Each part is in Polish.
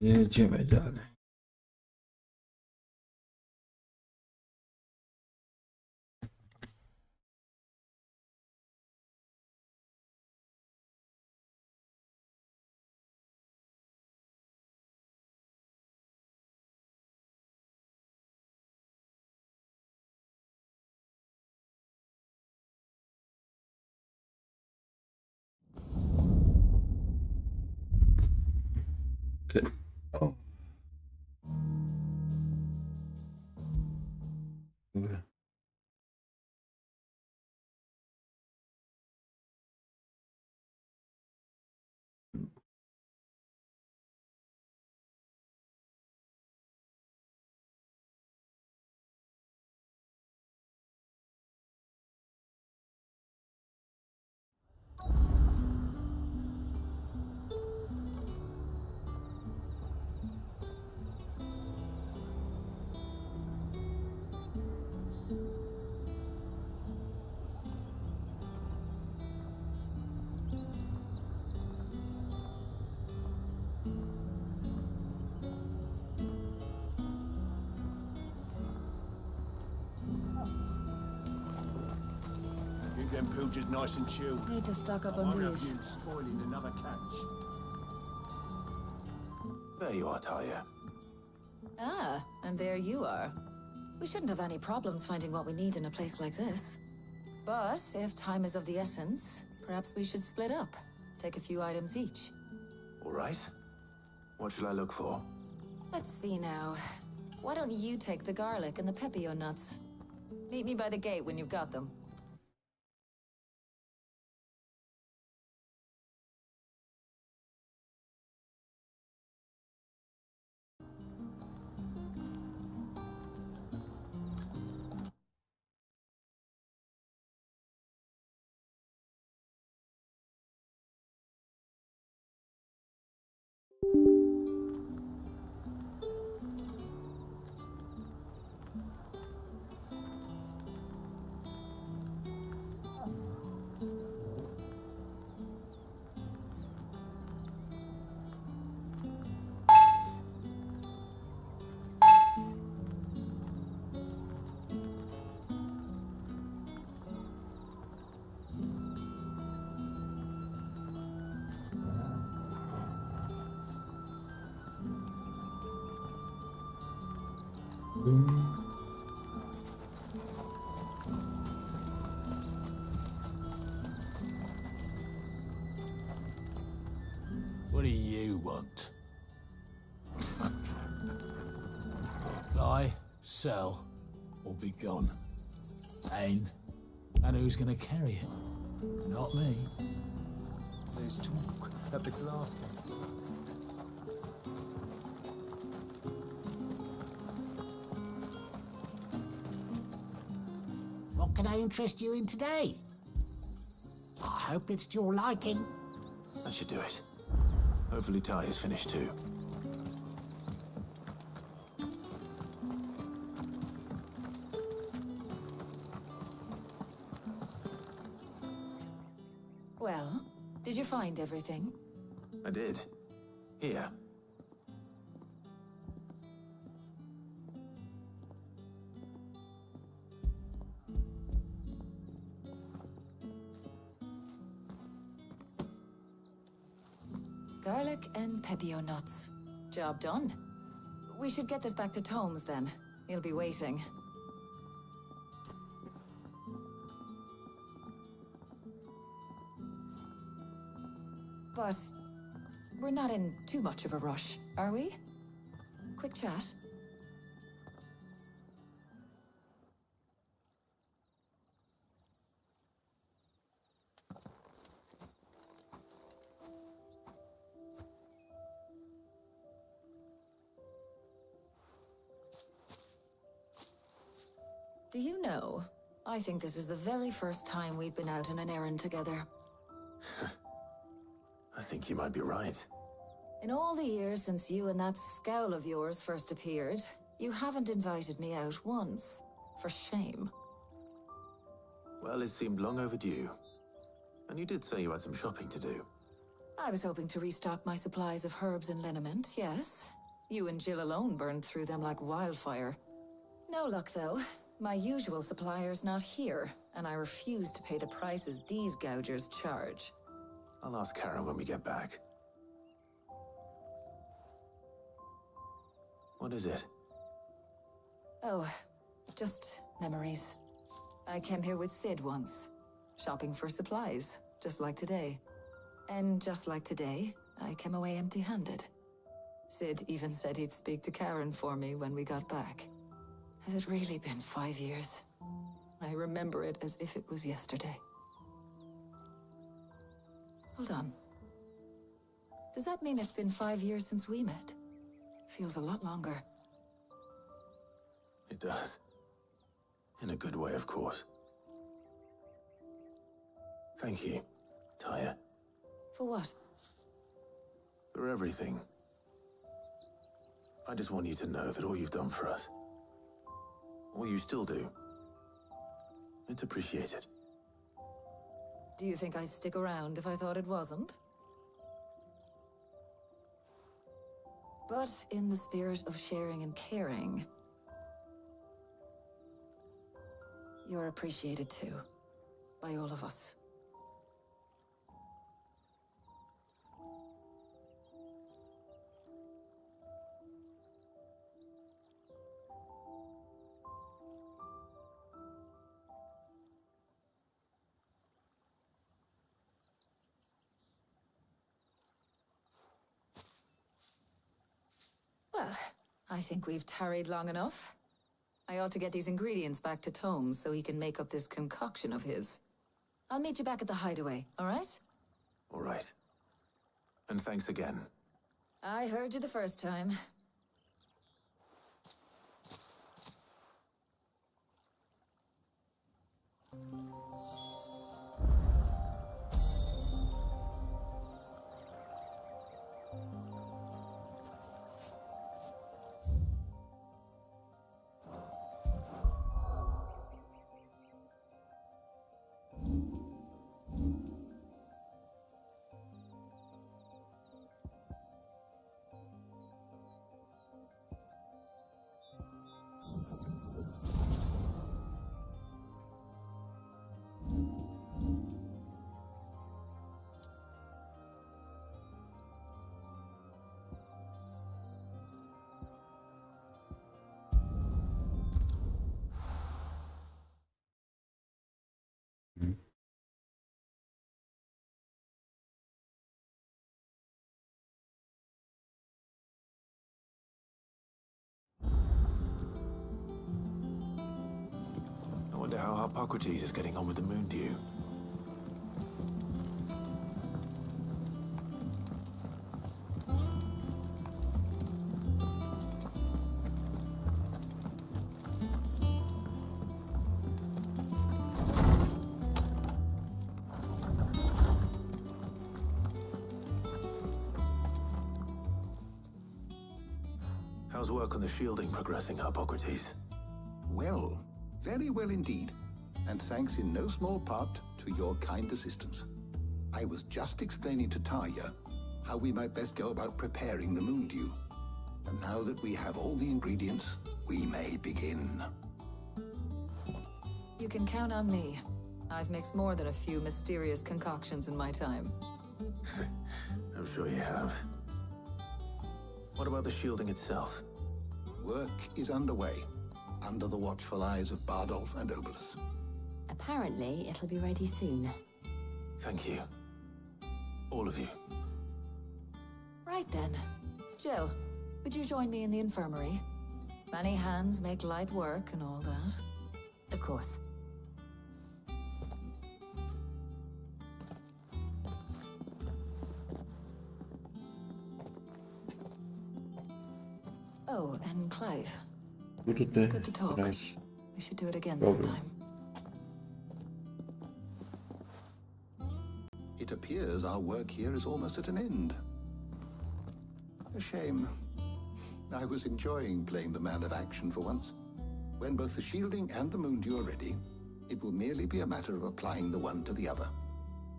Jedziemy dalej. Okay. O. Dobra. Keep them pilchards nice and chilled. Need to stock up I on won't have these. you spoiling another catch. There you are, Talia. Ah, and there you are. We shouldn't have any problems finding what we need in a place like this. But if time is of the essence, perhaps we should split up. Take a few items each. All right. What shall I look for? Let's see now. Why don't you take the garlic and the pepio nuts? Meet me by the gate when you've got them. What do you want? Buy, sell, or be gone. And who's gonna carry it? Not me. There's talk at the glass gate. What can I interest you in today? I hope it's to your liking. That should do it. Hopefully Talia's finished too. Well, did you find everything? I did. Here. Garlic and pepio nuts. Job done. We should get this back to Tomes then. He'll be waiting. But we're not in too much of a rush, are we? Quick chat. Do you know, I think this is the very first time we've been out on an errand together. I think you might be right. In all the years since you and that scowl of yours first appeared, you haven't invited me out once. For shame. Well, it seemed long overdue. And you did say you had some shopping to do. I was hoping to restock my supplies of herbs and liniment, yes. You and Jill alone burned through them like wildfire. No luck, though. My usual supplier's not here, and I refuse to pay the prices these gougers charge. I'll ask Karen when we get back. What is it? Oh, just memories. I came here with Sid once, shopping for supplies, just like today. And just like today, I came away empty-handed. Sid even said he'd speak to Karen for me when we got back. Has it really been 5 years? I remember it as if it was yesterday. Hold on. Does that mean it's been 5 years since we met? Feels a lot longer. It does. In a good way, of course. Thank you, Taya. For what? For everything. I just want you to know that all you've done for us, all you still do, it's appreciated. Do you think I'd stick around if I thought it wasn't? But in the spirit of sharing and caring, you're appreciated too, by all of us. Well, I think we've tarried long enough. I ought to get these ingredients back to Tome so he can make up this concoction of his. I'll meet you back at the hideaway, all right? All right. And thanks again. I heard you the first time. I wonder how Hippocrates is getting on with the moon dew. How's work on the shielding progressing, Hippocrates? Well, very well indeed. And thanks in no small part to your kind assistance. I was just explaining to Taya how we might best go about preparing the moon dew. And now that we have all the ingredients, we may begin. You can count on me. I've mixed more than a few mysterious concoctions in my time. I'm sure you have. What about the shielding itself? Work is underway, under the watchful eyes of Bardolph and Obolus. Apparently, it'll be ready soon. Thank you. All of you. Right then. Jill, would you join me in the infirmary? Many hands make light work and all that. Of course. Oh, and Clive. It's good to talk. Nice. We should do it again Problem. sometime. It appears our work here is almost at an end. A shame. I was enjoying playing the man of action for once. When both the shielding and the moon dew are ready, it will merely be a matter of applying the one to the other.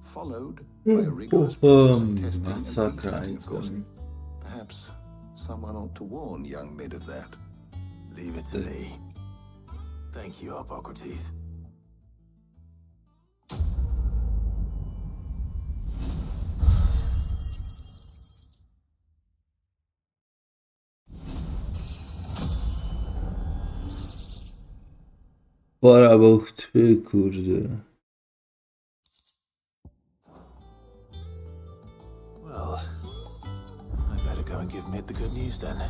followed by a rigorous process of testing and Masakra retesting, of course. ikon. Perhaps someone ought to warn young mid of that. Leave it to me. Thank you, Hippocrates. Pora buchtwy, kurde. Well, I better go and give Mid the good news then.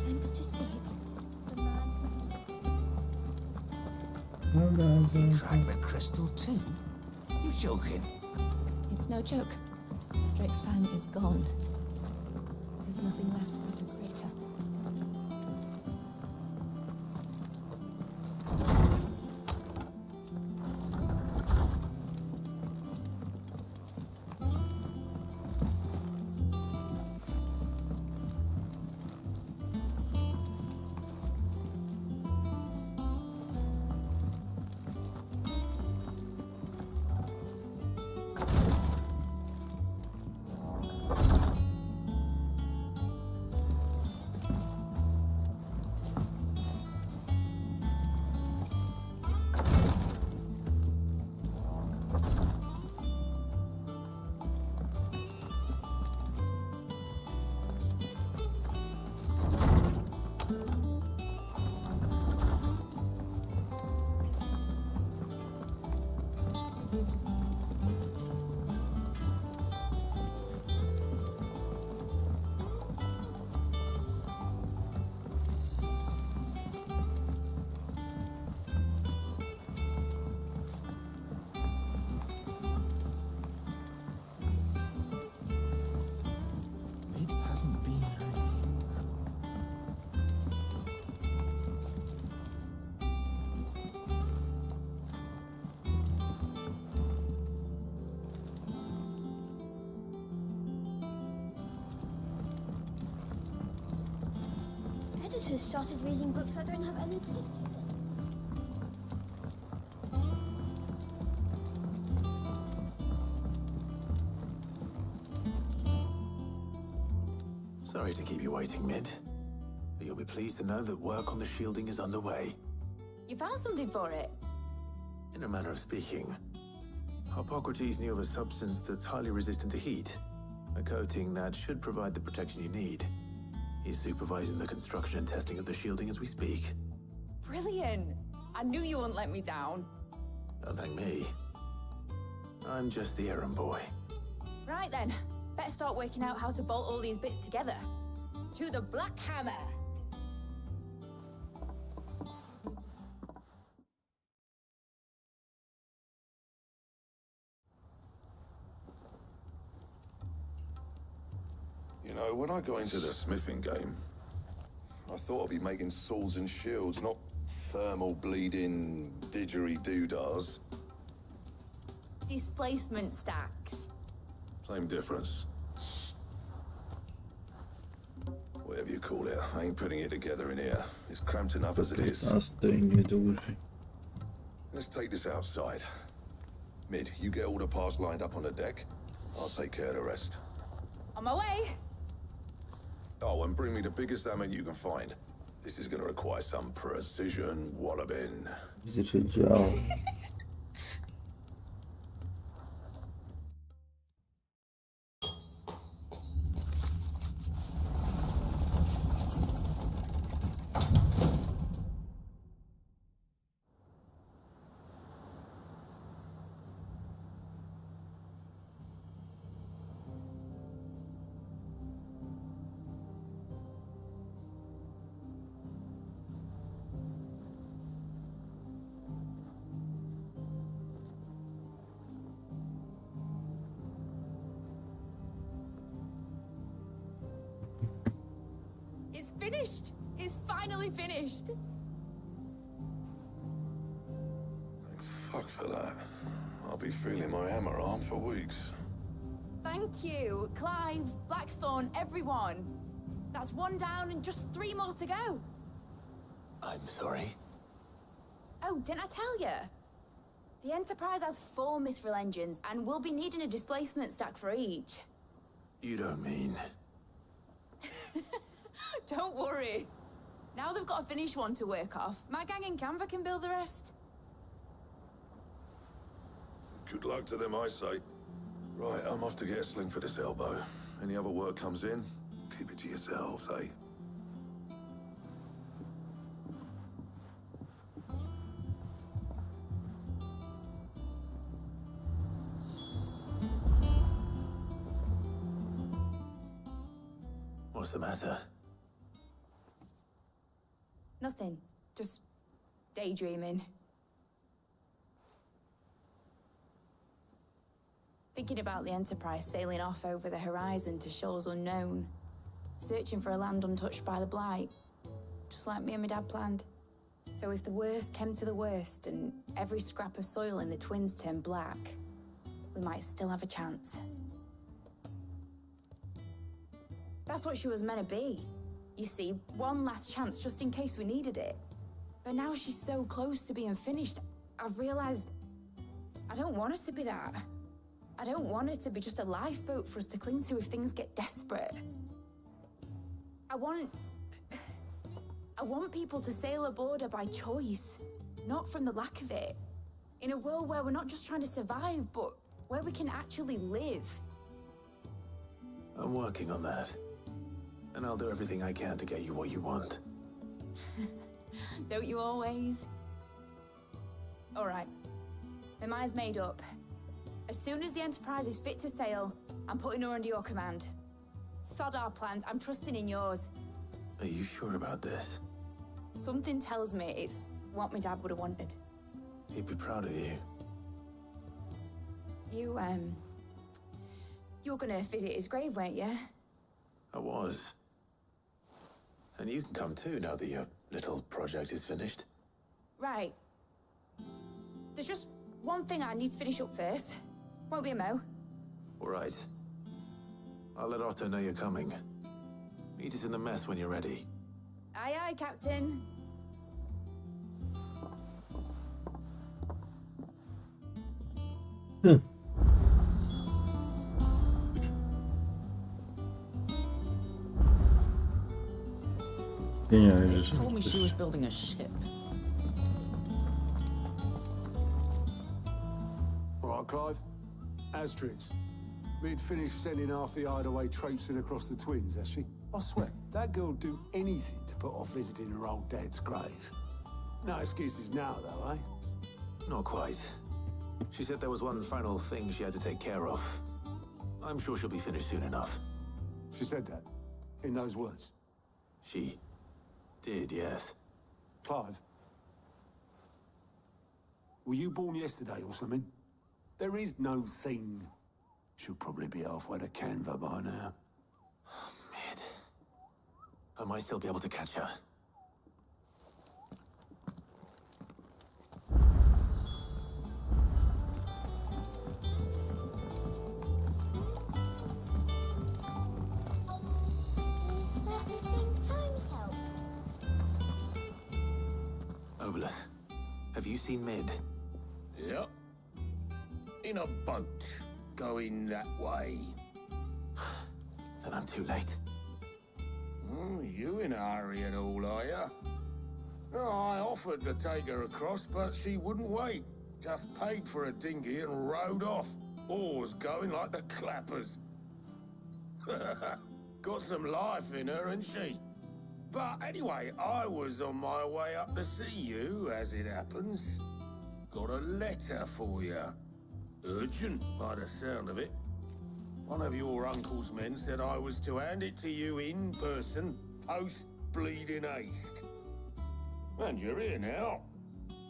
Thanks to Sid, the man. You cracked the crystal too? You joking? It's no joke. Drake's fang is gone. There's nothing left but a crater. Mid hasn't been home. Editors started reading books that don't have any pictures in. Sorry to keep you waiting, Mid. But you'll be pleased to know that work on the shielding is underway. You found something for it? In a manner of speaking, Hippocrates knew of a substance that's highly resistant to heat, a coating that should provide the protection you need. He's supervising the construction and testing of the shielding as we speak. Brilliant! I knew you wouldn't let me down. Don't thank me. I'm just the errand boy. Right then, better start working out how to bolt all these bits together. To the Black Hammer! You know, when I got into the smithing game, I thought I'd be making swords and shields, not thermal bleeding didgeridoo-dahs. Displacement stacks. Same difference. Whatever you call it, I ain't putting it together in here. It's cramped enough as it is. 15 nie dłużej. Let's take this outside. Mid, you get all the parts lined up on the deck. I'll take care of the rest. On my way! Oh, and bring me the biggest hammer you can find. This is gonna require some precision walloping. Gdzie się działo? It's finished! It's finally finished! Thank fuck for that. I'll be feeling my hammer arm for weeks. Thank you, Clive, Blackthorn, everyone. That's one down and just 3 more to go. I'm sorry. Oh, didn't I tell you? The Enterprise has 4 mithril engines, and we'll be needing a displacement stack for each. You don't mean... Don't worry. Now they've got a finished one to work off. My gang in Canva can build the rest. Good luck to them, I say. Right, I'm off to get a sling for this elbow. Any other work comes in, keep it to yourselves, eh? What's the matter? Nothing. Just daydreaming. Thinking about the Enterprise sailing off over the horizon to shores unknown. Searching for a land untouched by the Blight. Just like me and my dad planned. So if the worst came to the worst and every scrap of soil in the Twins turned black, we might still have a chance. That's what she was meant to be. You see, one last chance just in case we needed it. But now she's so close to being finished, I've realized I don't want it to be that. I don't want it to be just a lifeboat for us to cling to if things get desperate. I want people to sail aboard her by choice, not from the lack of it. In a world where we're not just trying to survive, but where we can actually live. I'm working on that. And I'll do everything I can to get you what you want. Don't you always? All right. My mind's made up. As soon as the Enterprise is fit to sail, I'm putting her under your command. Sod our plans, I'm trusting in yours. Are you sure about this? Something tells me it's what my dad would have wanted. He'd be proud of you. You were gonna visit his grave, weren't you? I was. And you can come too now that your little project is finished. Right. There's just one thing I need to finish up first. Won't be a mo. All right. I'll let Otto know you're coming. Meet us in the mess when you're ready. Aye, aye, Captain. Pieniądze She są told me she was też... building a ship. All right, Clive. Asterix. We'd finished sending half the hideaway traipsing across the Twins, has she? I swear, that girl'd do anything to put off visiting her old dad's grave. No excuses now, though, eh? Not quite. She said there was one final thing she had to take care of. I'm sure she'll be finished soon enough. She said that, in those words. She did, yes. Clive, were you born yesterday or something? There is no thing. She'll probably be halfway to Canva by now. Mid. I might still be able to catch her. Is that the St. Times help? Obelus, have you seen Mid? Yep. In a boat, going that way. Then I'm too late. You in a hurry at all, are ya? Oh, I offered to take her across, but she wouldn't wait. Just paid for a dinghy and rowed off. Oars going like the clappers. Got some life in her, ain't she? But anyway, I was on my way up to see you, as it happens. Got a letter for you. Urgent, by the sound of it. One of your uncle's men said I was to hand it to you in person, post-bleeding haste. And you're here now.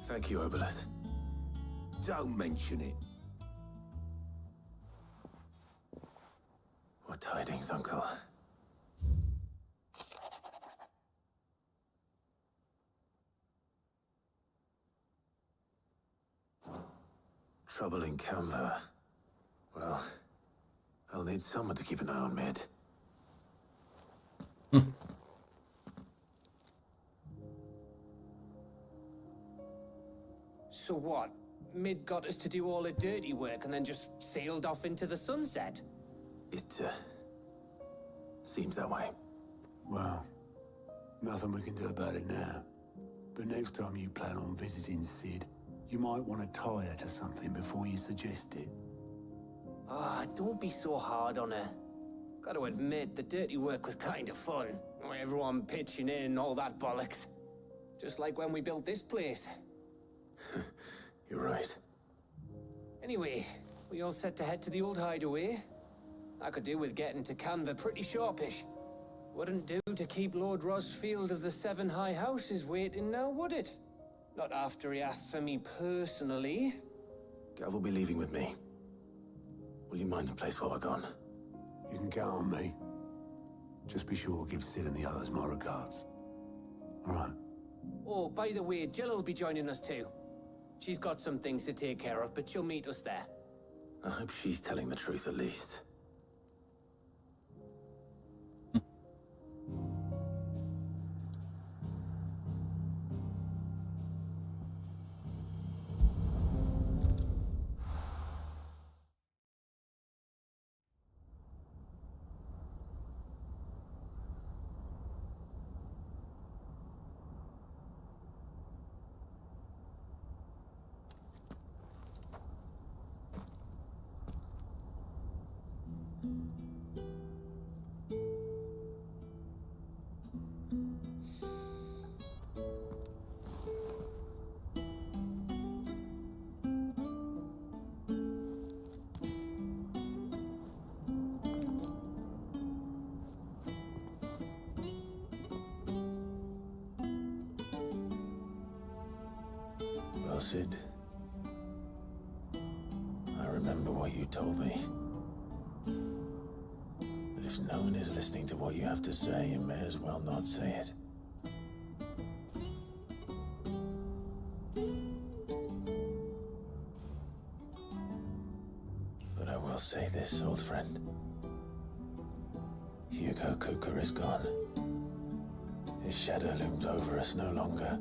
Thank you, Obelus. Don't mention it. What tidings, Uncle? Trouble in Canva. Well, I'll need someone to keep an eye on Mid. So what? Mid got us to do all the dirty work and then just sailed off into the sunset? It, seems that way. Well, nothing we can do about it now. But next time you plan on visiting Sid, you might want to tie her to something before you suggest it. Ah, don't be so hard on her. Gotta admit, the dirty work was kind of fun. Everyone pitching in, all that bollocks. Just like when we built this place. You're right. Anyway, we all set to head to the old hideaway. I could do with getting to Canva pretty sharpish. Wouldn't do to keep Lord Rosfield of the Seven High Houses waiting now, would it? Not after he asked for me personally. Gav will be leaving with me. Will you mind the place while we're gone? You can count on me. Just be sure to give Sid and the others my regards. All right. Oh, by the way, Jill will be joining us too. She's got some things to take care of, but she'll meet us there. I hope she's telling the truth at least. Well, Sid, I remember what you told me. That if no one is listening to what you have to say, you may as well not say it. But I will say this, old friend. Hugo Cooker is gone. His shadow looms over us no longer.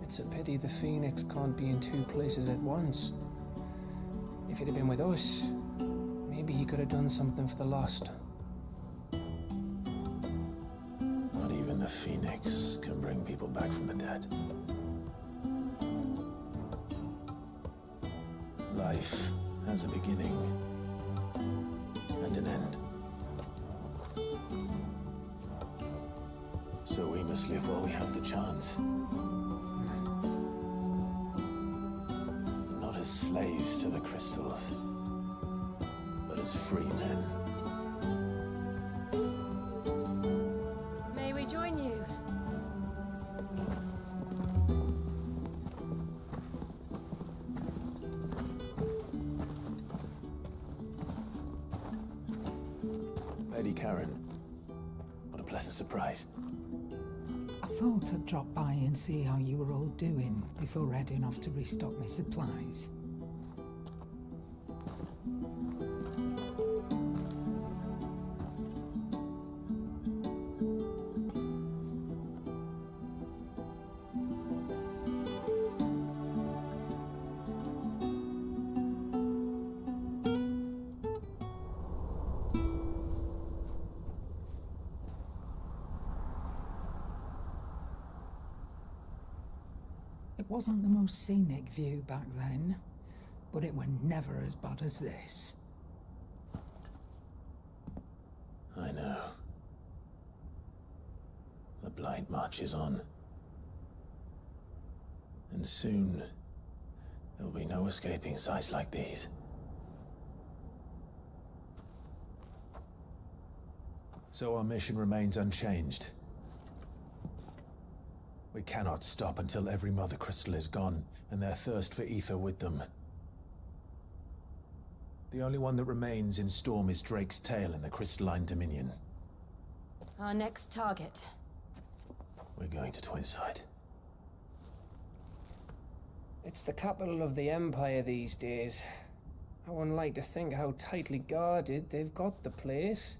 It's a pity the Phoenix can't be in two places at once. If he'd have been with us, maybe he could have done something for the lost. Not even the Phoenix can bring people back from the dead. Life has a beginning and an end. So we must live while we have the chance. Not as slaves to the crystals, but as free men. May we join you? Lady Karen, what a pleasant surprise. I thought I'd drop by and see how you were all doing before heading off to restock my supplies. It wasn't the most scenic view back then, but it were never as bad as this. I know. The blind march is on. And soon, there'll be no escaping sights like these. So our mission remains unchanged. We cannot stop until every Mother Crystal is gone, and their thirst for ether with them. The only one that remains in Storm is Drake's tail in the Crystalline Dominion. Our next target. We're going to Twinside. It's the capital of the Empire these days. I wouldn't like to think how tightly guarded they've got the place.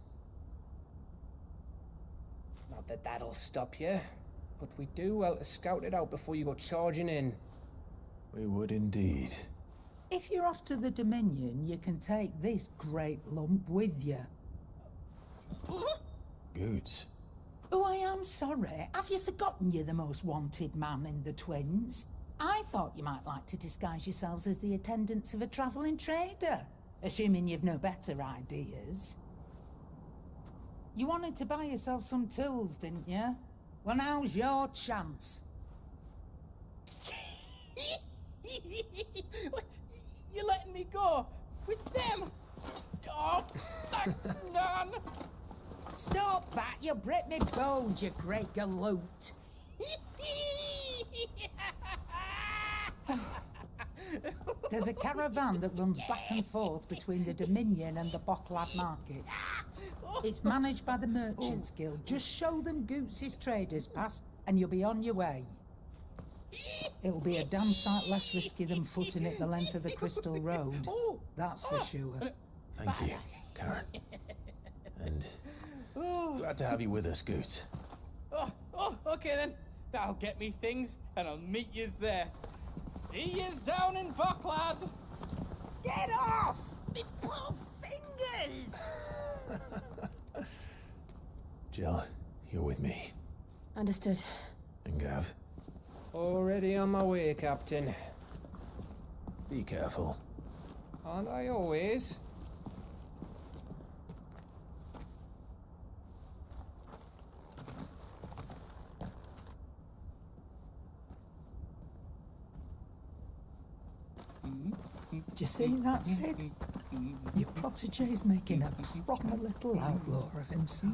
Not that that'll stop you, but we do well to scout it out before you go charging in. We would indeed. If you're off to the Dominion, you can take this great lump with you. Goods. Oh, I am sorry. Have you forgotten you're the most wanted man in the Twins? I thought you might like to disguise yourselves as the attendants of a travelling trader, assuming you've no better ideas. You wanted to buy yourself some tools, didn't you? Well, now's your chance. You're letting me go with them? Oh, thanks, Nan. Stop that! You'll break me bones, you great galoot. There's a caravan that runs back and forth between the Dominion and the Bocklad markets. It's managed by the Merchants Guild. Just show them Goots' traders pass and you'll be on your way. It'll be a damn sight less risky than footing it the length of the Crystal Road. That's for sure. Thank you, Karen. And glad to have you with us, Goots. Okay then. That'll get me things, and I'll meet yous there. See yous down in Bocklad. Get off! Me poor fingers! Jill, you're with me. Understood. And Gav, Already on my way, Captain. be careful. Aren't I always? Do you see that, Sid? Your protege's making a proper little outlaw of himself.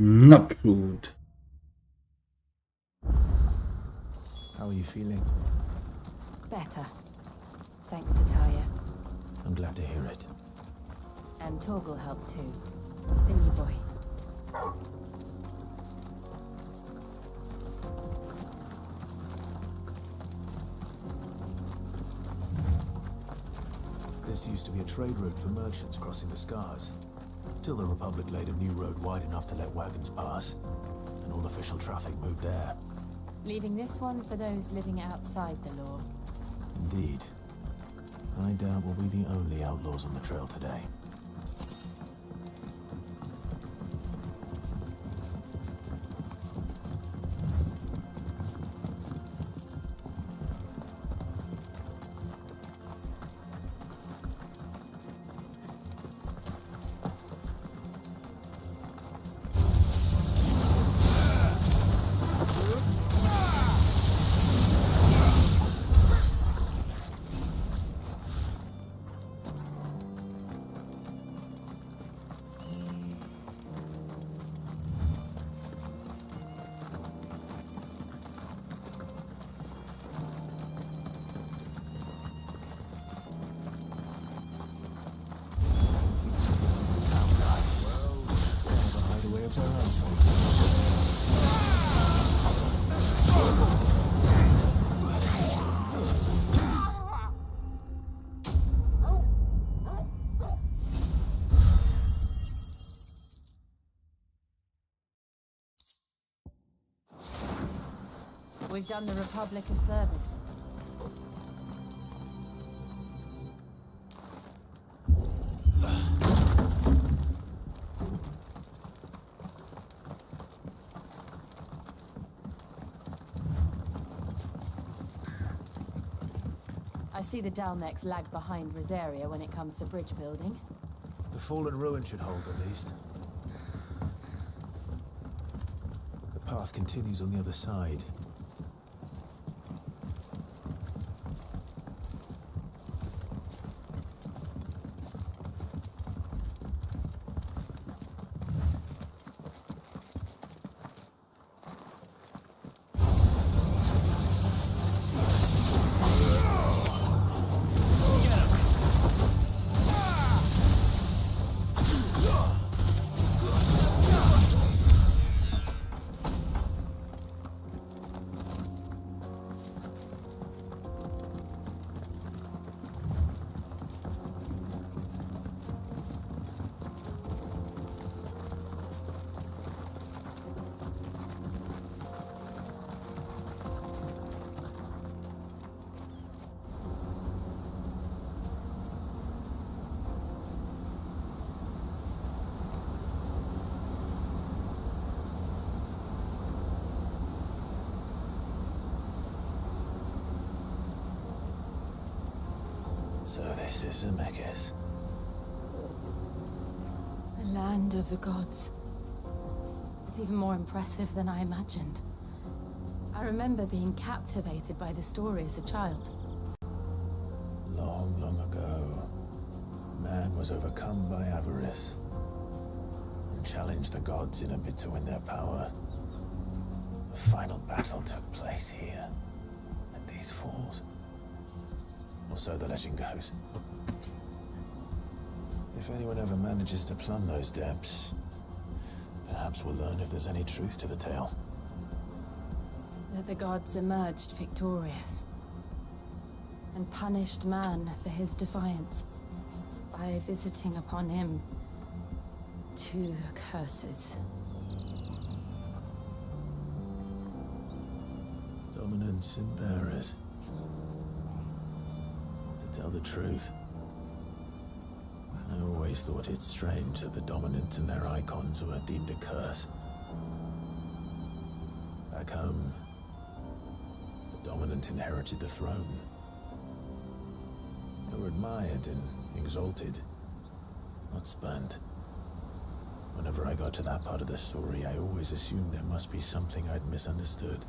Naprzód. How are you feeling? Better. Thanks to Taya. I'm glad to hear it. And Torgal helped too. Thingy boy. This used to be a trade route for merchants crossing the Scars, till the Republic laid a new road wide enough to let wagons pass, and all official traffic moved there. Leaving this one for those living outside the law. Indeed. I doubt we'll be the only outlaws on the trail today. We've done the Republic a service. see the Dalmex lag behind Rosaria when it comes to bridge building. The fallen ruin should hold, at least. The path continues on the other side. So this is Zemeckis. The land of the gods. It's even more impressive than I imagined. I remember being captivated by the story as a child. Long, long ago, man was overcome by avarice and challenged the gods in a bid to win their power. The final battle took place here, at these falls. Or so the legend goes. If anyone ever manages to plumb those depths, perhaps we'll learn if there's any truth to the tale. That the gods emerged victorious and punished man for his defiance by visiting upon him 2 curses. Dominance and bearers. To tell the truth, I always thought it strange that the dominant and their icons were deemed a curse. Back home, the dominant inherited the throne. They were admired and exalted, not spurned. Whenever I got to that part of the story, I always assumed there must be something I'd misunderstood.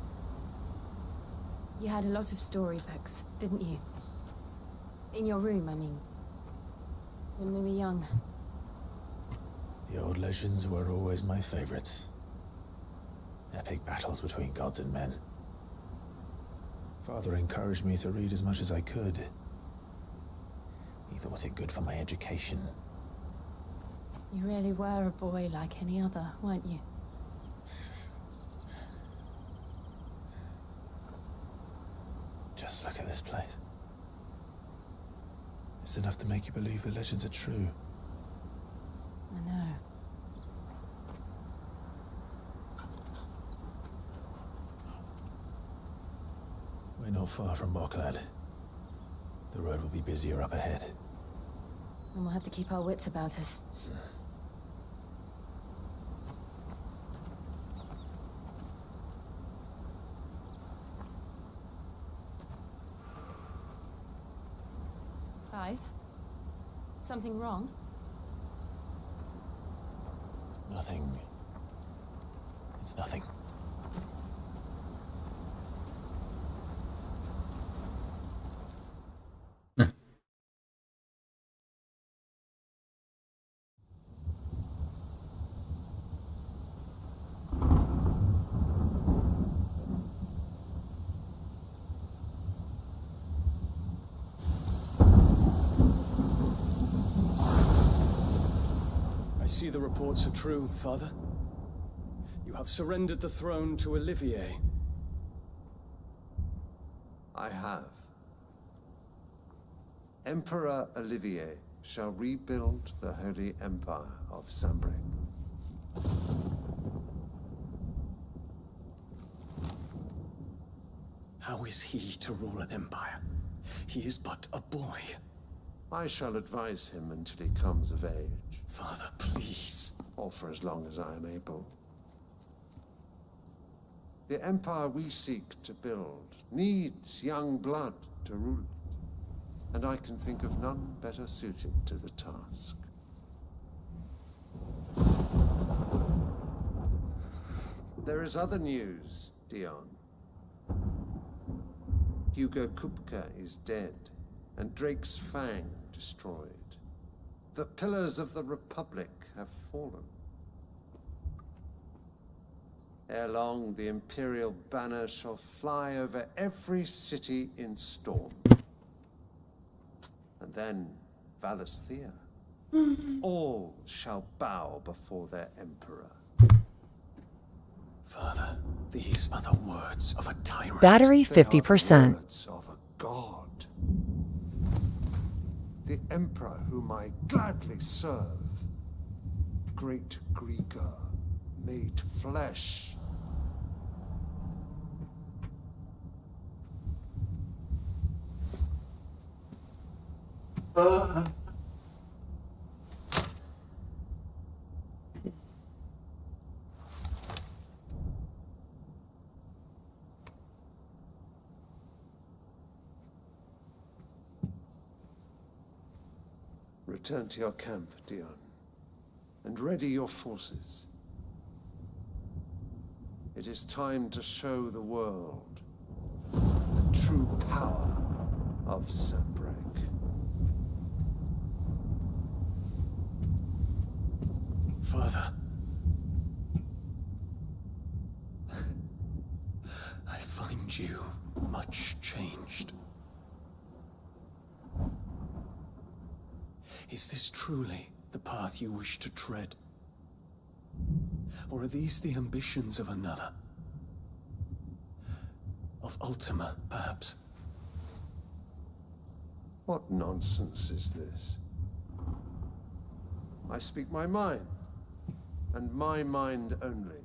You had a lot of storybooks, didn't you? In your room, I mean. When we were young. The old legends were always my favorites. Epic battles between gods and men. Father encouraged me to read as much as I could. He thought it good for my education. You really were a boy like any other, weren't you? Just look at this place. It's enough to make you believe the legends are true. I know. We're not far from Boklad. The road will be busier up ahead. And we'll have to keep our wits about us. Clive? Something wrong? Nothing. It's nothing. I see the reports are true, Father. You have surrendered the throne to Olivier. I have. Emperor Olivier shall rebuild the Holy Empire of Sambric. How is he to rule an empire? He is but a boy. I shall advise him until he comes of age. Father, please. Or for as long as I am able. The empire we seek to build needs young blood to rule it. and I can think of none better suited to the task. There is other news, Dion. Hugo Kupka is dead, and Drake's Fang destroyed. The pillars of the Republic have fallen. Ere long, the Imperial banner shall fly over every city in Storm. And then, Valisthea. All shall bow before their Emperor. Father, these are the words of a tyrant. Battery They are the 50%. words of a god. The Emperor whom I gladly serve. Great Greeker, made flesh. Return to your camp, Dion, and ready your forces. It is time to show the world the true power of Sanbreque. Father. I find you much changed. Is this truly the path you wish to tread? Or are these the ambitions of another? Of Ultima, perhaps? What nonsense is this? I speak my mind, and my mind only.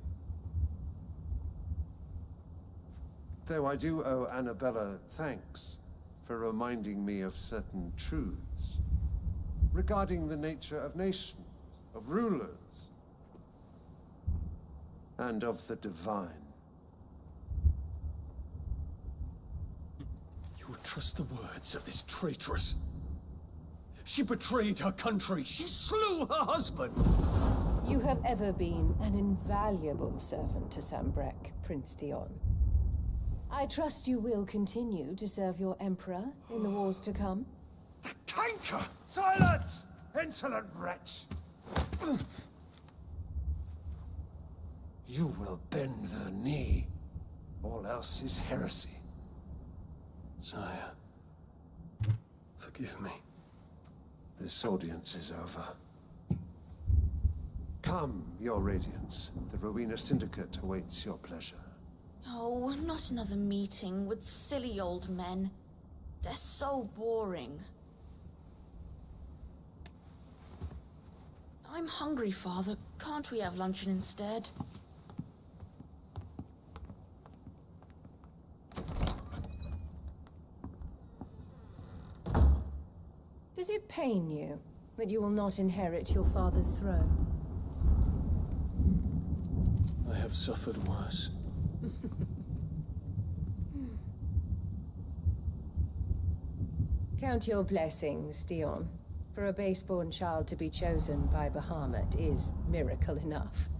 Though I do owe Annabella thanks for reminding me of certain truths regarding the nature of nations, of rulers, and of the divine. You would trust the words of this traitress? She betrayed her country. She slew her husband. You have ever been an invaluable servant to Sanbreque, Prince Dion. I trust you will continue to serve your Emperor in the wars to come. Tanker! Silence! Insolent wretch! You will bend the knee. All else is heresy. Sire, forgive me. This audience is over. Come, your Radiance. The Rowena Syndicate awaits your pleasure. Oh, not another meeting with silly old men. They're so boring. I'm hungry, Father. Can't we have luncheon instead? Does it pain you that you will not inherit your father's throne? I have suffered worse. Count your blessings, Dion. For a base-born child to be chosen by Bahamut is miracle enough.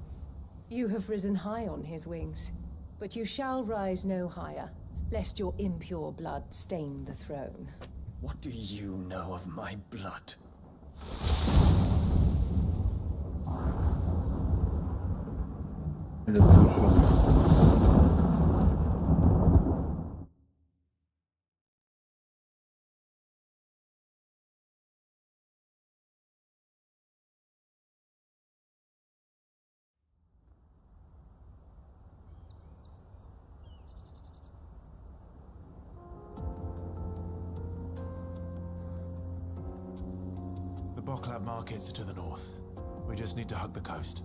You have risen high on his wings, but you shall rise no higher, lest your impure blood stain the throne. What do you know of my blood? The Boklab markets are to the north. We just need to hug the coast.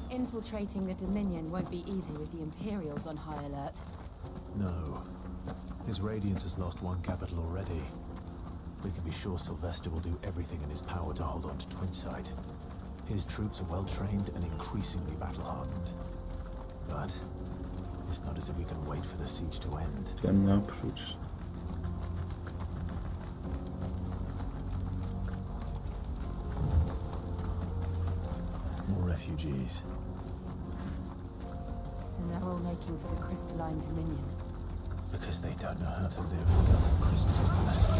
Infiltrating the Dominion won't be easy with the Imperials on high alert. No. His Radiance has lost one capital already. We can be sure Sylvester will do everything in his power to hold on to Twinside. His troops are well-trained and increasingly battle-hardened. But it's not as if we can wait for the siege to end. Ten naprzód. More refugees. And they're all making for the crystalline dominion. Because they don't know how to live without Christ's blessing.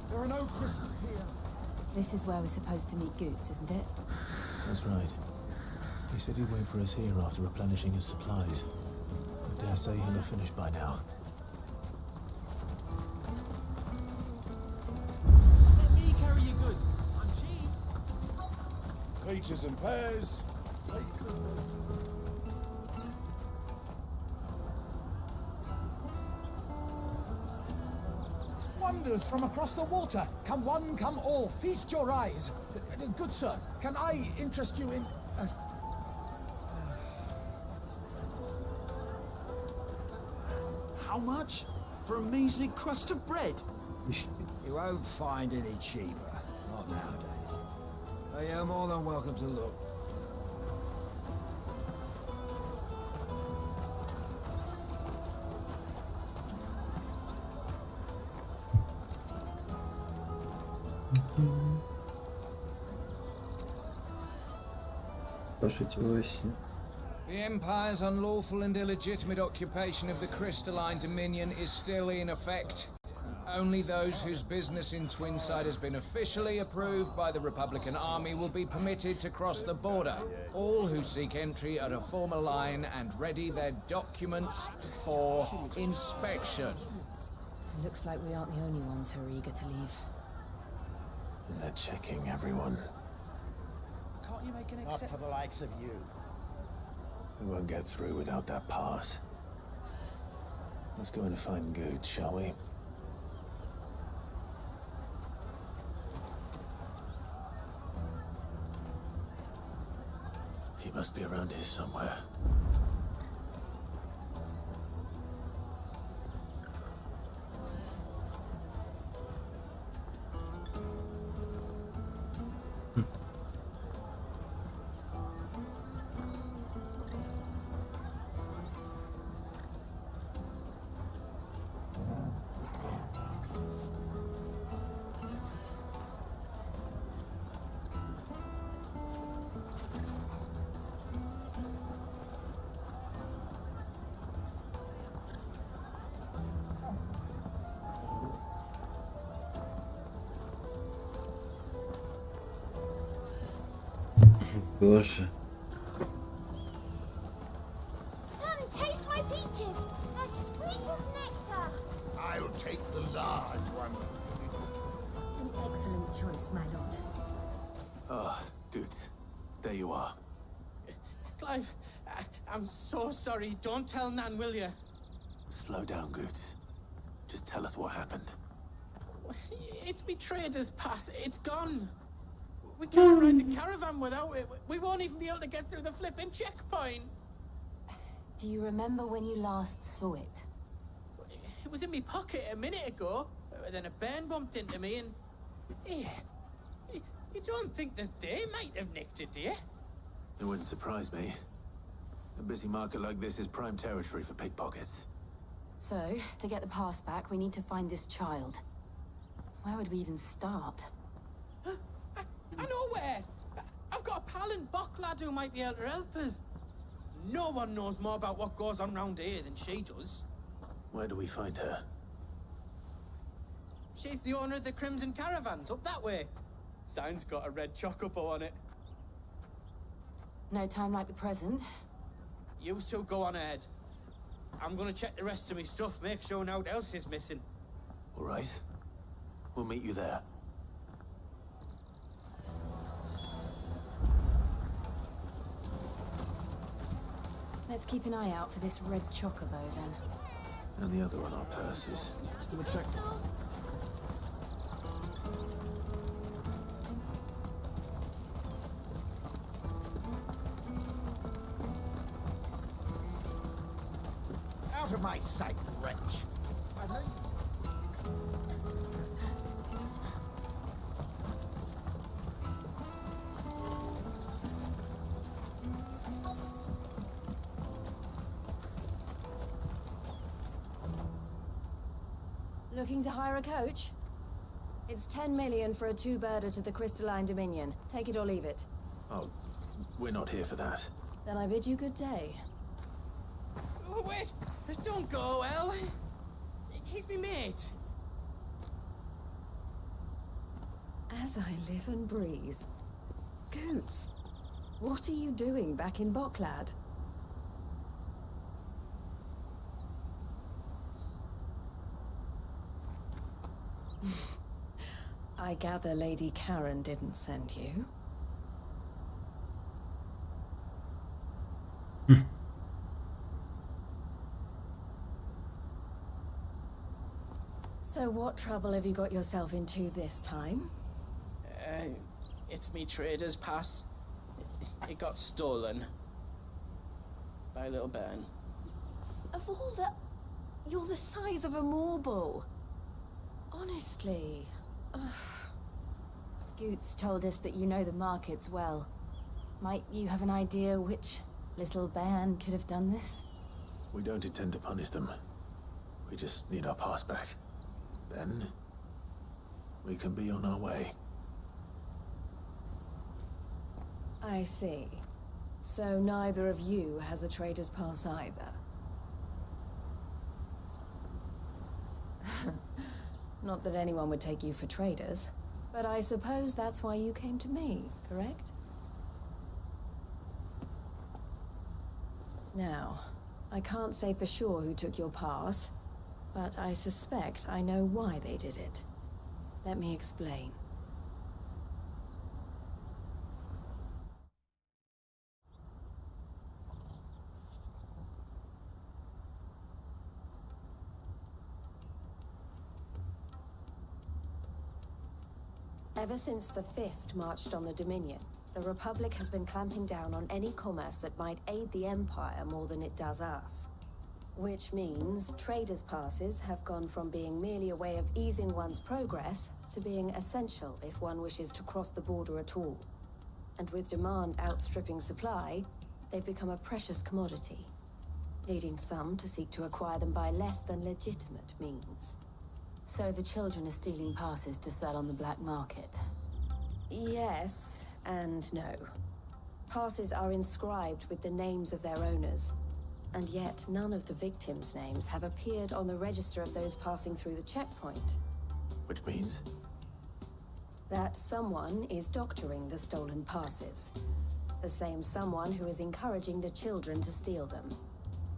There are no crystals here. This is where we're supposed to meet Goots, isn't it? That's right. He said he'd wait for us here after replenishing his supplies. I dare say he'll have finished by now. Let me carry your goods. I'm cheap. Peaches and pears. Wonders from across the water. Come one, come all. Feast your eyes. Good sir, can I interest you in... How much? For a measly crust of bread? You won't find any cheaper. Not nowadays. But you're more than welcome to look. Proszę cię właśnie. The Empire's unlawful and illegitimate occupation of the crystalline dominion is still in effect. Only those whose business in Twinside has been officially approved by the Republican Army will be permitted to cross the border. All who seek entry are to form a line and ready their documents for inspection. It looks like we aren't the only ones who are eager to leave. And they're checking everyone. Can't you make an Not for the likes of you. We won't get through without that pass. Let's go and find Good, shall we? He must be around here somewhere. Boże. Come, taste my peaches. They're sweet as nectar. I'll take the large one. An excellent choice, my lord. Ah, good. There you are. Clive, I'm so sorry. Don't tell Nan, will you? Slow down, Good. Just tell us what happened. It's betrayed us, Pass. It's gone. We can't ride the caravan without it. We won't even be able to get through the flipping checkpoint. Do you remember when you last saw it? It was in my pocket a minute ago. Then a bairn bumped into me and... Yeah. You don't think that they might have nicked it, do you? It wouldn't surprise me. A busy market like this is prime territory for pickpockets. So, to get the pass back, we need to find this child. Where would we even start? I know where! I've got a pal in Buck lad who might be able to help us. No one knows more about what goes on round here than she does. Where do we find her? She's the owner of the Crimson Caravans, up that way. Sign's got a red chocobo on it. No time like the present. You two go on ahead. I'm gonna check the rest of my stuff, make sure no one else is missing. All right. We'll meet you there. Let's keep an eye out for this red chocobo then. And the other on our purses. Still a check. Out of my sight, wretch. Looking to hire a coach? It's 10 million for a two-birder to the Crystalline Dominion. Take it or leave it. Oh, we're not here for that. Then I bid you good day. Oh, wait! Don't go, El! He's me mate. As I live and breathe. Goots, what are you doing back in Boklad? I gather Lady Karen didn't send you. So what trouble have you got yourself into this time? It's me trader's pass. It got stolen. By a little bairn. Of all the... You're the size of a marble. Honestly. Ugh. Goots told us that you know the markets well. Might you have an idea which little bairn could have done this? We don't intend to punish them. We just need our pass back. Then, we can be on our way. I see. So neither of you has a trader's pass either. Not that anyone would take you for traders, but I suppose that's why you came to me, correct? Now, I can't say for sure who took your pass, but I suspect I know why they did it. Let me explain. Ever since the Fist marched on the Dominion, the Republic has been clamping down on any commerce that might aid the Empire more than it does us. Which means traders' passes have gone from being merely a way of easing one's progress to being essential if one wishes to cross the border at all. And with demand outstripping supply, they've become a precious commodity, leading some to seek to acquire them by less than legitimate means. So the children are stealing passes to sell on the black market? Yes, and no. Passes are inscribed with the names of their owners, and yet none of the victims' names have appeared on the register of those passing through the checkpoint. Which means? That someone is doctoring the stolen passes. The same someone who is encouraging the children to steal them.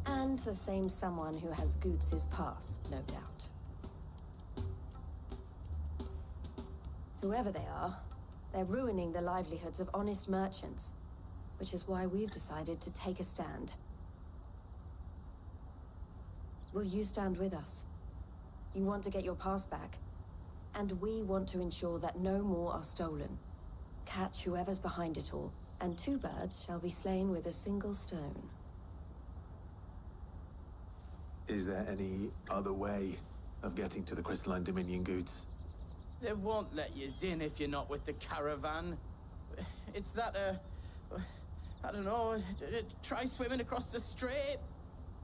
And the same someone who has Goots' pass, no doubt. Whoever they are, they're ruining the livelihoods of honest merchants, which is why we've decided to take a stand. Will you stand with us? You want to get your pass back, and we want to ensure that no more are stolen. Catch whoever's behind it all, and two birds shall be slain with a single stone. Is there any other way of getting to the Crystalline Dominion, Goots? They won't let you in if you're not with the caravan. It's that, I don't know, try swimming across the strait.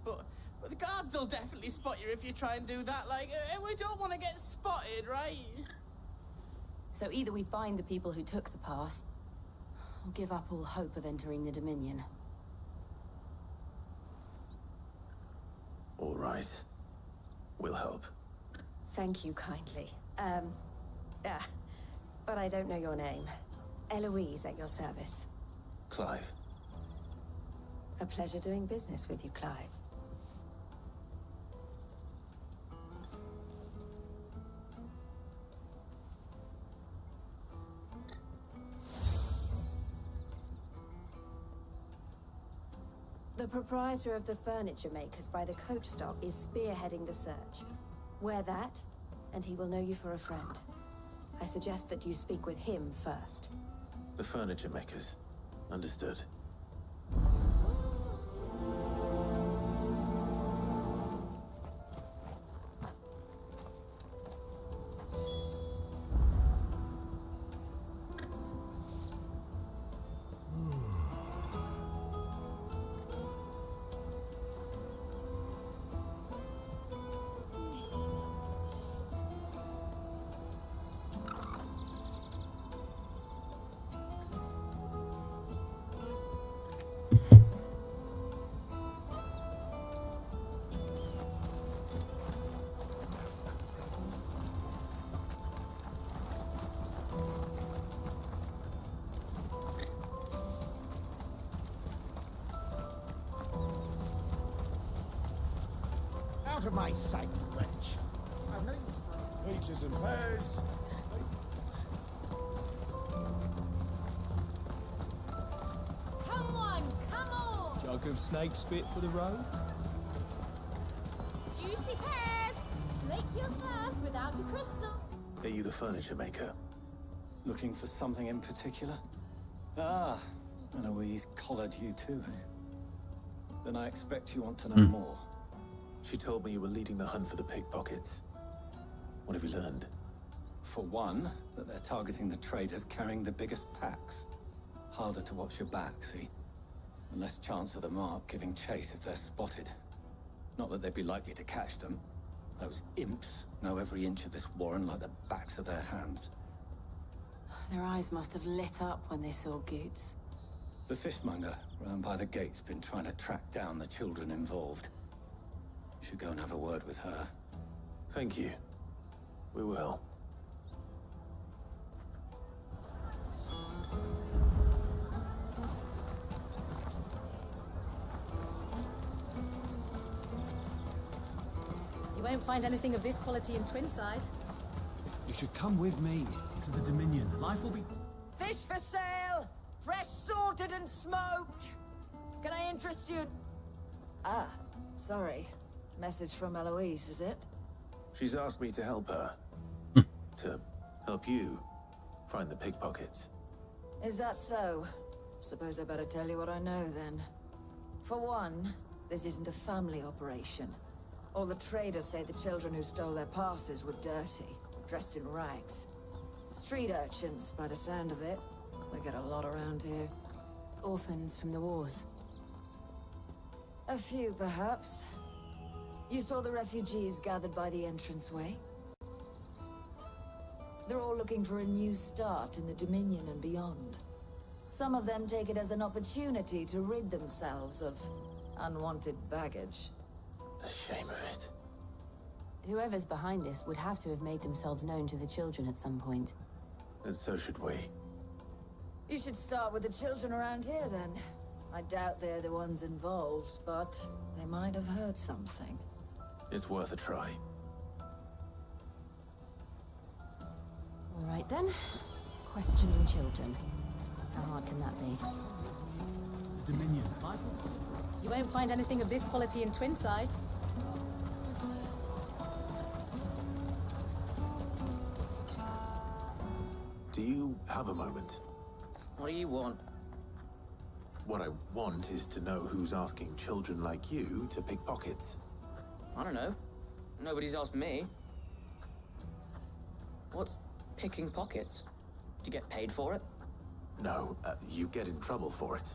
But the guards will definitely spot you if you try and do that. Like, we don't want to get spotted, right? So either we find the people who took the pass, or give up all hope of entering the Dominion. All right. We'll help. Thank you kindly. Yeah. But I don't know your name. Eloise at your service. Clive. A pleasure doing business with you, Clive. The proprietor of the furniture makers by the coach stop is spearheading the search. Wear that, and he will know you for a friend. I suggest that you speak with him first. The furniture makers. Understood. Out of my sight, wretch. I've no peaches and pears. Come on, come on! Jug of snake spit for the road? Juicy pears! Slake your thirst without a crystal. Are you the furniture maker? Looking for something in particular? Ah, Eloise collared you too. Then I expect you want to know more. She told me you were leading the hunt for the pickpockets. What have you learned? For one, that they're targeting the traders carrying the biggest packs. Harder to watch your back, see? And less chance of the mark giving chase if they're spotted. Not that they'd be likely to catch them. Those imps know every inch of this warren like the backs of their hands. Their eyes must have lit up when they saw Goots. The fishmonger round by the gate's been trying to track down the children involved. You should go and have a word with her. Thank you. We will. You won't find anything of this quality in Twinside. You should come with me to the Dominion. Life will be... Fish for sale! Fresh sorted and smoked! Can I interest you? Ah, sorry. Message from Eloise, is it? She's asked me to help her. To help you find the pickpockets. Is that so? Suppose I better tell you what I know then. For one, this isn't a family operation. All the traders say the children who stole their passes were dirty, dressed in rags. Street urchins, by the sound of it. We get a lot around here. Orphans from the wars. A few, perhaps. You saw the refugees gathered by the entranceway? They're all looking for a new start in the Dominion and beyond. Some of them take it as an opportunity to rid themselves of unwanted baggage. The shame of it. Whoever's behind this would have to have made themselves known to the children at some point. And so should we. You should start with the children around here, then. I doubt they're the ones involved, but they might have heard something. It's worth a try. All right, then. Questioning children. How hard can that be? Dominion. You won't find anything of this quality in Twinside. Do you have a moment? What do you want? What I want is to know who's asking children like you to pick pockets. I don't know. Nobody's asked me. What's picking pockets? Do you get paid for it? No, you get in trouble for it.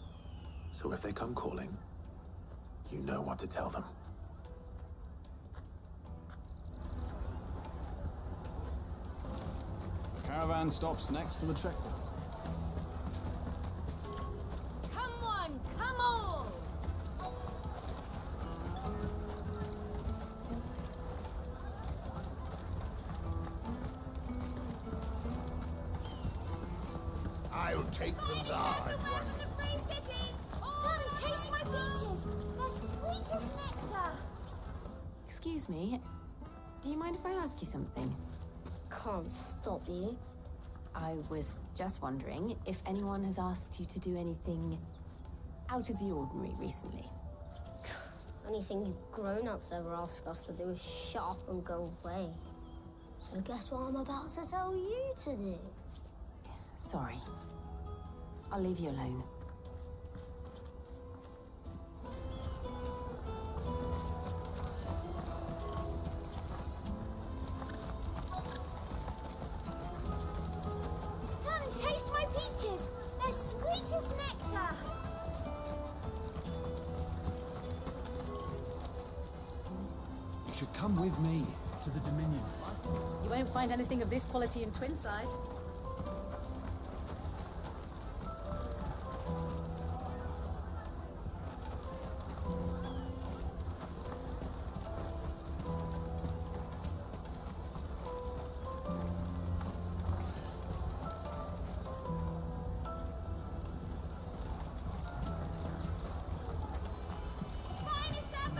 So if they come calling, you know what to tell them. Caravan stops next to the checkpoint. Come on, come on! I'll take them the hard one. Come and taste my peaches. They're sweet as nectar. Excuse me, do you mind if I ask you something? Can't stop you. I was just wondering if anyone has asked you to do anything out of the ordinary recently. Anything you grown-ups ever ask us to do is shut up and go away. So guess what I'm about to tell you to do? Sorry. I'll leave you alone. Come and taste my peaches. They're sweet as nectar. You should come with me to the Dominion. You won't find anything of this quality in Twinside.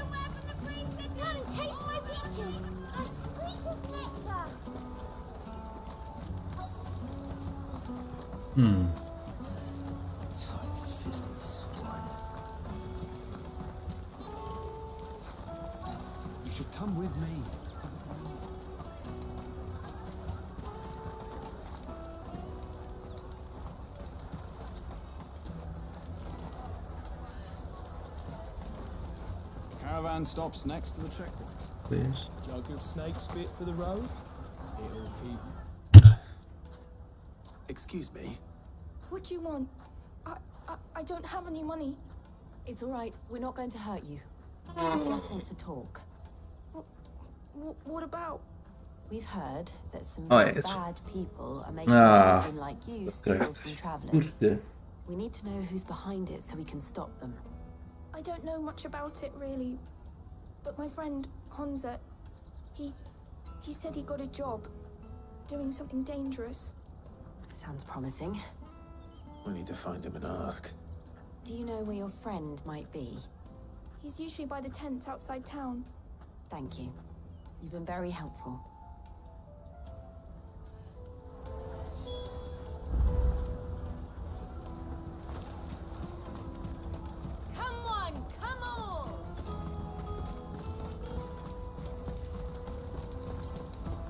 Come and taste my peaches. They're sweet as nectar. Tight-fisted swines. You should come with me. Caravan stops next to the checkpoint. Please. Jug of snake spit for the road. It'll keep. Excuse me. What do you want? I don't have any money. It's all right. We're not going to hurt you. We just want to talk. What about? We've heard that some Oh, really yes. bad people are making Ah, children like you steal okay. from travelers. Kurde. We need to know who's behind it so we can stop them. I don't know much about it really, but my friend Honza, he said he got a job doing something dangerous. Sounds promising. We need to find him and ask. Do you know where your friend might be? He's usually by the tents outside town. Thank you. You've been very helpful. Come on, come on.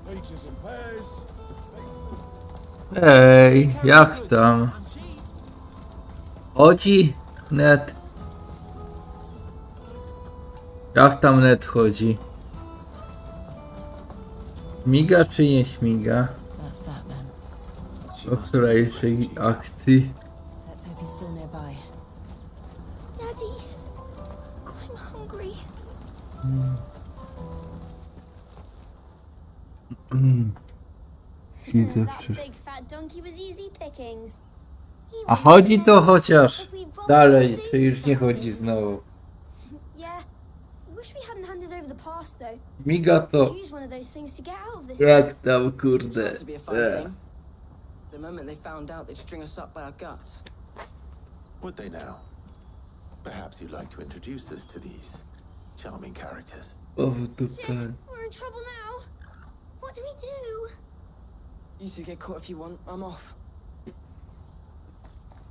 Peaches and pears. Ej, jak tam? Chodzi? Net. Jak tam net chodzi? Śmiga czy nie śmiga? That's that then. O którejszej akcji? Let's hope he's still nearby. Daddy, I'm hungry. Widzę That przecież. big fat donkey was easy pickings. A chodzi to chociaż dalej, czy już nie chodzi znowu? Yeah. Wish we hadn't handed over the pass though. Miga to Use one of those things to get out of this. jak tam kurde. To be a fun thing. The moment they found out they'd string us up by our guts. Would they now? Perhaps you'd like to introduce us to these charming characters. O Shit, dupę. we're in trouble now. What do we do? You two get caught if you want. I'm off.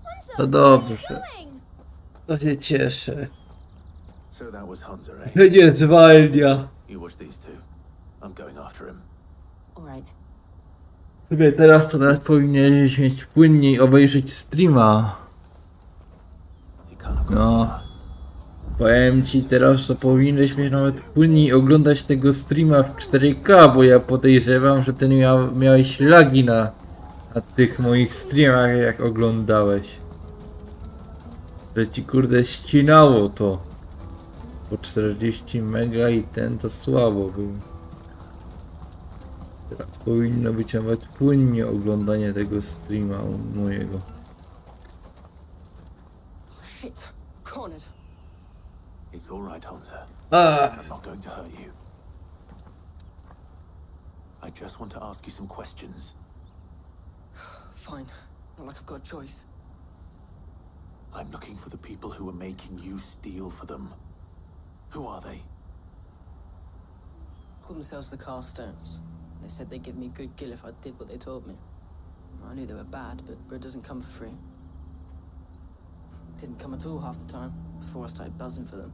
Hansa, To where dobrze. are you going? To się cieszę. So that was Hunter, eh? Że nie zwalnia. You watch these two. I'm going after him. All right. Sobie teraz to nawet powinieneś mieć płynniej obejrzeć streama. No. Powiem ci teraz, to powinieneś mieć nawet płynniej oglądać tego streama w 4K, bo ja podejrzewam, że ty miałeś lagi na tych moich streamach, jak oglądałeś. Że ci kurde ścinało to. Po 40 mega i ten to słabo był. Teraz powinno być nawet płynnie oglądanie tego streama mojego. Shit. Cornered. It's all right, Hunter. Ah. I'm not going to hurt you. I just want to ask you some questions. Fine. Not like I've got a choice. I'm looking for the people who are making you steal for them. Who are they? Call themselves the Carstones. They said they'd give me good gill if I did what they told me. I knew they were bad, but bread doesn't come for free. Didn't come at all half the time, before I started buzzing for them.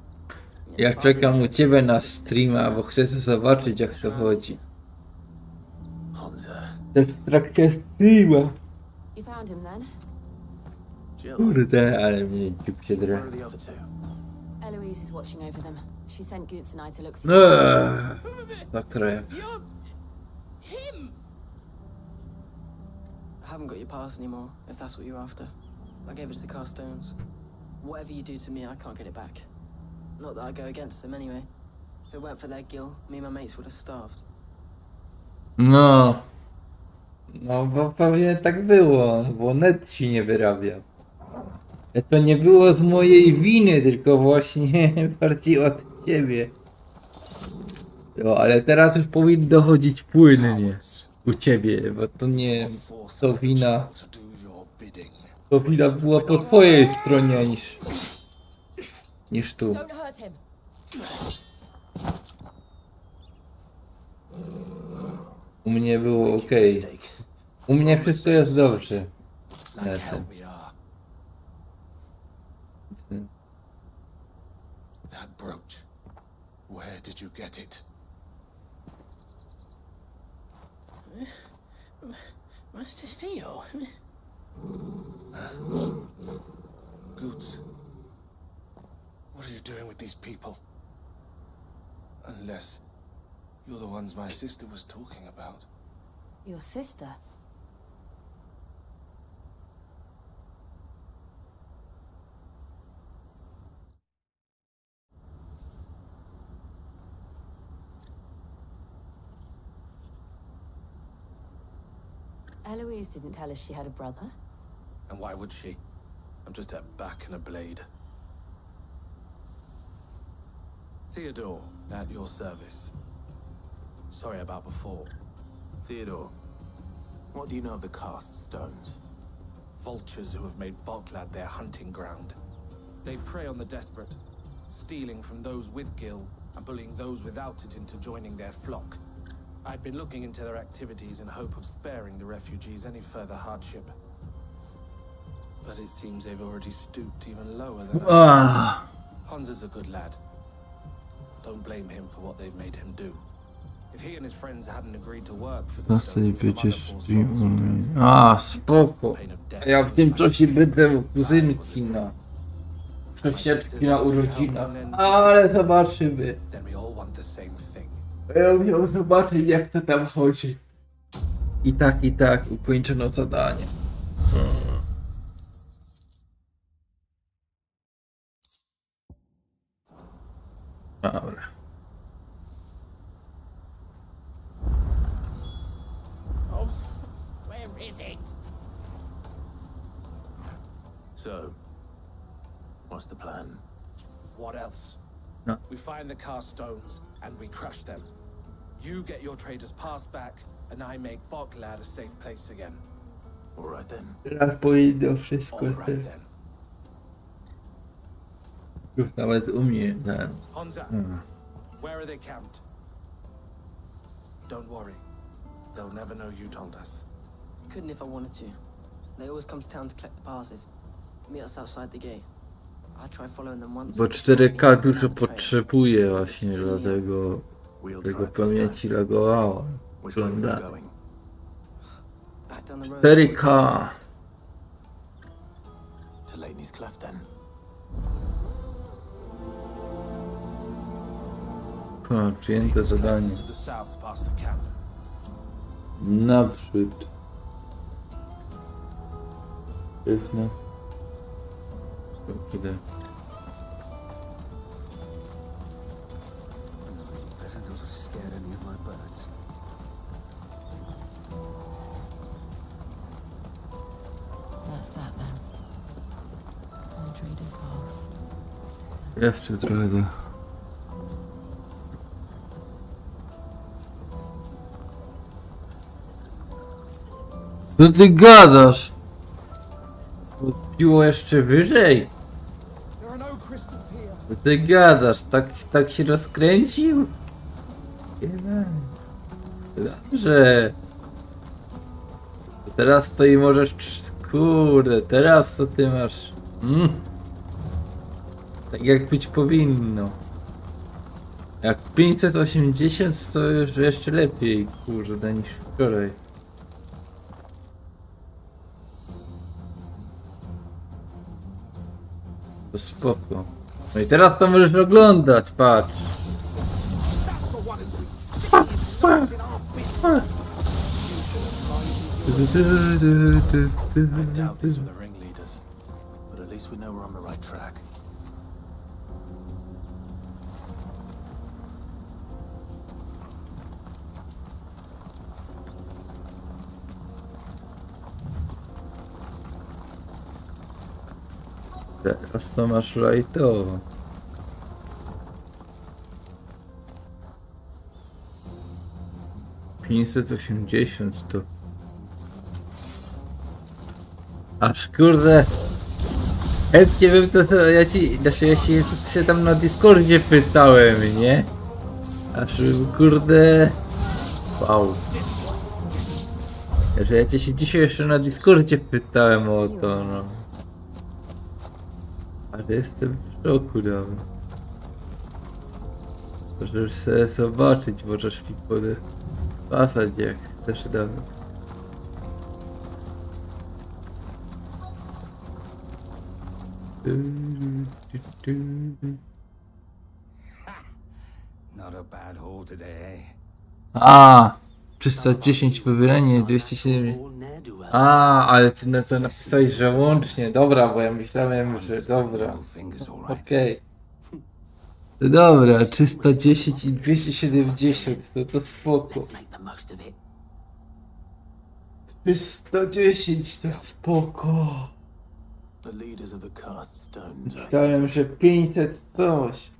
Ja czekam u ciebie na streama, bo chcę zobaczyć jak to chodzi. Też w trakcie streama. You found him then? Kurde, ale mnie dziób się drę. Eloise is watching over them. She sent Goots and I to look for you. Za krew. Him! I haven't got your pass anymore, if that's what you're after. I gave it to the Carstones. Whatever you do to me, I can't get it back. Not that I go against them anyway. If it weren't for their gill, me and my mates would have starved. No. No bo pewnie tak było, bo net ci nie wyrabia. To nie było z mojej winy, tylko właśnie bardziej od ciebie. No, ale teraz już powinno chodzić płynnie u ciebie, bo to nie to wina. To wina była po twojej stronie niż tu. U mnie było ok. U mnie wszystko jest dobrze. That brooch. Where did you get it? Master Theo. Goots. What are you doing with these people? Unless you're the ones my sister was talking about. Your sister? Eloise didn't tell us she had a brother. And why would she? I'm just her back and a blade. Theodore, at your service. Sorry about before. Theodore, what do you know of the cast stones? Vultures who have made Boklad their hunting ground. They prey on the desperate, stealing from those with gil and bullying those without it into joining their flock. I'd been looking into their activities in hope of sparing the refugees any further hardship. But it seems they've already stooped even lower than us. Hansa's a good lad. Don't blame him for what they've made him do. If he and his friends hadn't agreed to work for the spoko. Ja w tym czasie będę u kuzynki na sąsiadki na urodzinach. Ale zobaczymy. Ja musiał zobaczyć jak to tam chodzi. I tak ukończono zadanie. Dobra. Oh, where is it? So, what's the plan? What else? No. We find the car stones and we crush them. You get your traders pass back, and I make Boklad a safe place again. All right then. Teraz powinno wszystko All right then. już nawet u mnie ten. Hansa, where are they camped? Don't worry. They'll never know you told us. Couldn't if I wanted to. They always come to town to collect the passes. Meet us outside the gate. I tried following them once. Bo 4K dużo potrzebuje właśnie, dlatego tego pamięci lagowało. Oglądałem. 4K. To Lainey's Cleft then. Przyjęte zadanie. Naprzód. Pewno. Kiedy? That's that then. All traders pass. Jeszcze trochę do... Co ty gadasz? piło jeszcze wyżej. Co ty gadasz? Tak się rozkręcił? Dobrze. To teraz to i możesz... Kurde, teraz co ty masz? Tak jak być powinno. Jak 580 to już jeszcze lepiej, kurde, niż wczoraj. To spoko. No i teraz to możesz oglądać, patrz. I doubt these were the ringleaders, but at least we know we're on the right track. Teraz to masz lajtowo. $580 to... Aż kurde... Chętnie bym to... Ja się tam na Discordzie pytałem, nie? Aż kurde... Wow. Że ja cię się dzisiaj jeszcze na Discordzie pytałem o to, no. Ale jestem w szoku nawet. Możesz sobie zobaczyć, możesz mi podpasać jak chcesz nawet. Not a bad haul today, A, 310 wybieranie, 207. A, ale ty na to napisałeś, że łącznie. Dobra, bo ja myślałem, że dobra. Okej. Dobra, 310 i 270, to spoko. 310 to spoko. Myślałem, że 500 coś.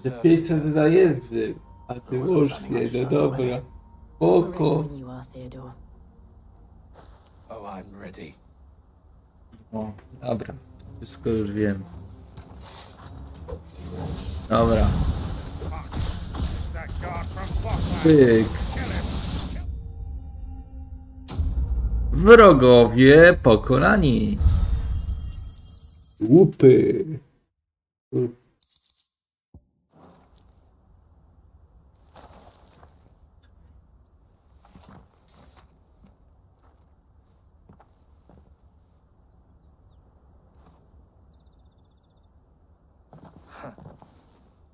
Że 500 za jednym. A ty łącznie, no dobra. Spoko. Oh, I'm ready. O, dobra. Wszystko już wiem. Dobra. Pyk. Wrogowie pokonani. Łupy.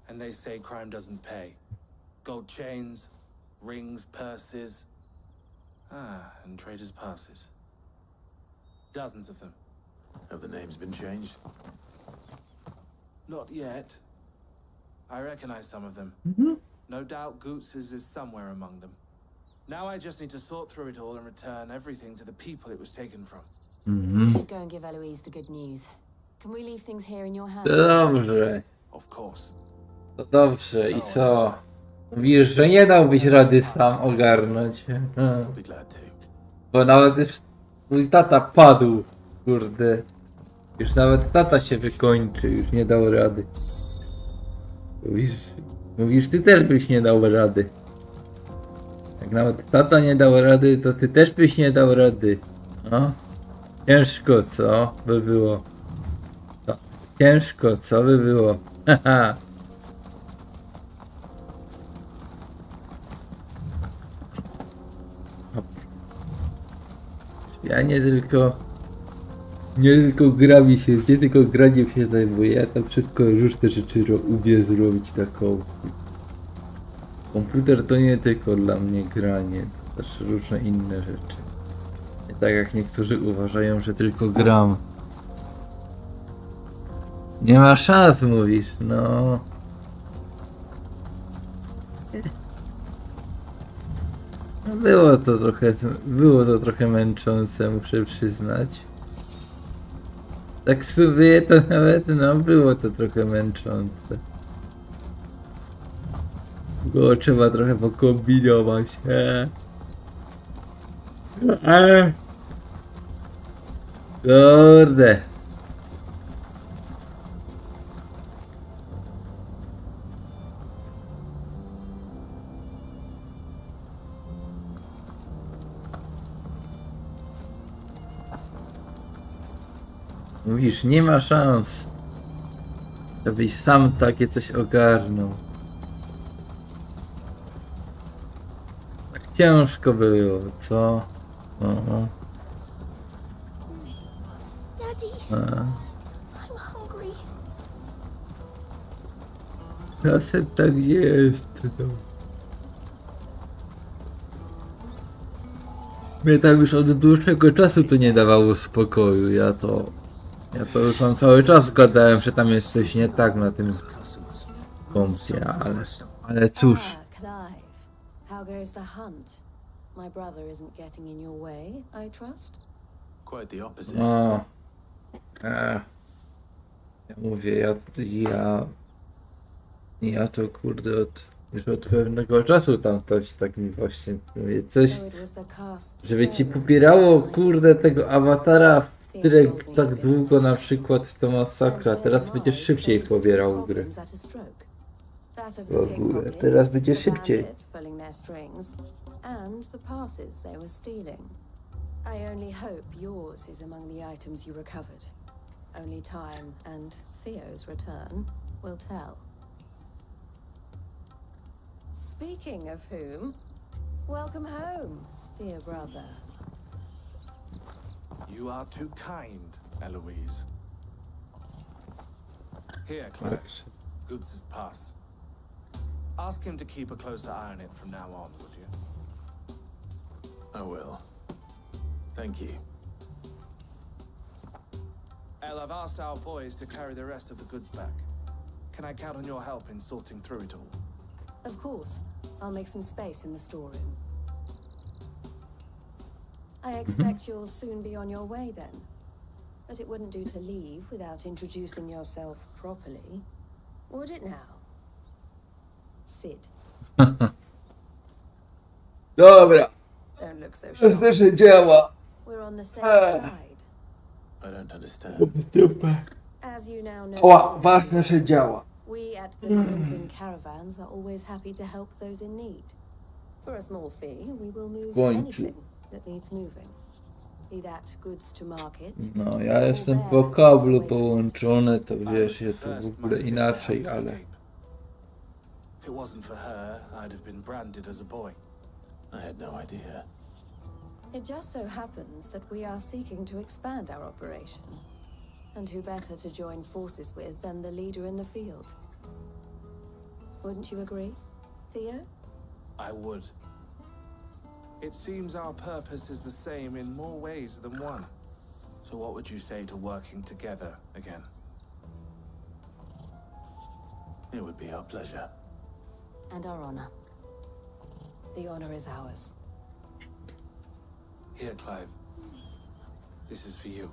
And they say crime doesn't pay. Gold chains, rings, purses. And traders' passes. Dozens of them. Have the names been changed? Not yet. I recognize some of them. No doubt Goots's is somewhere among them. Now I just need to sort through it all and return everything to the people it was taken from. We should go and give Eloise the good news. Can we leave things here in your hands? Dobrze. Of course. To dobrze, i co? Mówisz, że nie dałbyś rady sam ogarnąć. Bo nawet już mój tata padł. Kurde. Już nawet tata się wykończy, już nie dał rady. Mówisz, ty też byś nie dał rady. Jak nawet tata nie dał rady, to ty też byś nie dał rady. No. Ciężko, co by było? No. Ciężko, co by było? Haha. Ja nie tylko grami się, nie tylko graniem się zajmuję, ja tam wszystko różne rzeczy umiem zrobić taką. Komputer to nie tylko dla mnie granie, to też różne inne rzeczy. Nie tak jak niektórzy uważają, że tylko gram. Nie ma szans, mówisz, no. Było to trochę męczące, muszę przyznać. Tak w sumie to nawet, no, było to trochę męczące. Było trzeba trochę pokombinować. Kurde. Mówisz, nie ma szans, żebyś sam takie coś ogarnął. Tak ciężko było, co? O. Daddy, A. I'm hungry. Czasem tak jest. No. Mnie tam już od dłuższego czasu to nie dawało spokoju. Ja to już mam cały czas gadałem, że tam jest coś nie tak na tym kompie, ale cóż. Clive, how goes the hunt? My brother isn't getting in your way, I trust? Quite the opposite. No. Ja mówię, ja to kurde już od pewnego czasu tam coś tak mi właśnie mówię, coś, żeby ci popierało kurde tego awatara w tyle tak długo na przykład to masakra, teraz będziesz szybciej pobierał gry. W ogóle, teraz będzie szybciej. And the passes they were stealing. I only hope yours is among the items you recovered. Only time and Theo's return will tell. Speaking of whom, welcome home, dear brother. You are too kind, Eloise. Here, Clive. Goods' pass. Ask him to keep a closer eye on it from now on, would you? I will. Thank you. El, I've asked our boys to carry the rest of the goods back. Can I count on your help in sorting through it all? Of course, I'll make some space in the storeroom. I expect you'll soon be on your way then. But it wouldn't do to leave without introducing yourself properly, would it now? Sid. Dobra. Don't look so To shy. się działa. We're on the same side. I don't understand. As you now know, Ła, ważne, że działa. we at the Crimson Caravans are always happy to help those in need. For a small fee, we will move końcu. anything that needs moving. Be that goods to market. No, ja jestem po kablu połączony, to wiesz, jest to w ogóle inaczej, ale... If it wasn't for her, I'd have been branded as a boy. I had no idea. It just so happens that we are seeking to expand our operation. And who better to join forces with than the leader in the field? Wouldn't you agree, Theo? I would. It seems our purpose is the same in more ways than one. So what would you say to working together again? It would be our pleasure. And our honor. The honor is ours. Here, Clive. This is for you.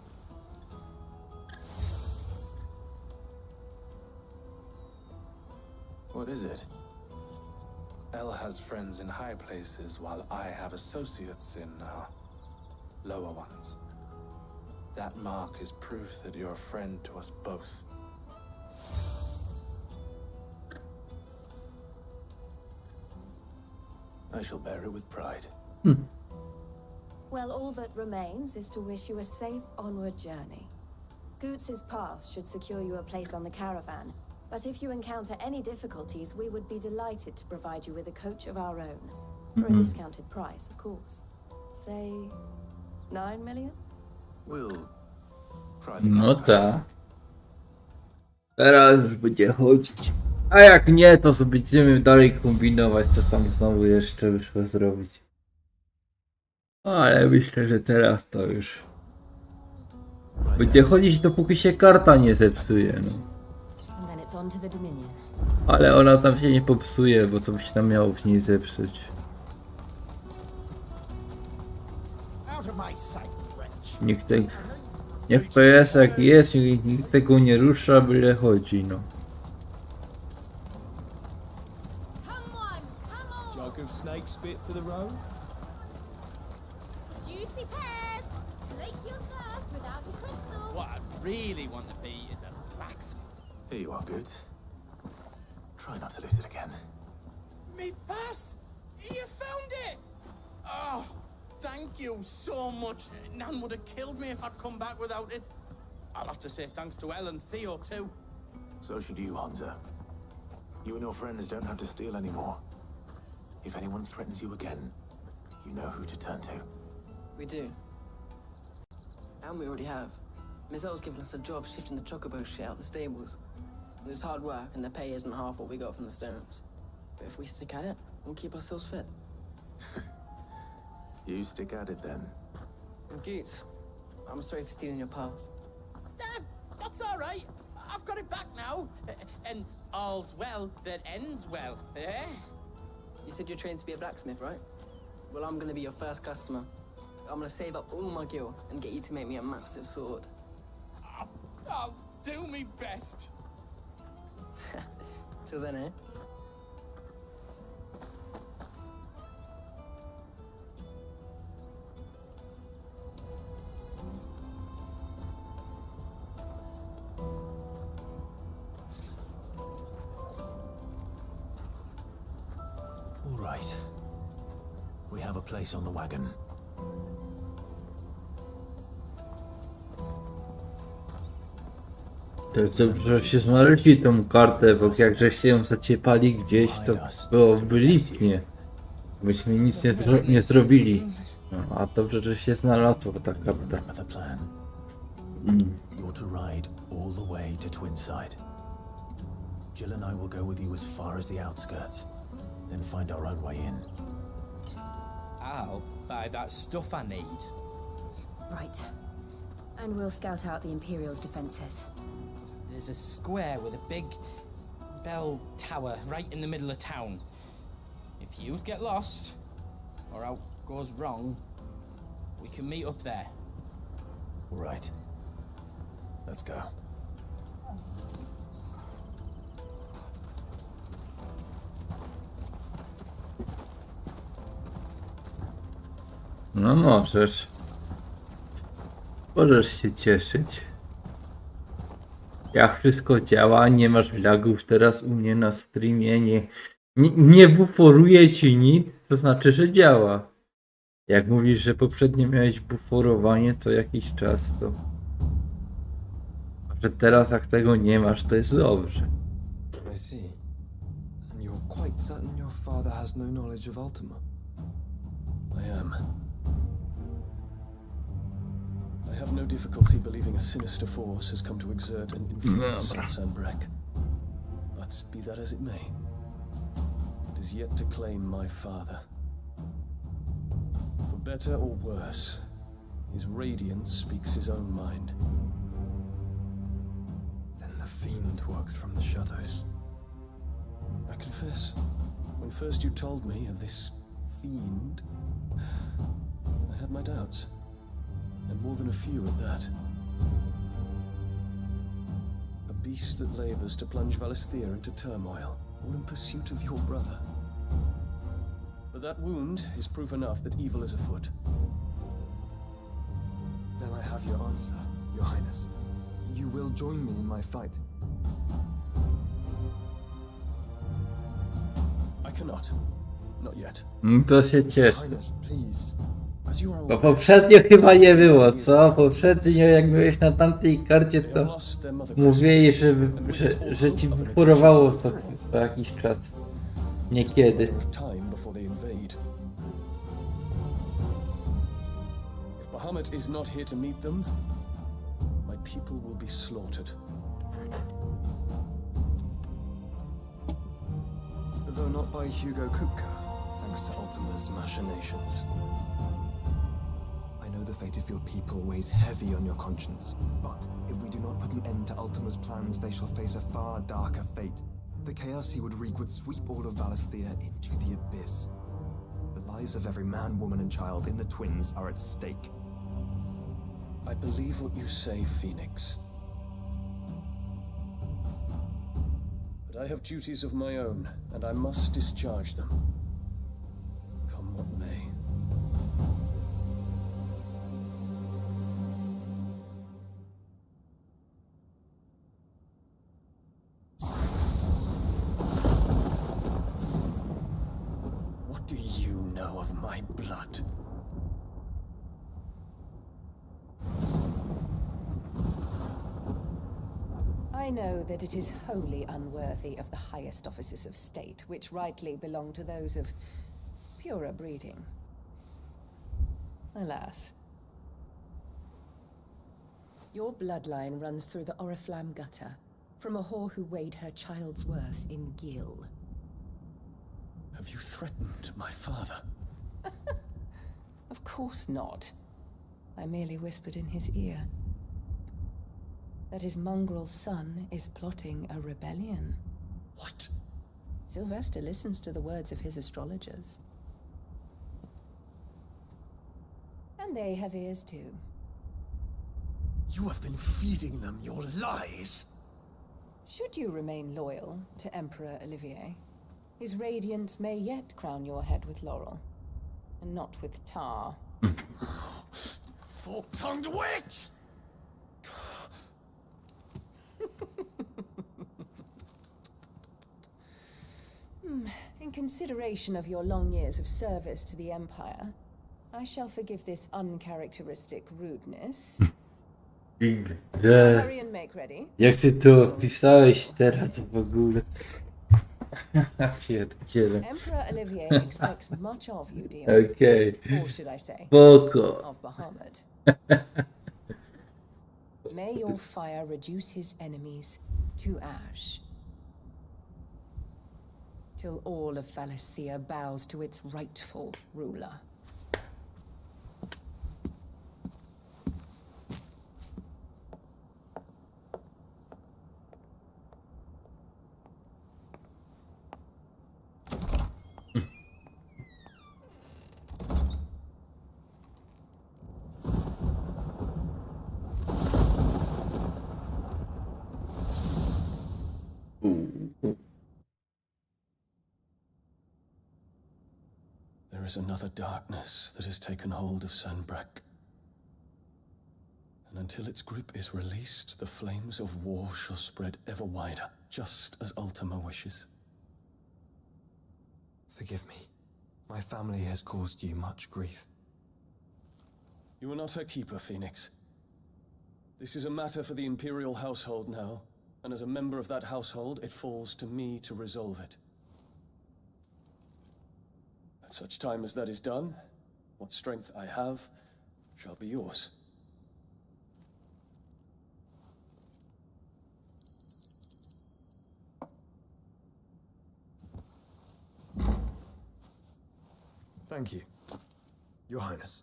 What is it? El has friends in high places, while I have associates in, lower ones. That mark is proof that you're a friend to us both. I shall bear it with pride. Well, all that remains is to wish you a safe onward journey. Goots's pass should secure you a place on the caravan, but if you encounter any difficulties, we would be delighted to provide you with a coach of our own. For a discounted price, of course. Say, 9 million? We'll try the No tak. Teraz już będzie chodzić. A jak nie, to sobie będziemy dalej kombinować, co tam znowu jeszcze wyszło zrobić. Ale myślę, że teraz to już będzie chodzić, dopóki się karta nie zepsuje, no. And then it's on to the Dominion. Ale ona tam się nie popsuje, bo co by się tam miało w niej zepsuć. Out of my sight, wretch. Niech to jest jak jest, nikt tego nie rusza, byle chodzi, no. Jug of snake spit for the road? Juicy pears! Slake your thirst without a really want to be is a blacksmith. Here you are, good. Try not to lose it again. Me pass! You found it! Oh, thank you so much. Nan would have killed me if I'd come back without it. I'll have to say thanks to Elle and Theo too. So should you, Hansa. You and your friends don't have to steal anymore. If anyone threatens you again, you know who to turn to. We do. And we already have. Mizelle's given us a job shifting the chocobo shit out the stables. It's hard work, and the pay isn't half what we got from the stones. But if we stick at it, we'll keep ourselves fit. You stick at it then. And Goots, I'm sorry for stealing your pass. That's all right. I've got it back now. And all's well that ends well, eh? You said you're trained to be a blacksmith, right? Well, I'm gonna be your first customer. I'm gonna save up all my gil and get you to make me a massive sword. I'll do me best. Till then, eh? All right. We have a place on the wagon. To dobrze, że się znaleźli tą kartę, bo jak żeście ją zaciepali gdzieś, to byłoby lipnie. Byśmy nic nie zrobili. No, a dobrze, że się znalazła ta karta. You're to ride all the way to Twinside. Jill and I will go with you as far as the outskirts, then find our own way in. I'll buy that stuff I need. Right. And we'll scout out the Imperial's defenses. There's a square with a big bell tower right in the middle of town. If you get lost, or out goes wrong, we can meet up there. All right. Let's go. No możesz. Możesz się cieszyć. Jak wszystko działa, nie masz lagów teraz u mnie na streamie, nie buforuje ci nic, to znaczy, że działa. Jak mówisz, że poprzednio miałeś buforowanie co jakiś czas, to... że teraz jak tego nie masz, to jest dobrze. I see. And you're quite certain your father has no knowledge of Ultima? I am. I have no difficulty believing a sinister force has come to exert an influence on Sanbreque. But be that as it may, it is yet to claim my father. For better or worse, his radiance speaks his own mind. Then the fiend works from the shadows. I confess, when first you told me of this fiend, I had my doubts. And more than a few at that. A beast that labors to plunge Valisthea into turmoil, all in pursuit of your brother. But that wound is proof enough that evil is afoot. Then I have your answer, Your Highness. You will join me in my fight. I cannot. Not yet. To się cieszę. Highness, please. Bo poprzednio chyba nie było, co? Poprzednio jak byłeś na tamtej karcie, to mówili, że ci bufurowało co jakiś czas. Niekiedy. If Bahamut is not here to meet them, my people will be slaughtered. Though not by Hugo Kupka, thanks to Ultima's machinations. I know the fate of your people weighs heavy on your conscience, but if we do not put an end to Ultima's plans, they shall face a far darker fate. The chaos he would wreak would sweep all of Valisthea into the abyss. The lives of every man, woman, and child in the Twins are at stake. I believe what you say, Phoenix. But I have duties of my own, and I must discharge them. Come what may. know of my blood. I know that it is wholly unworthy of the highest offices of state, which rightly belong to those of purer breeding. Alas. Your bloodline runs through the Oriflamme gutter, from a whore who weighed her child's worth in gil. Have you threatened my father? Of course not. I merely whispered in his ear that his mongrel son is plotting a rebellion. What? Sylvester listens to the words of his astrologers. And they have ears too. You have been feeding them your lies! Should you remain loyal to Emperor Olivier, his radiance may yet crown your head with laurel, and not with tar. Fork-tongued witch! In consideration of your long years of service to the Empire, I shall forgive this uncharacteristic rudeness. Hurry and make ready. Jak ty to opisałeś teraz w ogóle? Pierdziele. Emperor Olivier expects much of you, dear. Okay. Or should I say, Spoko. of Bahamut. May your fire reduce his enemies to ash, till all of Valisthea bows to its rightful ruler. There is another darkness that has taken hold of Sanbreque. And until its grip is released, the flames of war shall spread ever wider, just as Ultima wishes. Forgive me. My family has caused you much grief. You are not her keeper, Phoenix. This is a matter for the Imperial household now, and as a member of that household, it falls to me to resolve it. At such time as that is done, what strength I have shall be yours. Thank you, Your Highness.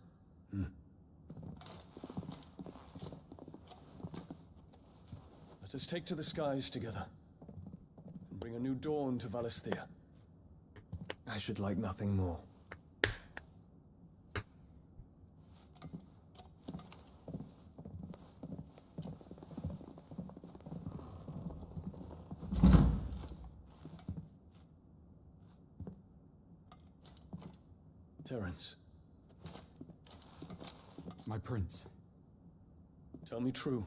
Let us take to the skies together, and bring a new dawn to Valisthea. I should like nothing more. Terence. My prince. Tell me true.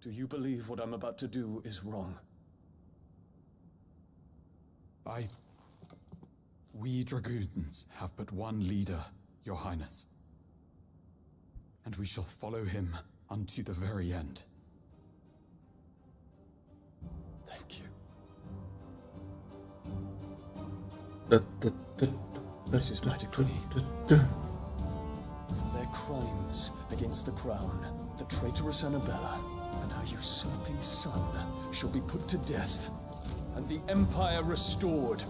Do you believe what I'm about to do is wrong? We dragoons have but one leader, Your Highness. And we shall follow him unto the very end. Thank you. This is my decree. For their crimes against the crown, the traitorous Annabella and her usurping son shall be put to death, and the Empire restored.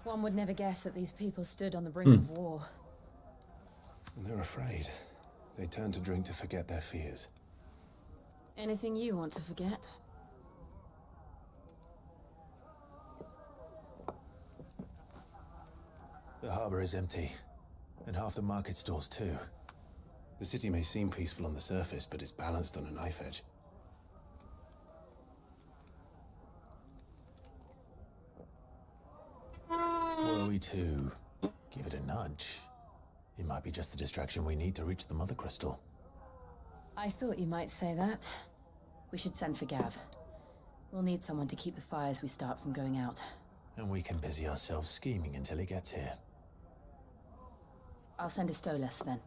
One would never guess that these people stood on the brink of war. And they're afraid. They turn to drink to forget their fears. Anything you want to forget? The harbor is empty, and half the market stalls too. The city may seem peaceful on the surface, but it's balanced on a knife edge. Were we to give it a nudge, it might be just the distraction we need to reach the Mother Crystal. I thought you might say that. We should send for Gav. We'll need someone to keep the fires we start from going out. And we can busy ourselves scheming until he gets here. I'll send a Stolas then.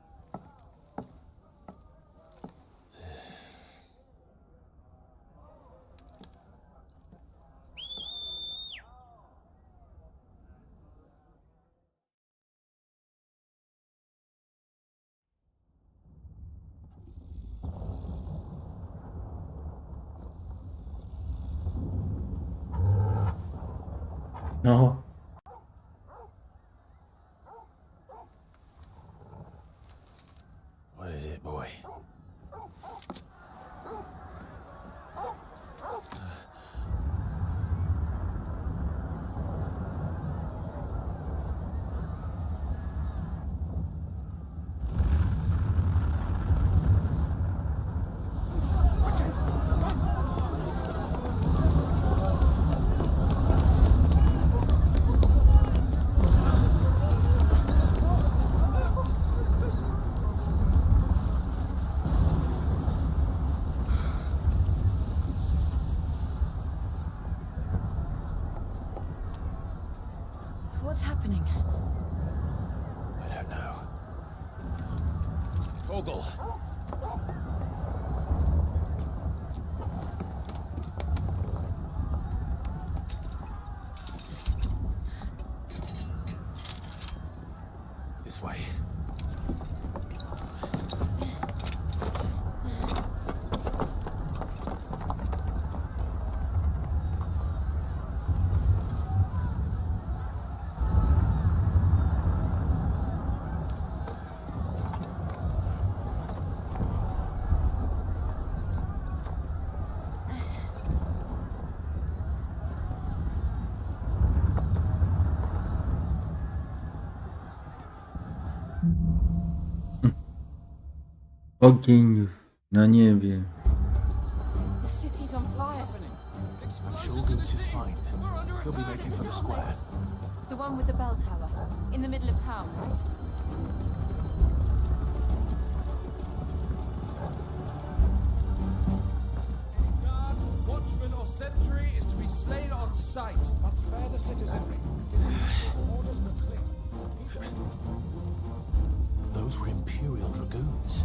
No. What is it, boy? What's happening? I don't know. Toggle! This way. Ogień na niebie. The city's on fire. I'm sure Goots is fine. He'll be making for the square. The one with the bell tower. In the middle of town, right? Guard, watchman or sentry is to be slain on sight, but spare the citizenry. His orders were clear. Those were Imperial Dragoons.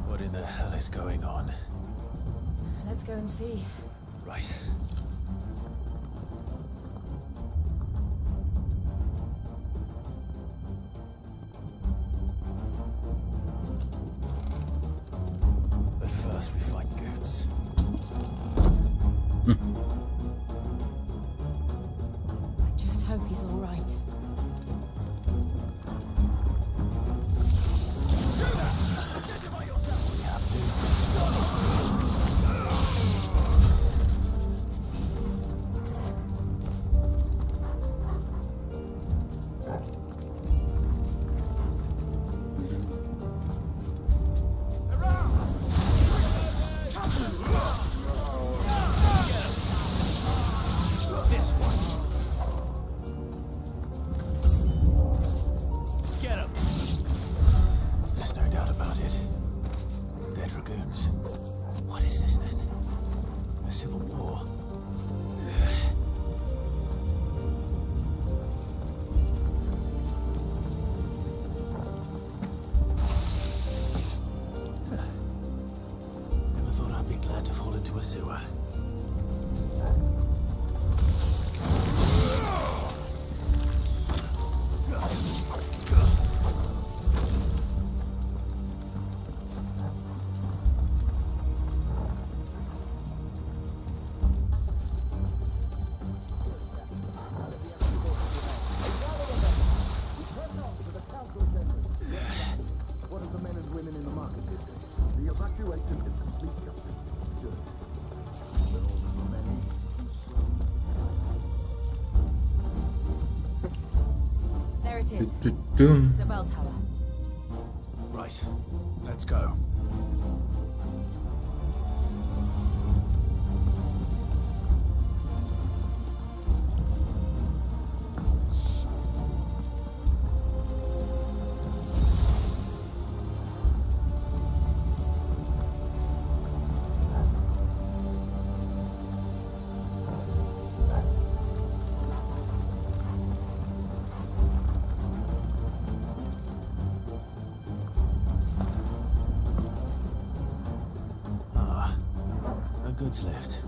What in the hell is going on? Let's go and see. Right. But first we find Goots. I just hope he's all right. it is. Dum. The bell tower. Right. Let's go. Goods lift.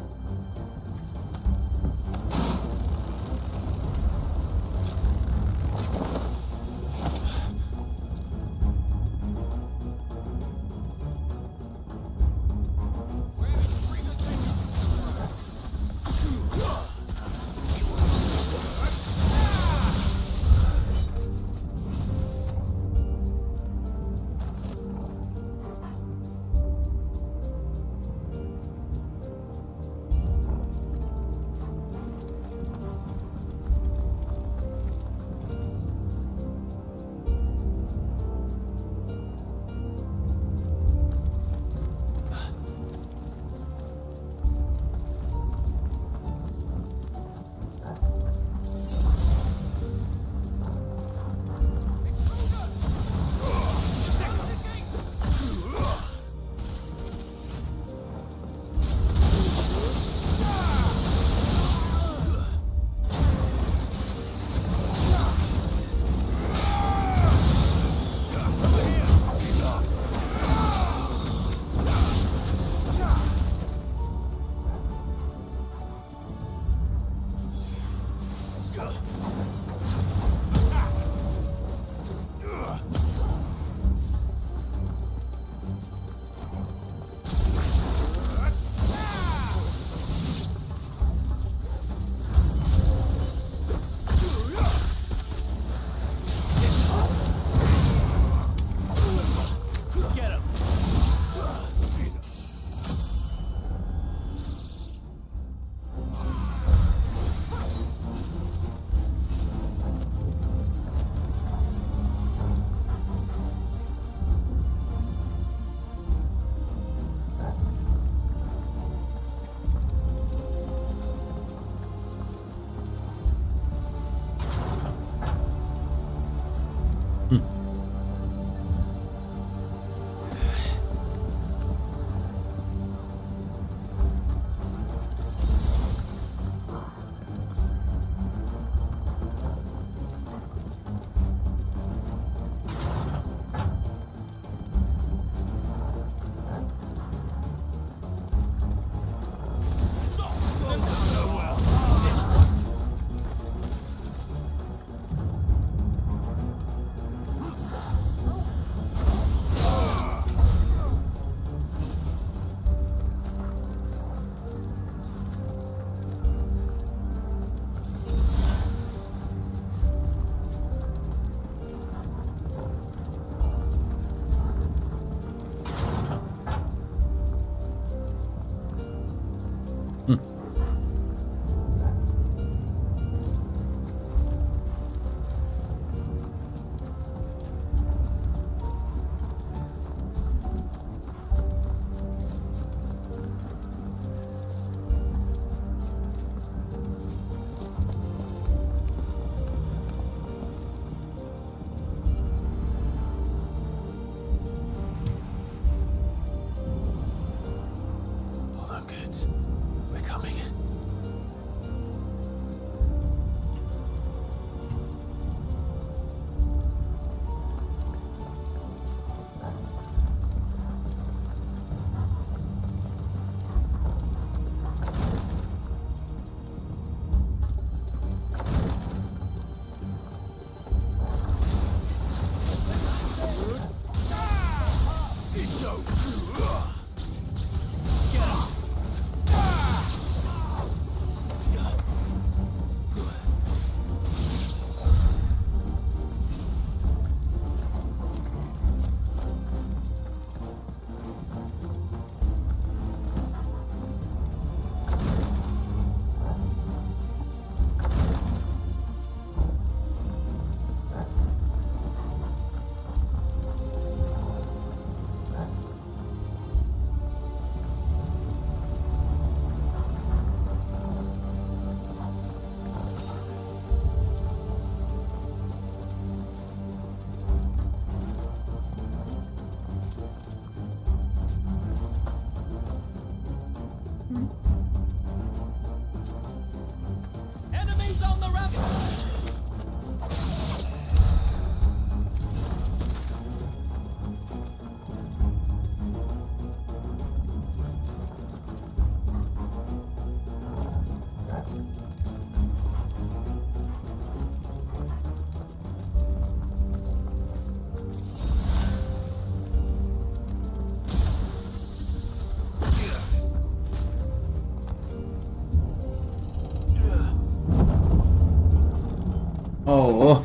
O!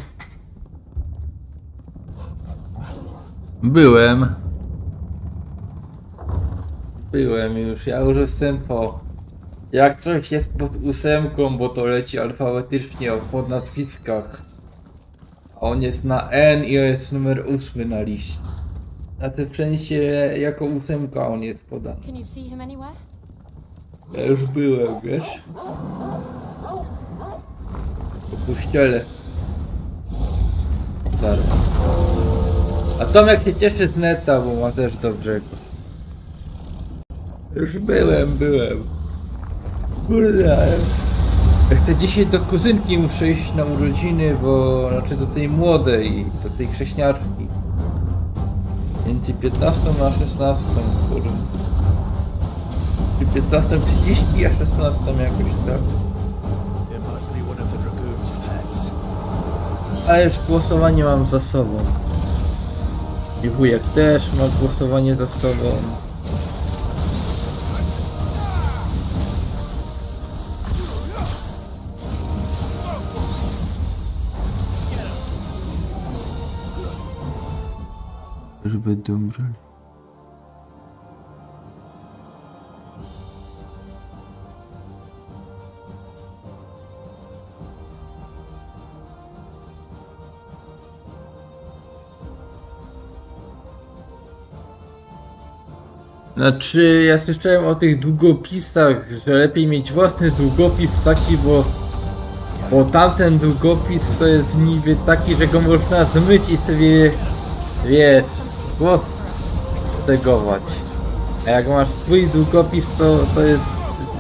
Byłem już, ja już jestem po. Jak coś jest pod 8, bo to leci alfabetycznie po nazwiskach. A on jest na N i jest numer 8 na liście. Na tym sensie jako 8 on jest podany. Can you see him anywhere? Ja już byłem, wiesz? Po kościele. Zaraz. A Tomek się cieszy z neta, bo ma też dobrego. Już byłem. Kurde, ale... Jak dzisiaj do kuzynki muszę iść na urodziny, bo... Znaczy do tej młodej, do tej chrześniarki. Między 15 a 16, kurde. 15:30 a 16 jakoś tak. Ale już głosowanie mam za sobą. I wujek też ma głosowanie za sobą. Żeby umrzeli. Znaczy, ja słyszałem o tych długopisach, że lepiej mieć własny długopis taki, bo tamten długopis to jest niby taki, że go można zmyć i sobie, wiesz, głos tegować. A jak masz swój długopis, to jest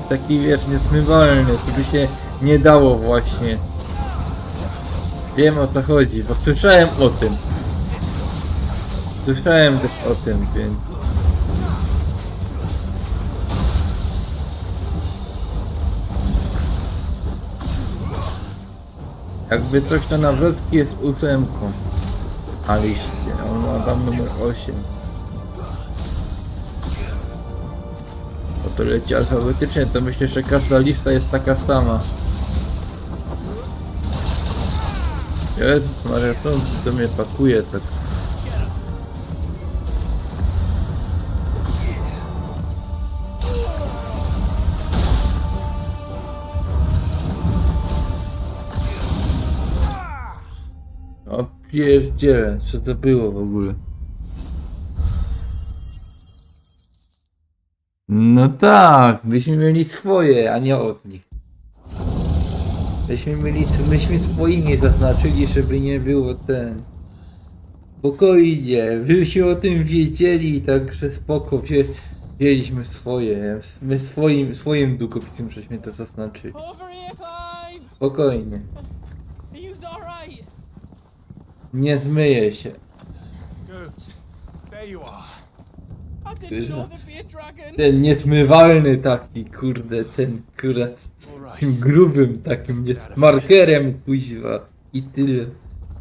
taki, wiesz, niezmywalny, to by się nie dało właśnie. Wiem, o co chodzi, bo słyszałem o tym. Słyszałem też o tym, więc... Jakby coś, to na wrotki jest 8. A liście, on ma tam numer 8. Bo to leci alfabetycznie, to myślę, że każda lista jest taka sama. Jezus Maria, to mnie pakuje tak. O pierdziele, co to było w ogóle? No tak, byśmy mieli swoje, a nie od nich. Myśmy swoimi zaznaczyli, żeby nie było ten... Spokojnie, wyście o tym wiedzieli, także spoko, wzięliśmy swoje. My swoim długopisem żeśmy to zaznaczyli. Spokojnie. Nie zmyje się. Ten niezmywalny taki, kurde, ten akurat takim grubym takim markerem kuźwa i tyle.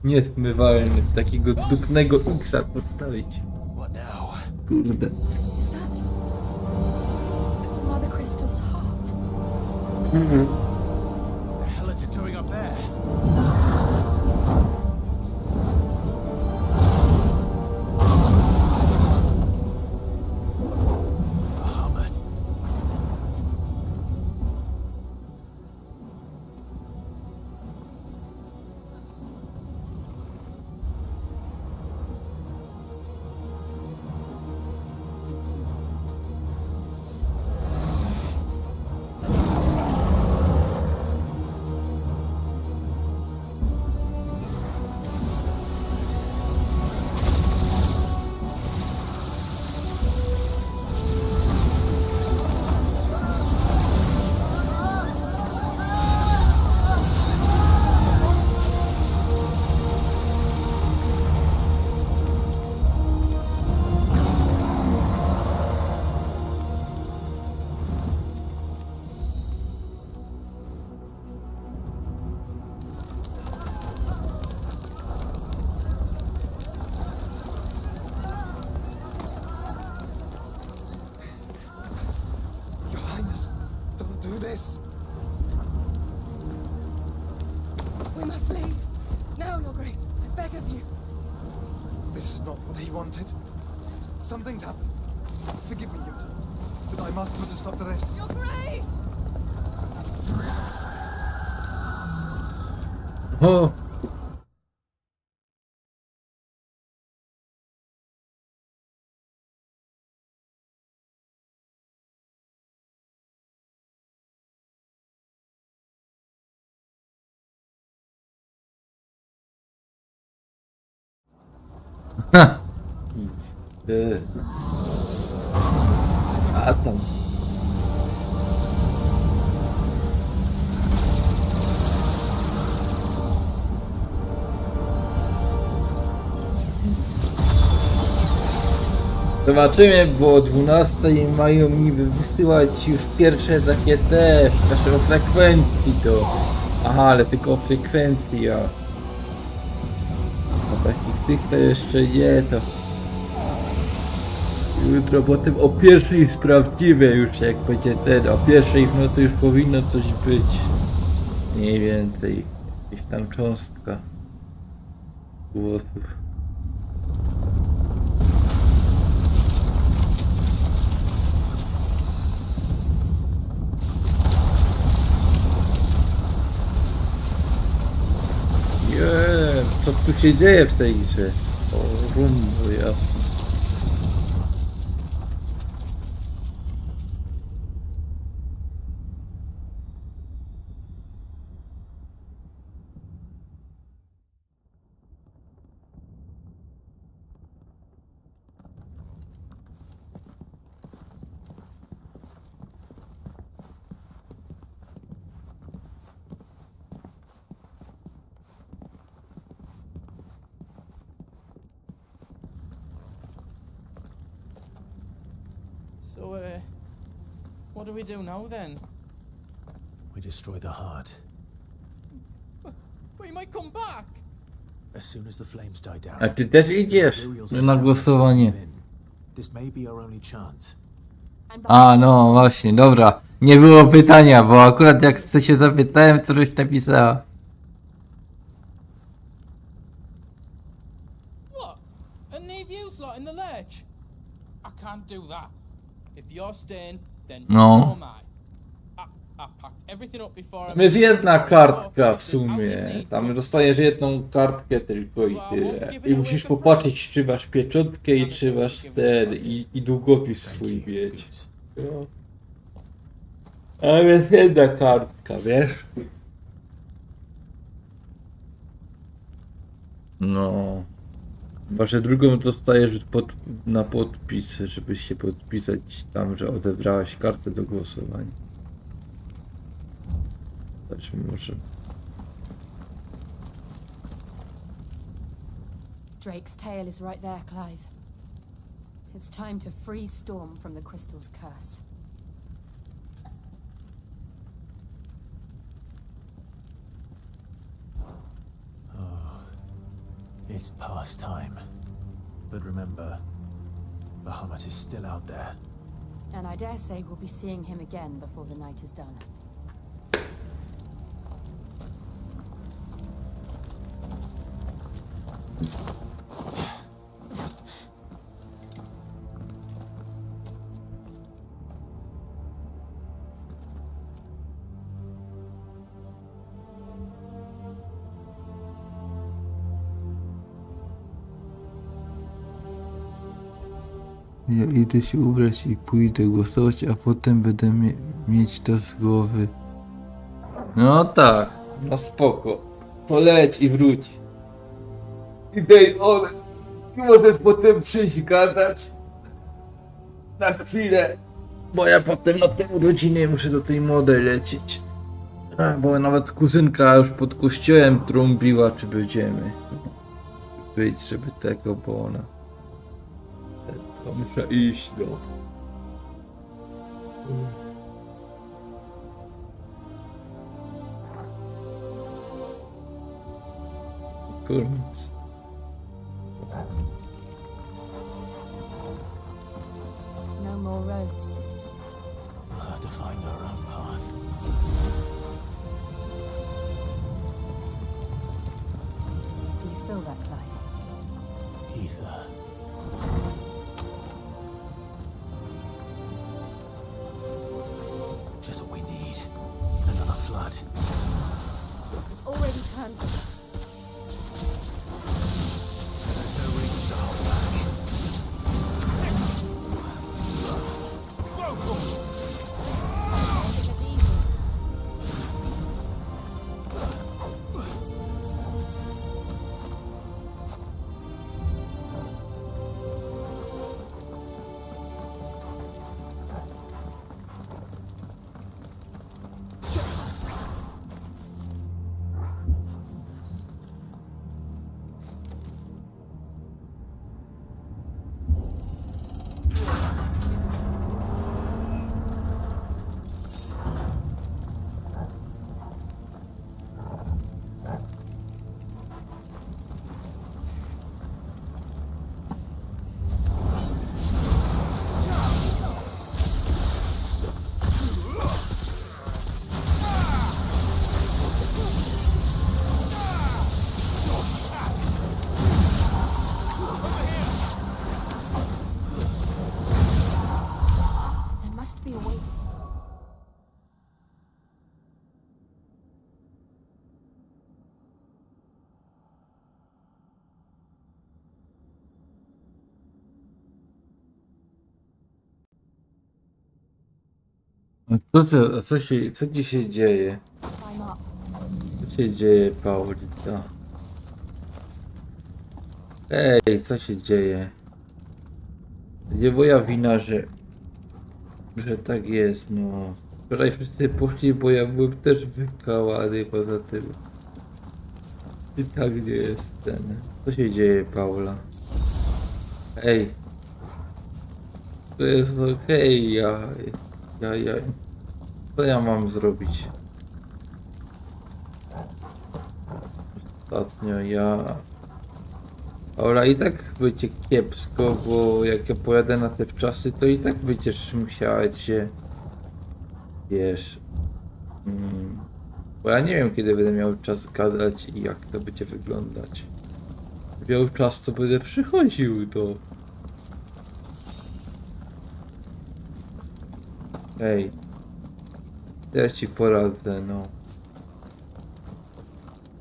Niezmywalny, takiego dupnego X-a postawić. Kurde. Mother Crystal's heart. The hell is it doing up there? Now, Your Grace, I beg of you. This is not what he wanted. Something's happened. Forgive me, Yut, but I must put a stop to this. Your Grace! O! Ha! A tam. Zobaczymy, bo o 12 mają niby wysyłać już pierwsze takie nasze o frekwencji to. Aha, ale tylko o frekwencji, a takich to jeszcze nie, to jutro potem o pierwszej sprawdzimy już, jak będzie o pierwszej w nocy już powinno coś być. Mniej więcej, jakieś tam cząstka głosów. Co tu się dzieje w tej grze? O, rumbo, jasne. So, what do we do now then? We destroy the heart. We might come back! As soon as the flames die down. A ty też idziesz na głosowanie. This may be our only chance. A, no właśnie, dobra. Nie było pytania, bo akurat jak się zapytałem, co żeś napisała. What? And leave you slot in the lurch? I can't do that. If you're staying, then No. so am I. I packed everything up before Tam jest jedna kartka w sumie. Tam dostajesz jedną kartkę tylko i tyle. I musisz popatrzeć, czy masz pieczątkę i czy masz ten i długopis swój mieć. No. Ale jest jedna kartka, wiesz? No. Chyba, że drugą dostajesz na podpis, żeby się podpisać tam, że odebrałaś kartę do głosowania. Zobaczmy może. Drake's tail is right there, Clive. It's time to free Storm from the crystal's curse. It's past time. But remember, Bahamut is still out there. And I dare say we'll be seeing him again before the night is done. Ja idę się ubrać i pójdę głosować, a potem będę mieć to z głowy. No tak, no spoko. Poleć i wróć. I daj one. I możesz potem przyjść gadać. Na chwilę. Bo ja potem na te urodziny muszę do tej mody lecieć. Bo nawet kuzynka już pod kościołem trąbiła, czy będziemy być, żeby tego, bo ona... To muszę iść, no. Kurwa. No more roads. We'll have to find our own path. kill that Clive? Ether. Just what we need. Another flood. It's already turned. There's no reason to hold back. Co ci się dzieje? Co się dzieje, Paulita? Ej, co się dzieje? Nie moja wina, że tak jest, no. Wczoraj wszyscy poszli, bo ja byłem też wykałany poza tym. I tak nie jest ten. Co się dzieje, Paula? Ej. To jest okej, ja... Co ja mam zrobić? Ostatnio Paula, i tak będzie kiepsko, bo jak ja pojadę na te czasy, to i tak będziesz musiała się... Wiesz... Bo ja nie wiem, kiedy będę miał czas gadać i jak to będzie wyglądać. Jak miał czas, to będę przychodził do... Ej. Ja ci poradzę, no.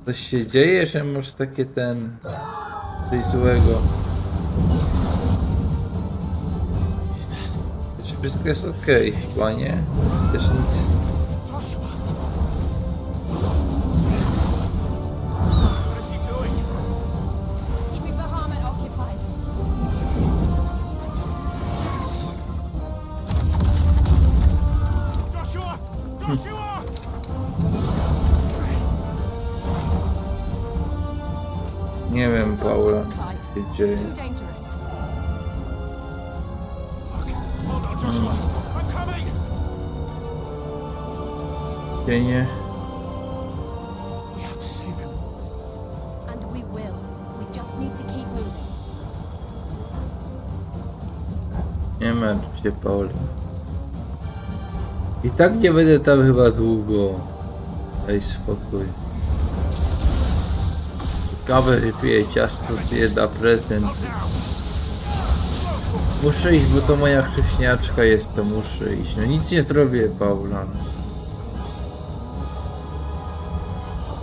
Coś się dzieje, że masz takie coś złego. Wszystko jest okej, chyba nie? Też nic. Nie wiem, Paula, co się dzieje. Cienie. Nie martw się, Paula. I tak nie będę tam chyba długo. Daj spokój. Kawę wypiję, ciastko zje, da prezent. Muszę iść, bo to moja chrześniaczka jest, to muszę iść. No nic nie zrobię, Paula.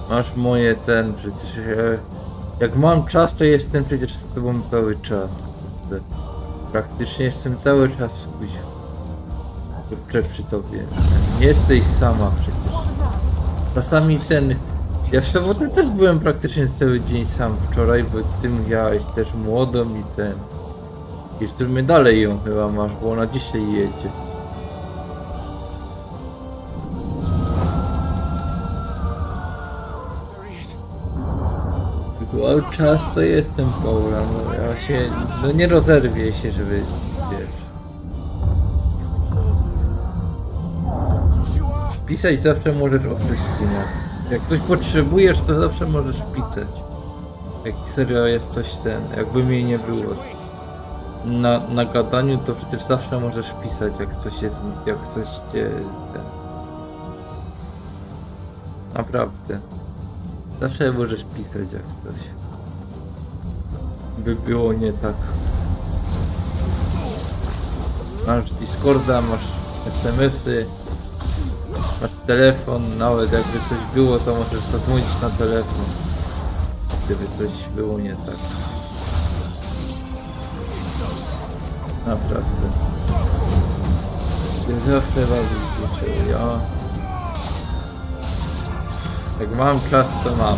Masz moje przecież jak mam czas, to jestem przecież z tobą cały czas. Praktycznie jestem cały czas przy tobie. Nie jesteś sama przecież. Czasami ja w sobotę też byłem praktycznie cały dzień sam wczoraj, bo ty miałeś też młodą i i w sumie dalej ją chyba masz, bo ona dzisiaj jedzie. Mam czas, to jestem, Paula, no ja się, nie rozerwię się, żeby, wiesz. Pisać zawsze możesz o wszystkim, jak coś potrzebujesz, to zawsze możesz pisać. Jak serio jest coś jakby mnie nie było na gadaniu, to przecież zawsze możesz pisać, jak coś cię Naprawdę. Zawsze możesz pisać jak coś. by było nie tak. Masz Discorda, masz SMS-y, masz telefon, nawet jakby coś było, to możesz zadzwonić na telefon, gdyby coś było nie tak. Naprawdę. Ty zawsze bawisz się, ja. Jak mam czas, to mam.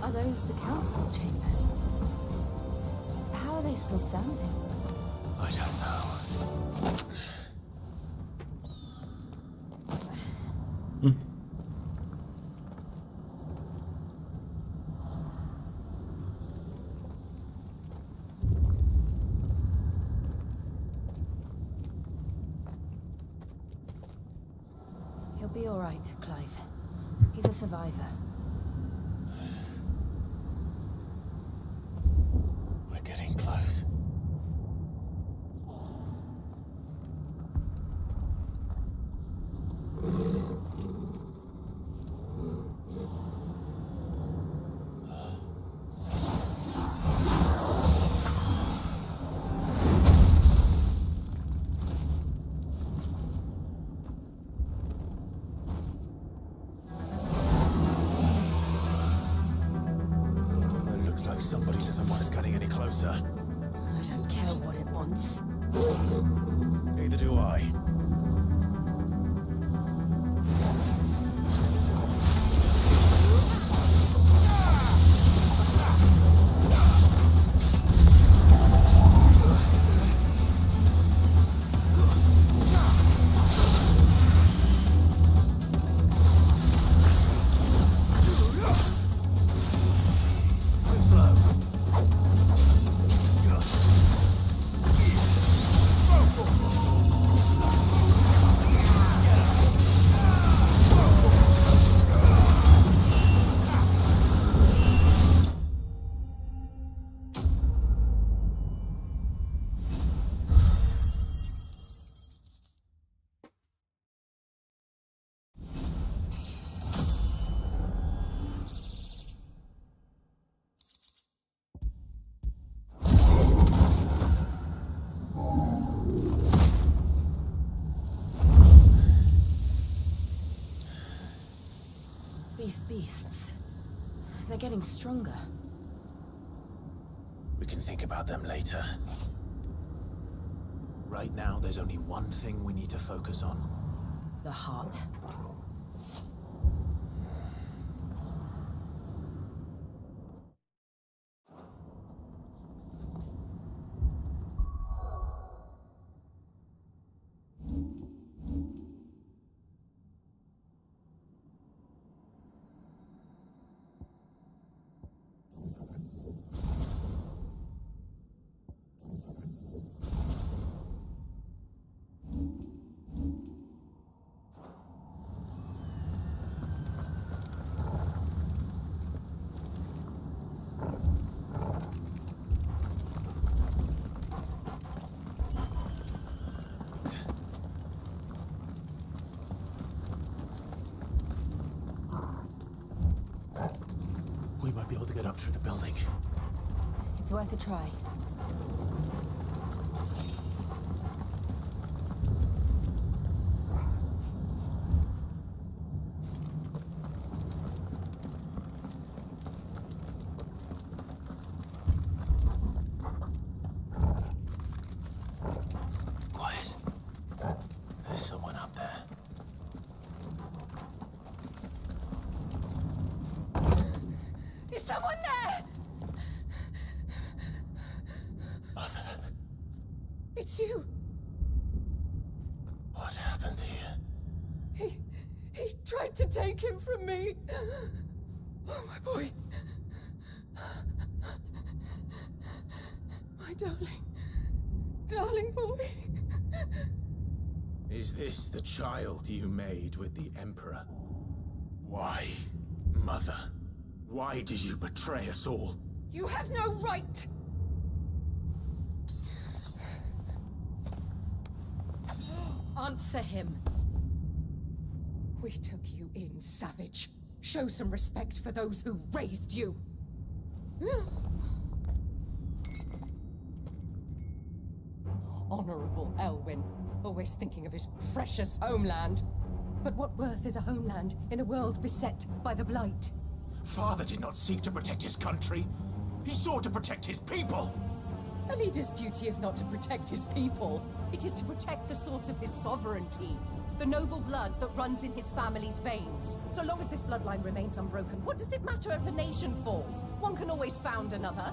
Are those the council chambers? How are they still standing? I don't know. He'll be all right, Clive. He's a survivor. We're getting close. Like somebody doesn't want us getting any closer. I don't care what it wants. Neither do I. These beasts, they're getting stronger. We can think about them later. Right now, there's only one thing we need to focus on. The heart. might be able to get up through the building. It's worth a try. Quiet. There's someone up there. Is someone there? Mother, It's you. what happened here? He tried to take him from me. Oh, my boy. My darling boy. Is this the child you made with the Emperor? Why, Mother? Why did you betray us all? You have no right. Answer him. We took you in, savage. Show some respect for those who raised you. Honorable Elwyn, always thinking of his precious homeland. But what worth is a homeland in a world beset by the Blight? Father did not seek to protect his country. He sought to protect his people. A leader's duty is not to protect his people. It is to protect the source of his sovereignty. The noble blood that runs in his family's veins. So long as this bloodline remains unbroken, what does it matter if a nation falls? One can always found another.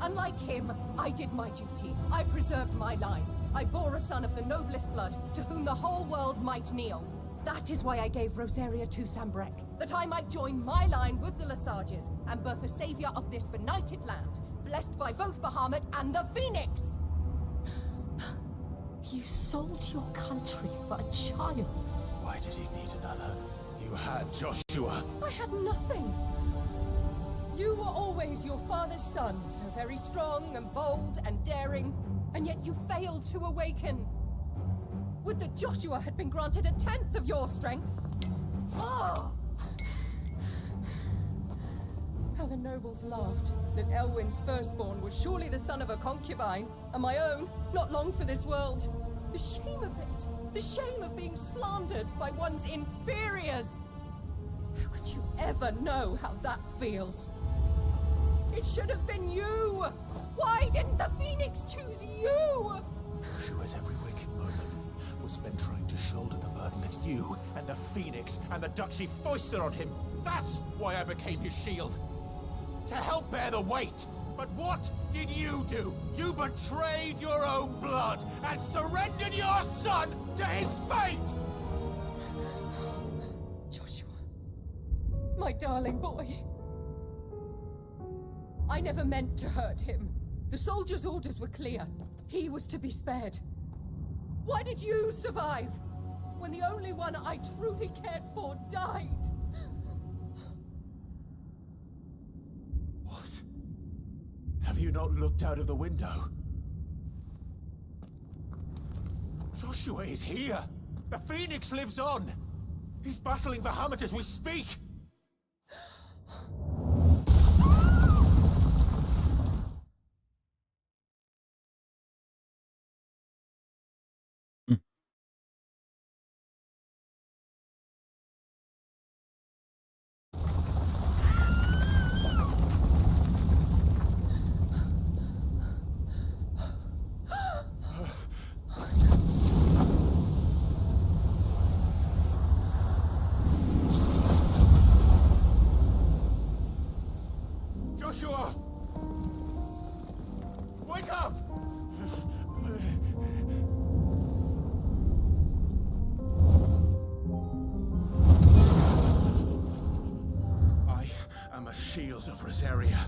Unlike him, I did my duty. I preserved my line. I bore a son of the noblest blood, to whom the whole world might kneel. That is why I gave Rosaria to Sambrek, that I might join my line with the Lesages and birth a savior of this benighted land, blessed by both Bahamut and the Phoenix! You sold your country for a child. Why did he need another? You had Joshua. I had nothing. You were always your father's son, so very strong and bold and daring, and yet you failed to awaken. Would that Joshua had been granted 1/10 of your strength? Oh! How the nobles laughed that Elwyn's firstborn was surely the son of a concubine, and my own, not long for this world. The shame of it! The shame of being slandered by one's inferiors! How could you ever know how that feels? It should have been you! Why didn't the Phoenix choose you? Joshua's every waking moment was spent trying to shoulder the burden that you and the Phoenix and the Duchy foisted on him. That's why I became his shield. To help bear the weight. But what did you do? You betrayed your own blood and surrendered your son to his fate! Joshua, my darling boy. I never meant to hurt him. The soldiers' orders were clear. He was to be spared. Why did you survive when the only one I truly cared for died? What? Have you not looked out of the window? Joshua is here! The Phoenix lives on! He's battling Bahamut as we speak! Joshua! Wake up! I am a shield of Rosaria.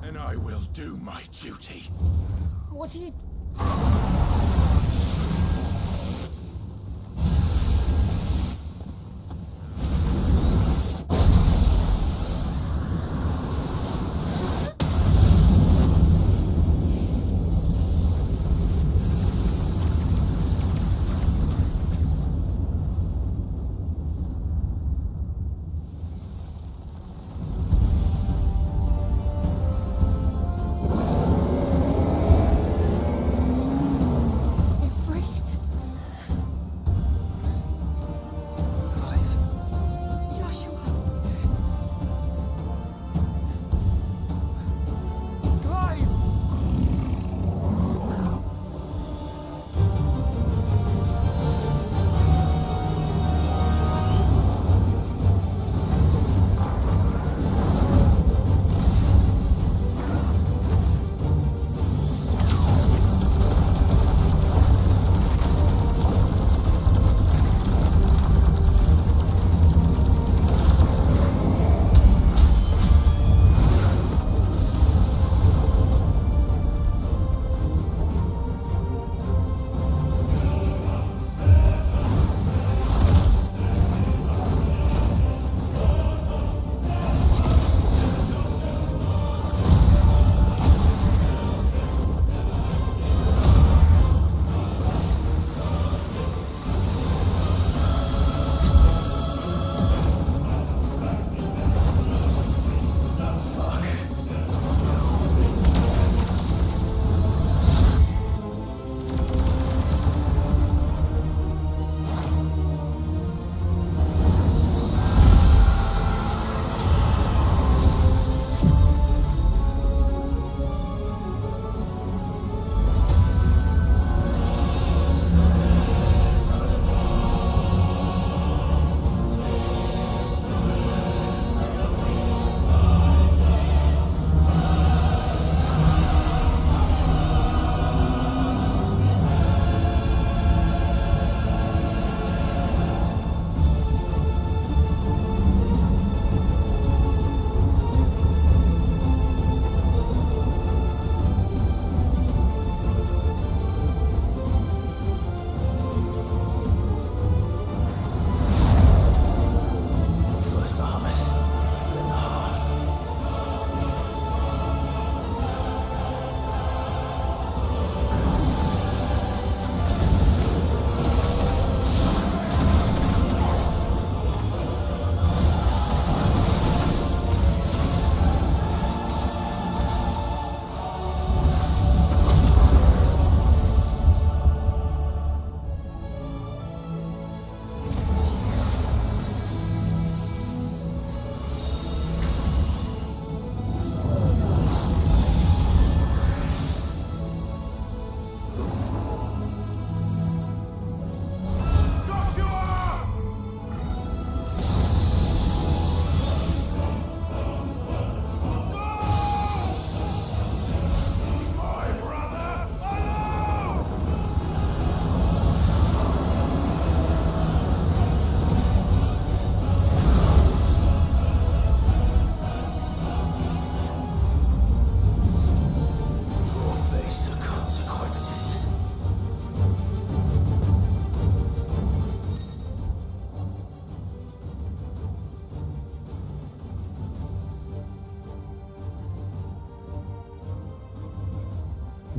And I will do my duty. What are you...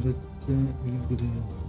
Sekretne gry.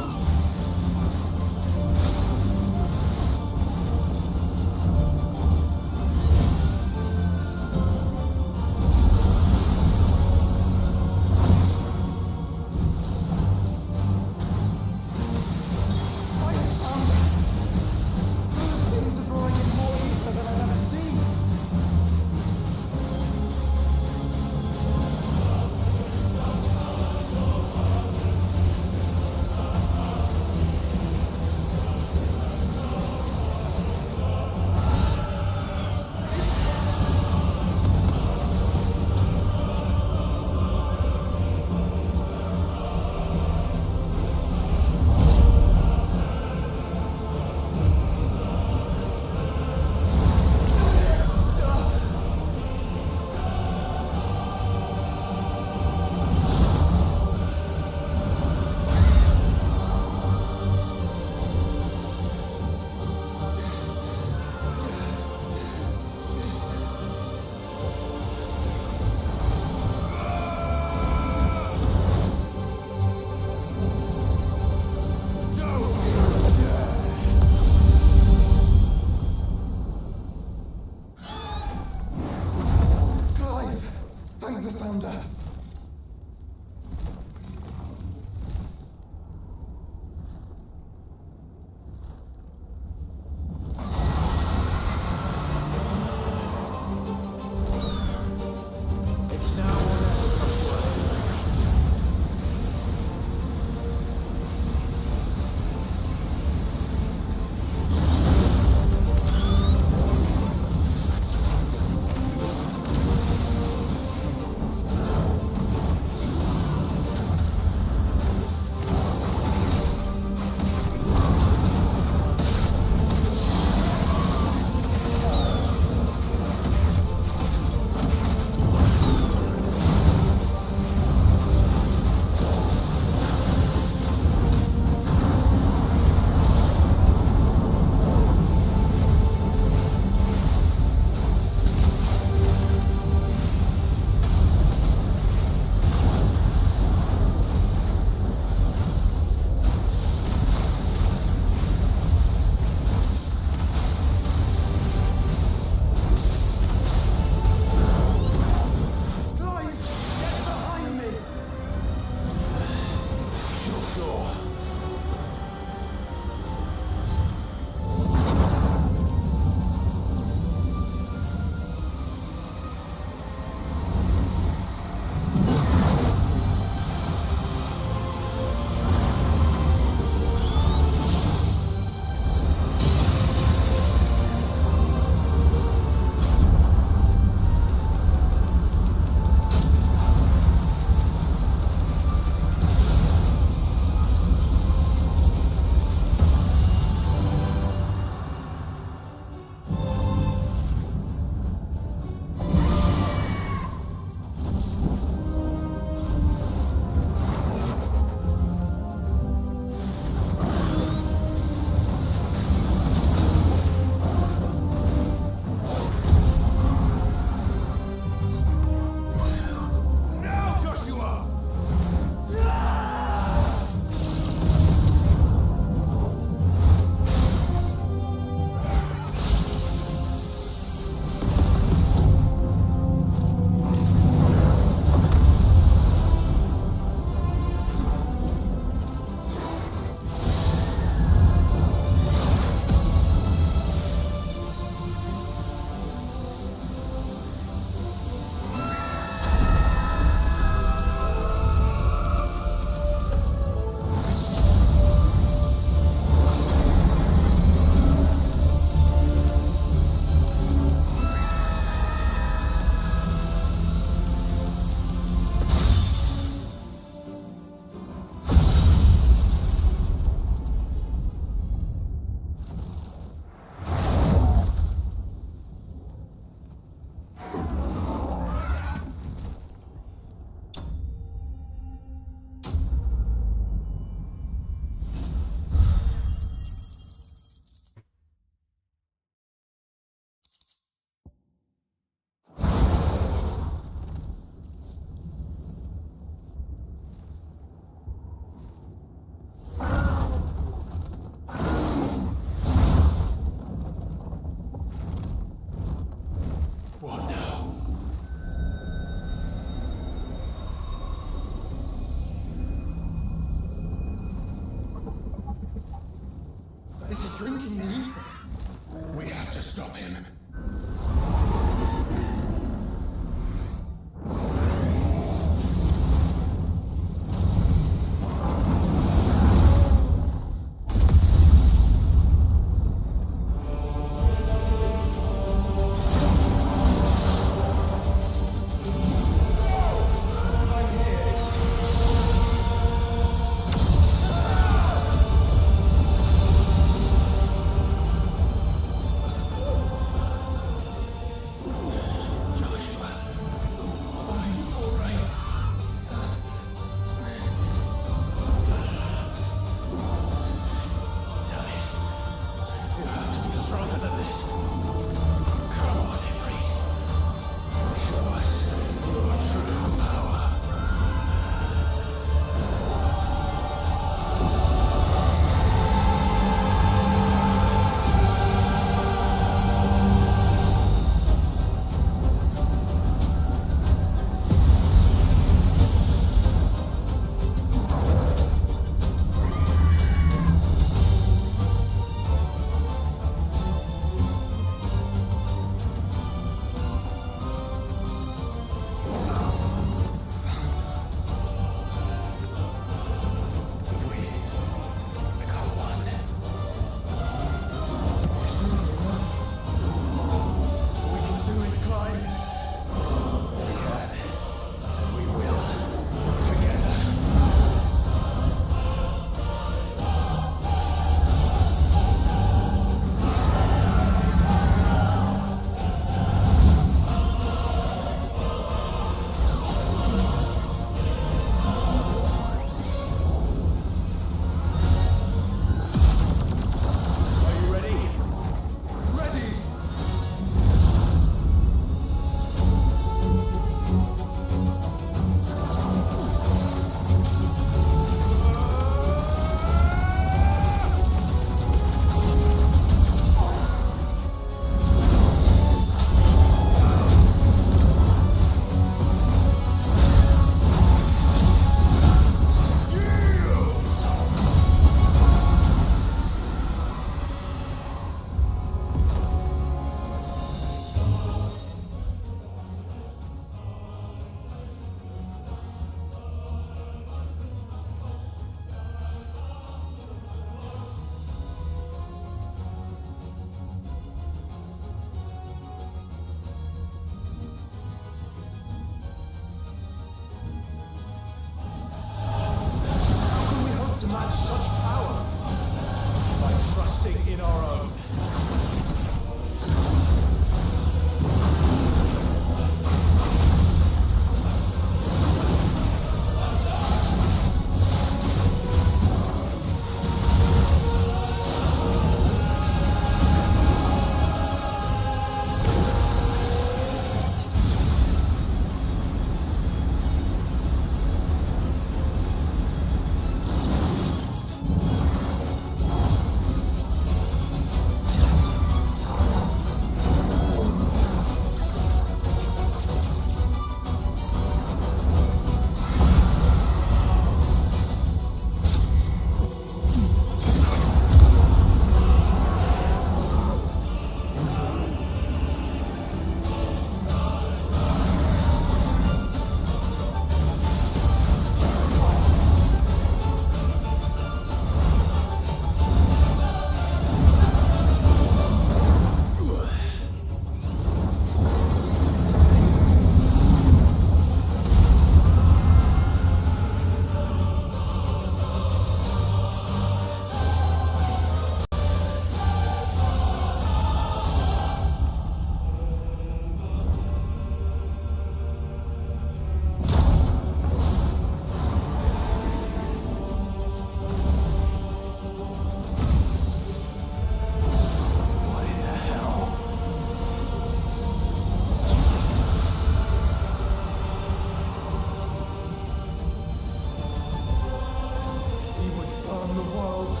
from the world.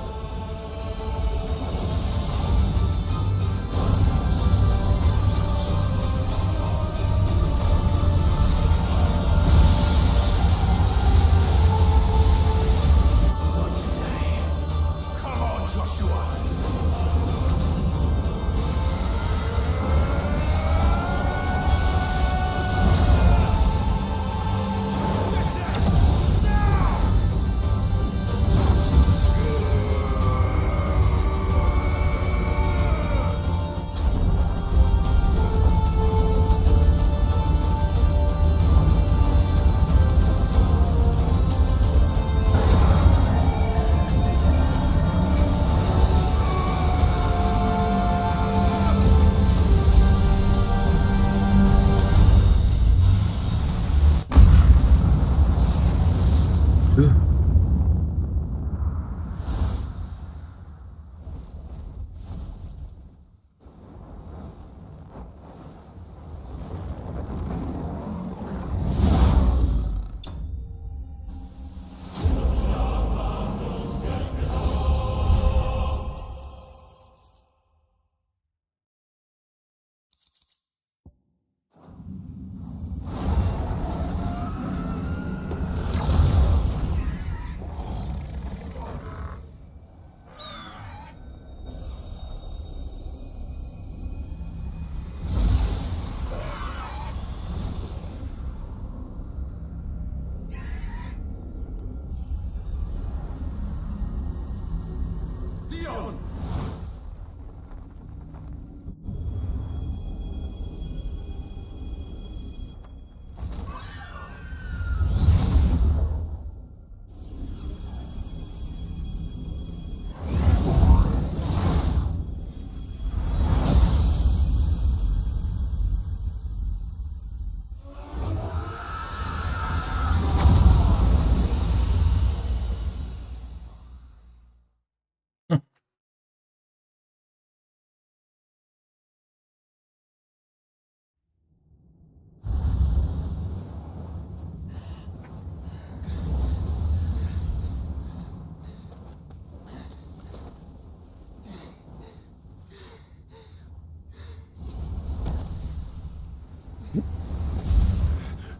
Not today. Come on, Joshua.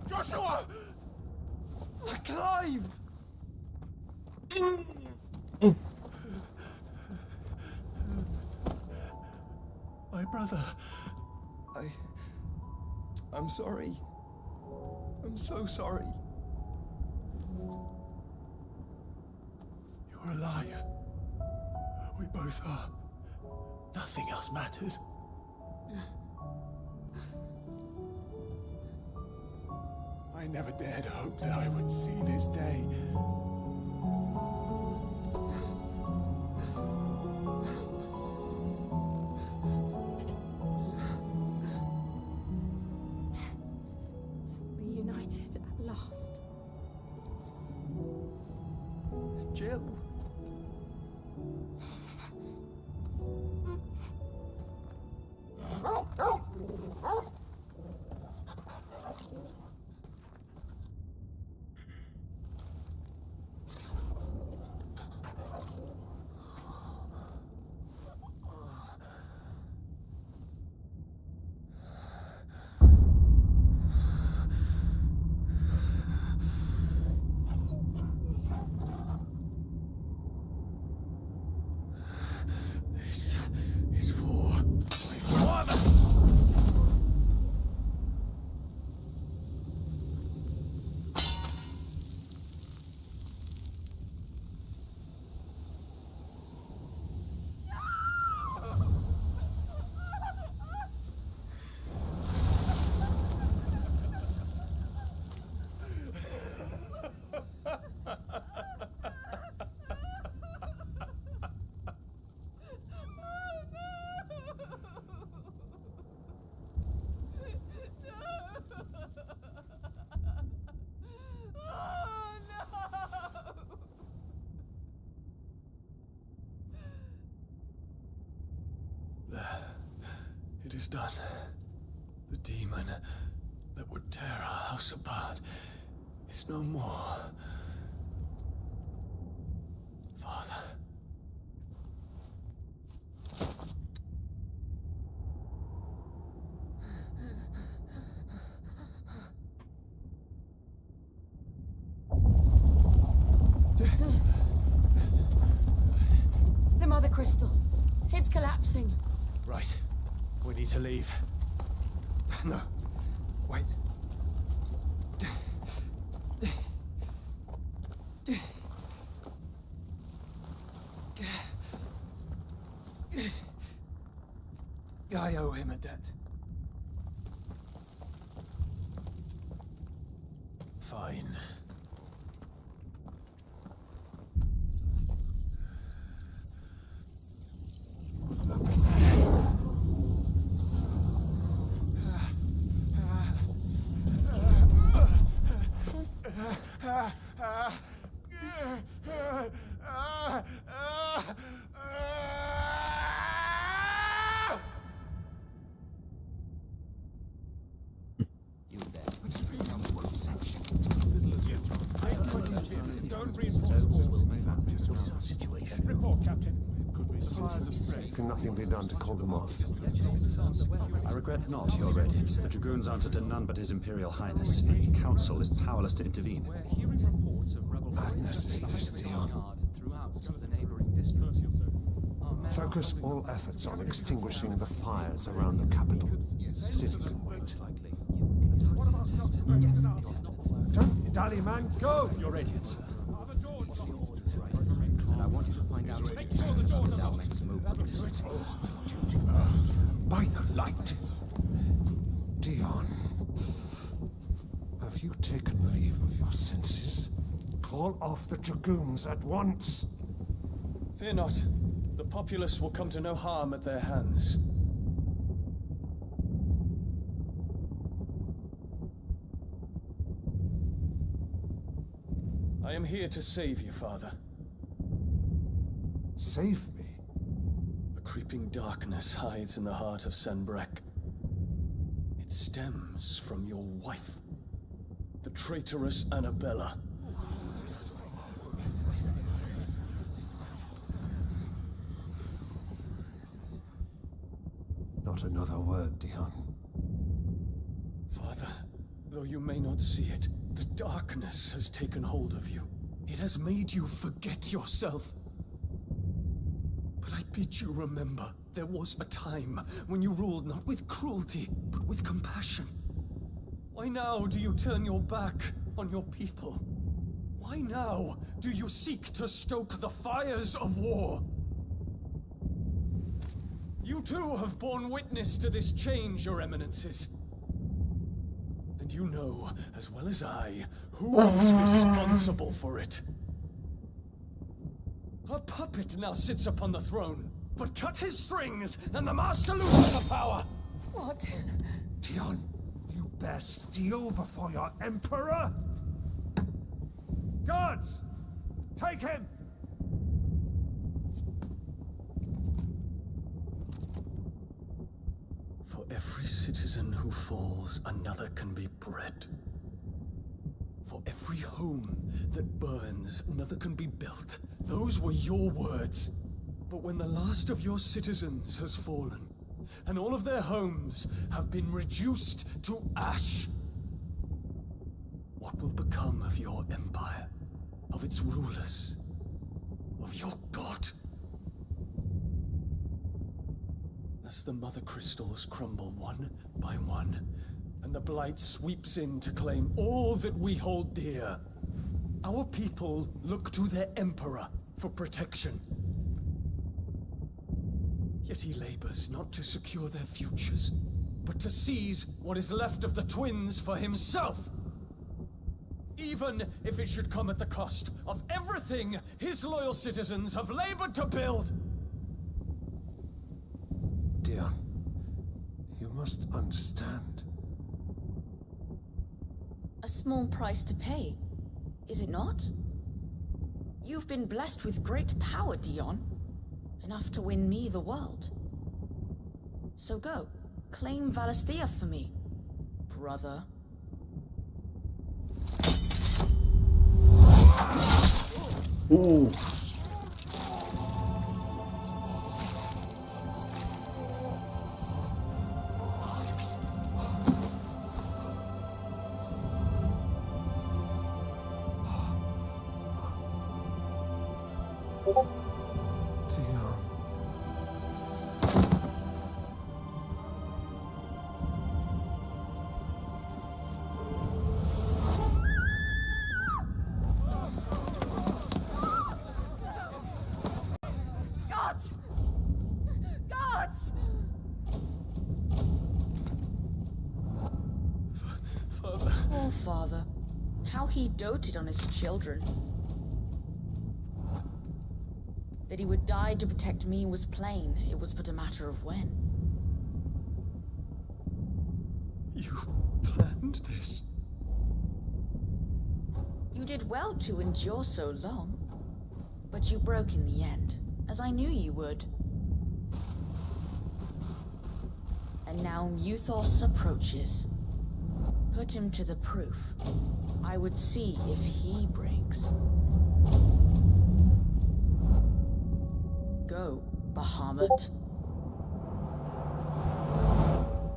Joshua! Clive! My brother. I'm sorry. I'm so sorry. You're alive. We both are. Nothing else matters. I never dared hope that I would see this day. Reunited at last. Jill. This is for my father. It is done. The demon that would tear our house apart is no more. Father. The mother crystal. It's collapsing. Right. We need to leave. No. Wait. I owe him a debt. Fine. Report, Captain. Can nothing be done to call them off? I regret not, Your Radiance. The Dragoons answer to none but His Imperial Highness. The Council is powerless to intervene. Madness is this, Dion. Focus all efforts on extinguishing the fires around the capital. The city can wait. Don't dally, man. Go! Your Radiance. And I want you to find out. Make sure the doors are locked. By the light. Dion. Have you taken leave of your senses? Call off the Dragoons at once. Fear not. The populace will come to no harm at their hands. I am here to save you, Father. Save me? A creeping darkness hides in the heart of Sanbreque. It stems from your wife, the traitorous Annabella. Not another word, Dion. Father, though you may not see it, the darkness has taken hold of you. It has made you forget yourself. But I bid you remember, there was a time when you ruled not with cruelty, but with compassion. Why now do you turn your back on your people? Why now do you seek to stoke the fires of war? You too have borne witness to this change, Your Eminences. And you know, as well as I, who is responsible for it. A puppet now sits upon the throne, but cut his strings, and the master loses the power! What? Dion, you bear steel before your emperor? Guards! Take him! For every citizen who falls, another can be bred. For every home that burns, another can be built. Those were your words. But when the last of your citizens has fallen, and all of their homes have been reduced to ash, what will become of your empire, of its rulers, of your god? As the mother crystals crumble one by one, and the blight sweeps in to claim all that we hold dear, our people look to their emperor for protection. Yet he labors not to secure their futures, but to seize what is left of the twins for himself. Even if it should come at the cost of everything his loyal citizens have labored to build. Dion, you must understand. A small price to pay, is it not? You've been blessed with great power, Dion. Enough to win me the world. So go, claim Valisthea for me, brother. Ooh. Dion. Gods! Gods! Father. Poor father. How he doted on his children. That he would die to protect me was plain. It was but a matter of when. You planned this? You did well to endure so long. But you broke in the end, as I knew you would. And now Muthos approaches. Put him to the proof. I would see if he breaks. Go, Bahamut.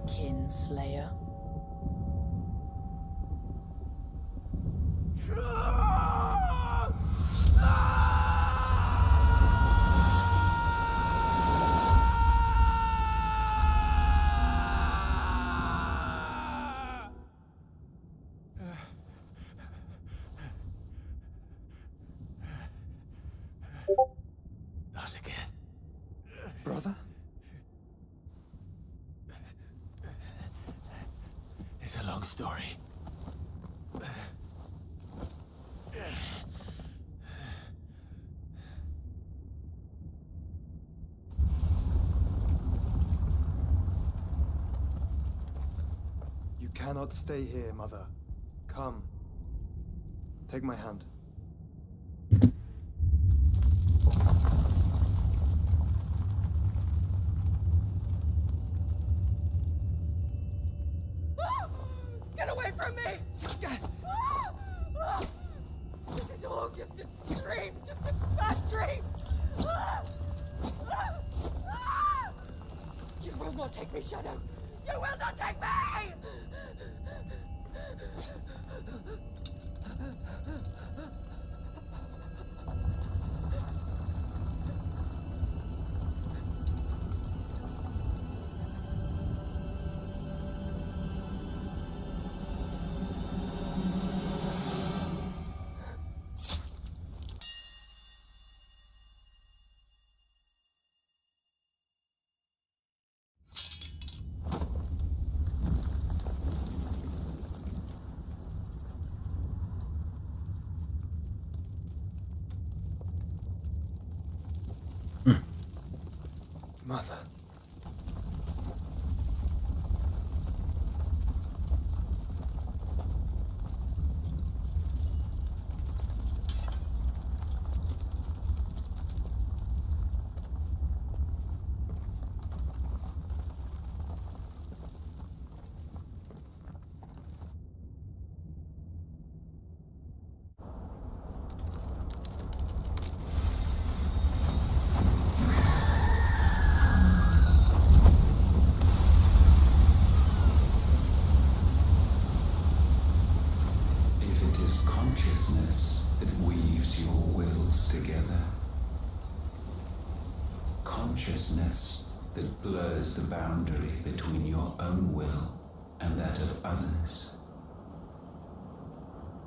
Kinslayer. Not again. Brother? It's a long story. You cannot stay here, Mother. Come. Take my hand. Get away from me! This is all just a dream, just a bad dream! You will not take me, Shadow! You will not take me! Mother. Consciousness that weaves your wills together. Consciousness that blurs the boundary between your own will and that of others.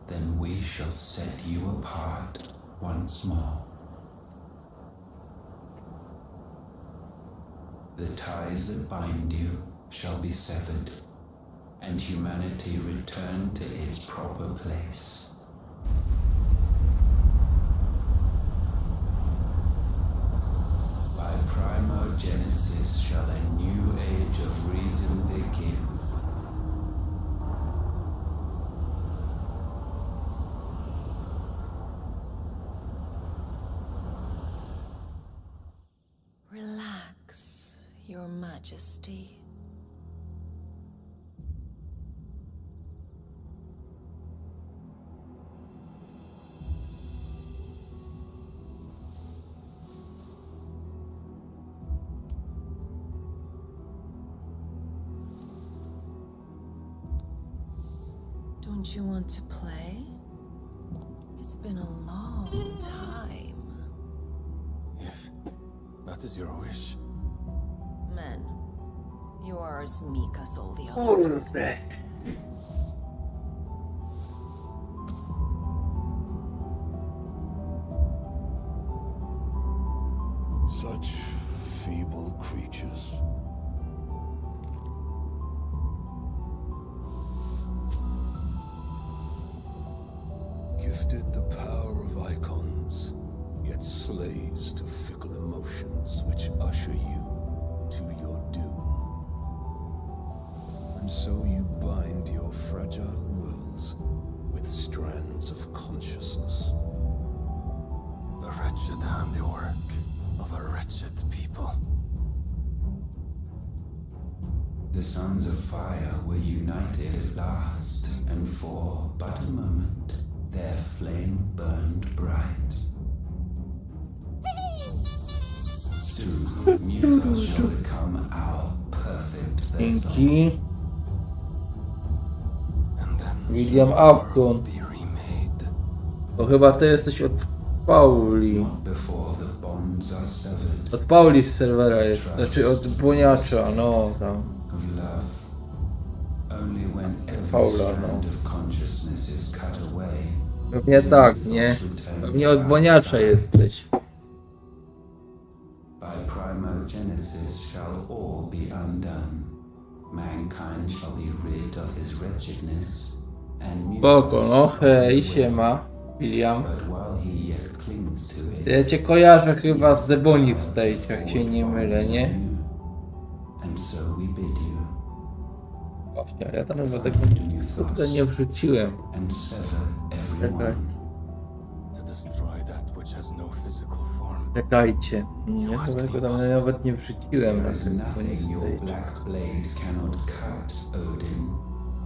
Then we shall set you apart once more. The ties that bind you shall be severed, and humanity return to its proper place. By primogenesis shall a new age of reason begin. Relax, Your Majesty. Don't you want to play? It's been a long time. as your wish. Men, you are as meek as all the others. Such feeble creatures. Gifted the power of icons, yet slaves to fickle emotions which usher you to your doom. And so you bind your fragile wills with strands of consciousness. The wretched handiwork of a wretched people. The sons of fire were united at last, and for but a moment their flame burned bright. Soon Muta shall become our perfect vessel. Dzięki. William Afton. To chyba ty jesteś od Pauli. Od Pauli z serwera jest, znaczy od błoniacza, no tam. Paula, no. Pewnie tak, nie? Pewnie od błoniacza jesteś. By primogenesis shall all be undone. Mankind shall be rid of his wretchedness and Spoko, no hej, siema, William. But while he yet clings to it, Ja cię kojarzę chyba z The Bonnie State, jak się nie mylę, nie? and so we bid you Właśnie, ja tam chyba tego kurde nie wrzuciłem. and sever Czekaj, everyone. To destroy that which has no physical form. czekajcie. Ja chyba go tam nawet nie wrzuciłem na There is ten Bonnie nothing your State. black blade cannot cut, Odin.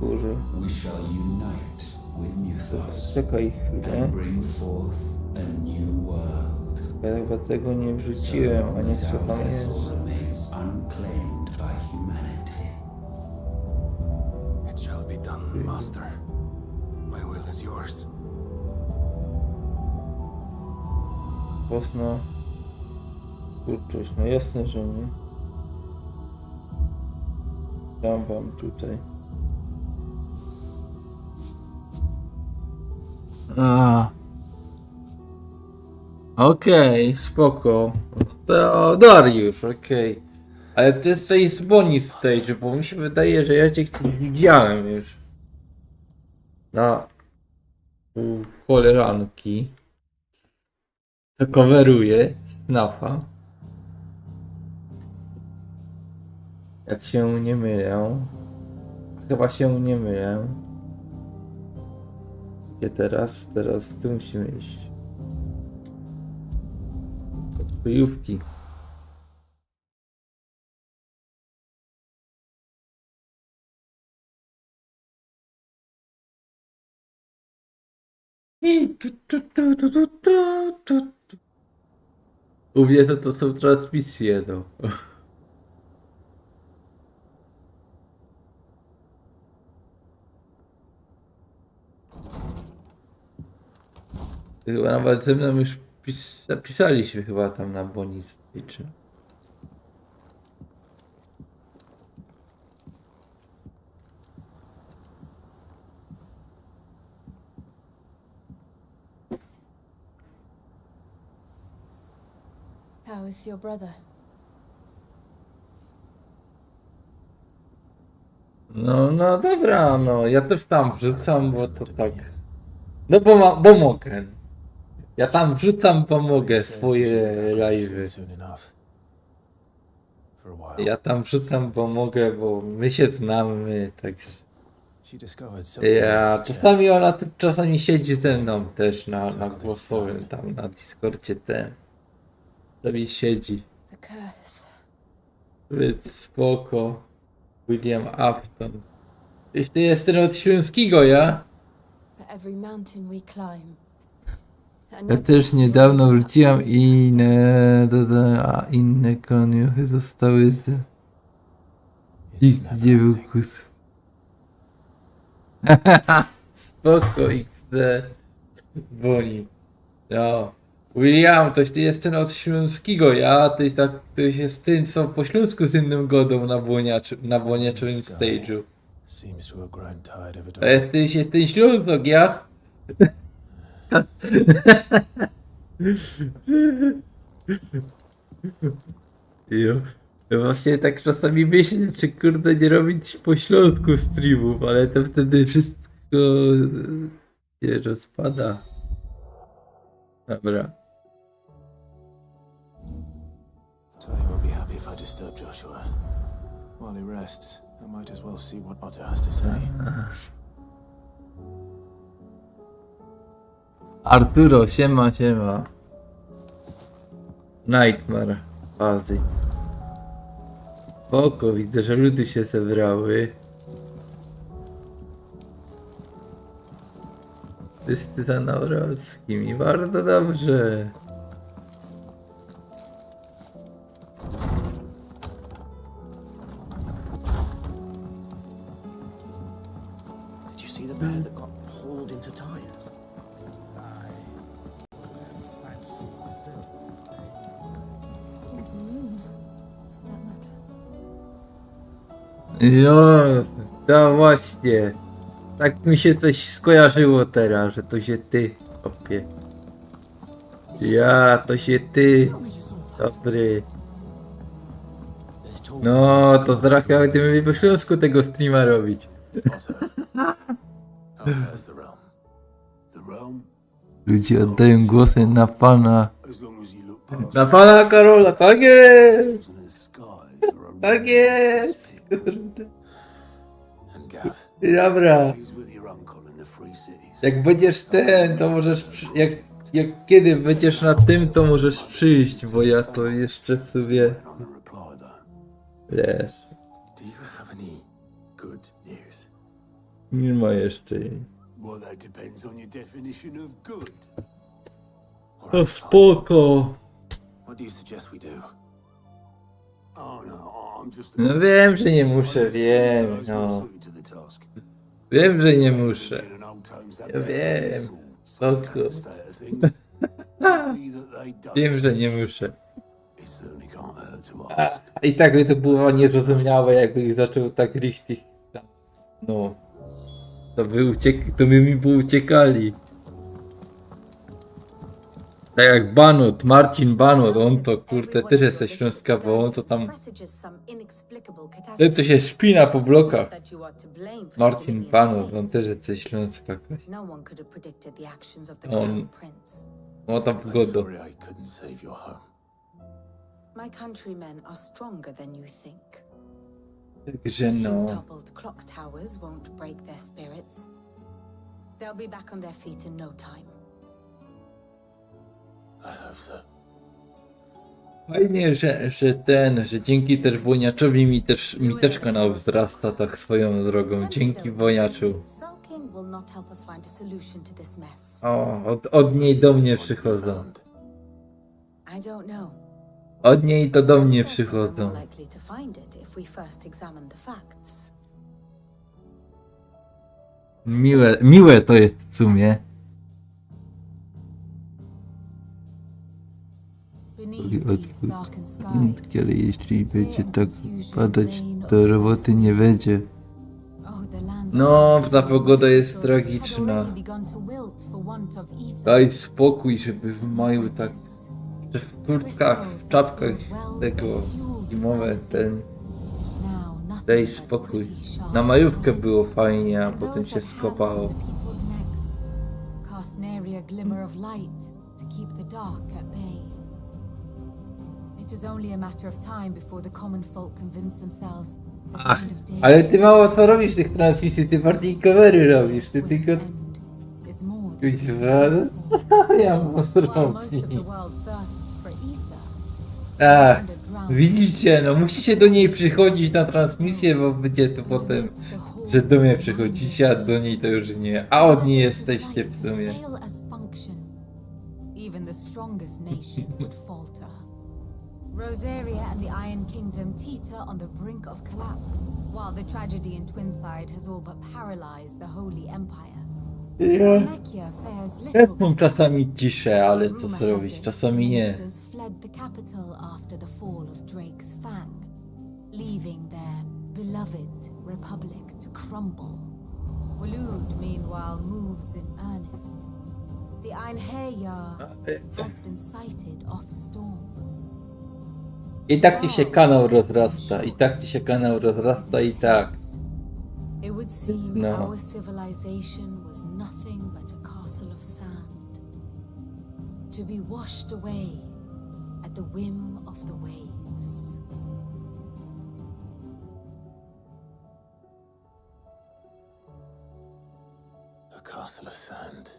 Kurze. We shall unite with Muthos Czekaj chwilę. and bring forth a new world. Ja chyba tego nie wrzuciłem, a nie co tam jest. Vessel remains unclaimed by humanity. It shall be done, Master. My will is yours. Własna twórczość, no jasne, że nie. Dam wam tutaj. Okej, spoko. To Dariusz, okej. Ale to jest coś z Bonnie Stage, bo mi się wydaje, że ja cię gdzieś widziałem już. Na u koleżanki. To coveruje Snafa. Jak się nie mylę. Chyba się nie mylę. Gdzie teraz? Teraz tu musimy iść. Kryjówki. I tu. U mnie to są transmisje, no. Chyba nawet ze mną już zapisaliśmy chyba tam na Bonnie Stage. How is your brother? No dobra, no ja też tam wrzucam, bo to tak. No bo mogę. Ja tam wrzucam, bo mogę swoje live'y. Ja tam wrzucam, bo mogę, bo my się znamy, także. Ja czasami ona czasami siedzi ze mną też na głosowym, tam na Discordzie ten. Sobie siedzi. Spoko. William Afton. Jeśli ty jest ten od Śląskiego, ja? For every mountain we climb. Ja też niedawno wróciłam i inne koniuchy zostały z XD wykusów. Spoko XD. Boni. No. William, toś ty jest ten od śląskiego, ja? Toś jest ten, co po śląsku z innym godą na błoniaczowym stage'u. Seems to have grown tired of it A jesteś ten Ślązok, ja? Jo. Ja właśnie tak czasami myślę, czy kurde nie robić po śląsku streamów, ale to wtedy wszystko się rozpada. Dobra. Tell you will be happy if I disturb Joshua. While he rests, I might as well see what Otto has to say. Arturo, siema, siema. Nightmare, fazy. Spoko, widzę, że ludy się zebrały. Wszyscy za Naurowskim i bardzo dobrze. Did you see the bear that got hauled into tires? No, to właśnie. Tak mi się coś skojarzyło teraz, że to się ty, opie. Ja, to się ty. Dobry. No, to zaraz chyba będziemy po śląsku tego streama robić. Ludzie oddają głosy na pana. Na pana Karola, tak jest! Tak jest! Kurde. Dobra. Jak będziesz ten, to możesz jak kiedy będziesz na tym, to możesz przyjść, bo ja to jeszcze w sobie. Wiesz. Nie ma jeszcze jej. O spoko. No wiem, że nie muszę, wiem, no. Wiem, że nie muszę. Ja wiem. Spoko. Wiem, że nie muszę. I tak by to było niezrozumiałe, jakby zaczął tak richtig tam. No. To by mi by uciekali. Tak jak Banot, Marcin Banot, on to kurde też jest ze Śląska, bo on to tam... Ten co się spina po blokach. Marcin Banot, on też jest ze Śląska. On tam pogodę. My countrymen are stronger than you think. Także no. Doubled clock towers won't break their spirits. They'll be back on their feet in no time. Fajnie, że dzięki też Błoniaczowi mi też kanał wzrasta tak swoją drogą. Dzięki Błoniaczu. O, od niej do mnie przychodzą. Od niej to do mnie przychodzą. Miłe to jest w sumie. Ale jeśli będzie tak padać, to roboty nie będzie. No, ta pogoda jest tragiczna. Daj spokój, żeby w maju tak w kurtkach, w czapkach tego zimowe ten. Daj spokój. Na majówkę było fajnie, a potem się skopało. Ach, ale ty mało co robisz tych transmisji, ty bardziej covery robisz, ty tylko... Ja mam robić. Ach, widzicie, no musicie do niej przychodzić na transmisję, bo będzie to potem, że do mnie przychodzicie, a do niej to już nie, a od niej jesteście w sumie. Rosaria and the Iron Kingdom teeter on the brink of collapse, while the tragedy in Twinside has all but paralyzed the Holy Empire. Ja też mam czasami ciszę, ale co zrobić, czasami nie. Fled the capital after the fall of Drake's Fang, leaving their beloved republic to crumble. Waloed, meanwhile, moves in earnest. The Einherjar has been sighted off Storm. I tak ci się kanał rozrasta, i tak ci się kanał rozrasta, i tak. It would seem No. our civilization was nothing but a castle of sand, to be washed away at the whim of the waves. A castle of sand.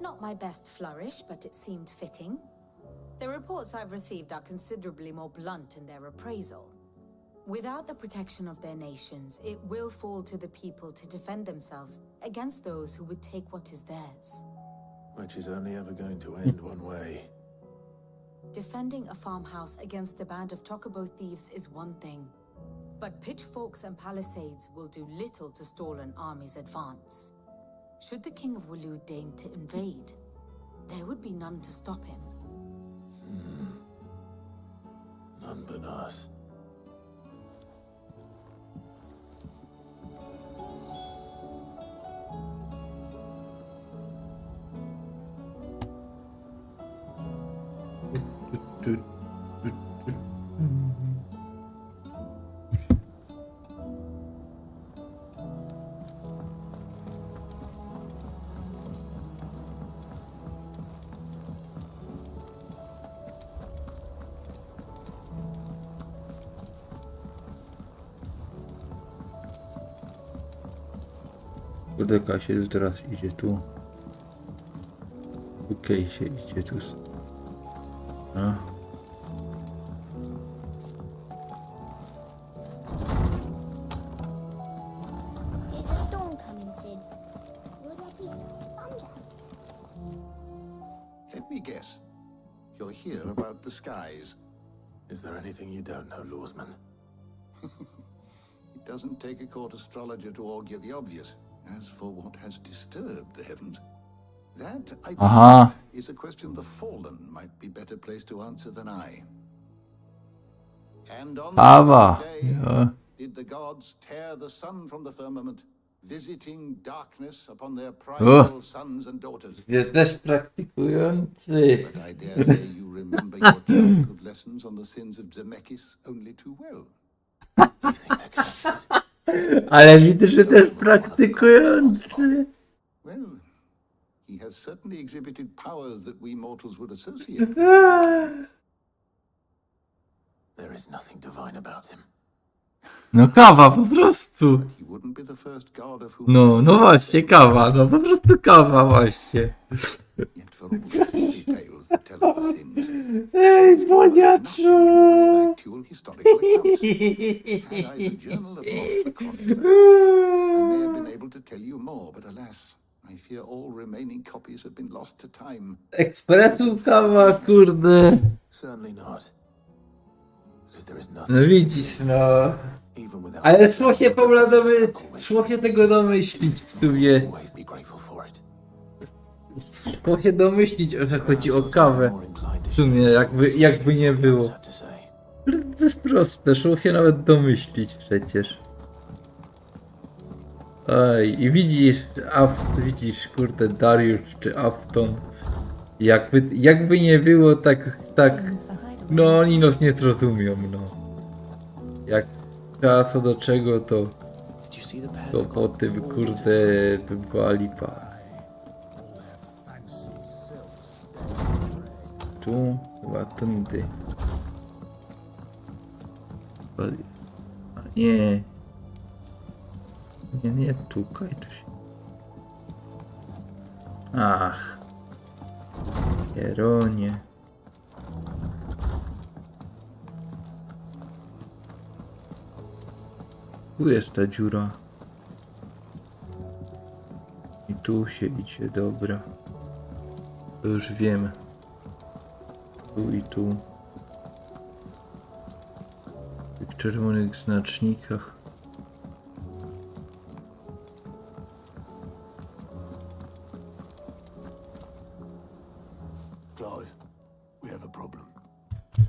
Not my best flourish, but it seemed fitting. The reports I've received are considerably more blunt in their appraisal. Without the protection of their nations, it will fall to the people to defend themselves against those who would take what is theirs. Which is only ever going to end one way. Defending a farmhouse against a band of chocobo thieves is one thing, but pitchforks and palisades will do little to stall an army's advance. Should the King of Waloed deign to invade, there would be none to stop him. None but us. Kurde, Kasia teraz idzie tu. Okej, się idzie tu. A. Is a storm coming soon? Will there be thunder? Let me guess. You're here about the skies. Is there anything you don't know, Lawsman? It doesn't take a court astrologer to augur the obvious. As for what has disturbed the heavens, that, I believe, is a question the Fallen might be better placed to answer than I. And on the day, did the gods tear the sun from the firmament, visiting darkness upon their prideful sons and daughters? Ja też praktykujący. But I dare say you remember your childhood lessons on the sins of Zemeckis only too well. Ale widzę, że też praktykujący. Well, he has certainly exhibited powers that we mortals would associate. There is nothing divine about him. No kawa po prostu. He wouldn't be the first god of whom No właśnie, kawa, no po prostu kawa właśnie. Yet for all the details that tell of the sins, Ej, boniaczu! actual historical accounts. Had I the journal of Moss the chronicler, I may have been able to tell you more, but alas, I fear all remaining copies have been lost to time. Ekspresu kawa, kurde. Certainly not. Because there is No nothing. widzisz, no. Ale szło się Paula szło się tego domyślić w sumie. Always be grateful for it. Szło się domyślić, że chodzi o kawę. W sumie, jakby nie było. To jest proste, szło się nawet domyślić przecież. Oj, i widzisz, kurde, Dariusz czy Afton. Jakby nie było, tak, no oni nas nie zrozumią, no. Jak co do czego, to po tym, kurde, by była lipa. Tu, chyba tędy. A nie. Nie, tukaj to się. Ach. Jeronie. Tu jest ta dziura. I tu się idzie, dobra. To już wiem. Tu i tu. W tych czerwonych znacznikach. We have a problem.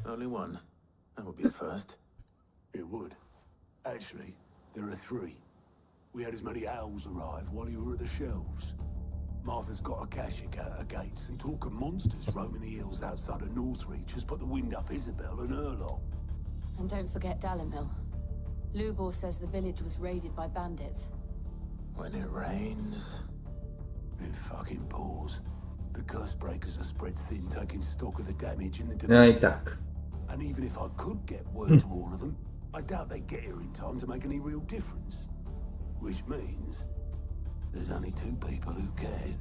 Only one. That would be a first. It would. Actually, there are three. We had as many owls arrive while you were at the shelves. Martha's got a cashing out her gates, and talk of monsters roaming the hills outside of Northreach has put the wind up Isabel and her lot. And don't forget Dalimhill. Lubor says the village was raided by bandits. When it rains... It fucking pours. The curse breakers are spread thin, taking stock of the damage in the No i domain. tak. And even if I could get word to all of them, I doubt they'd get here in time to make any real difference. Which means there's only two people who can.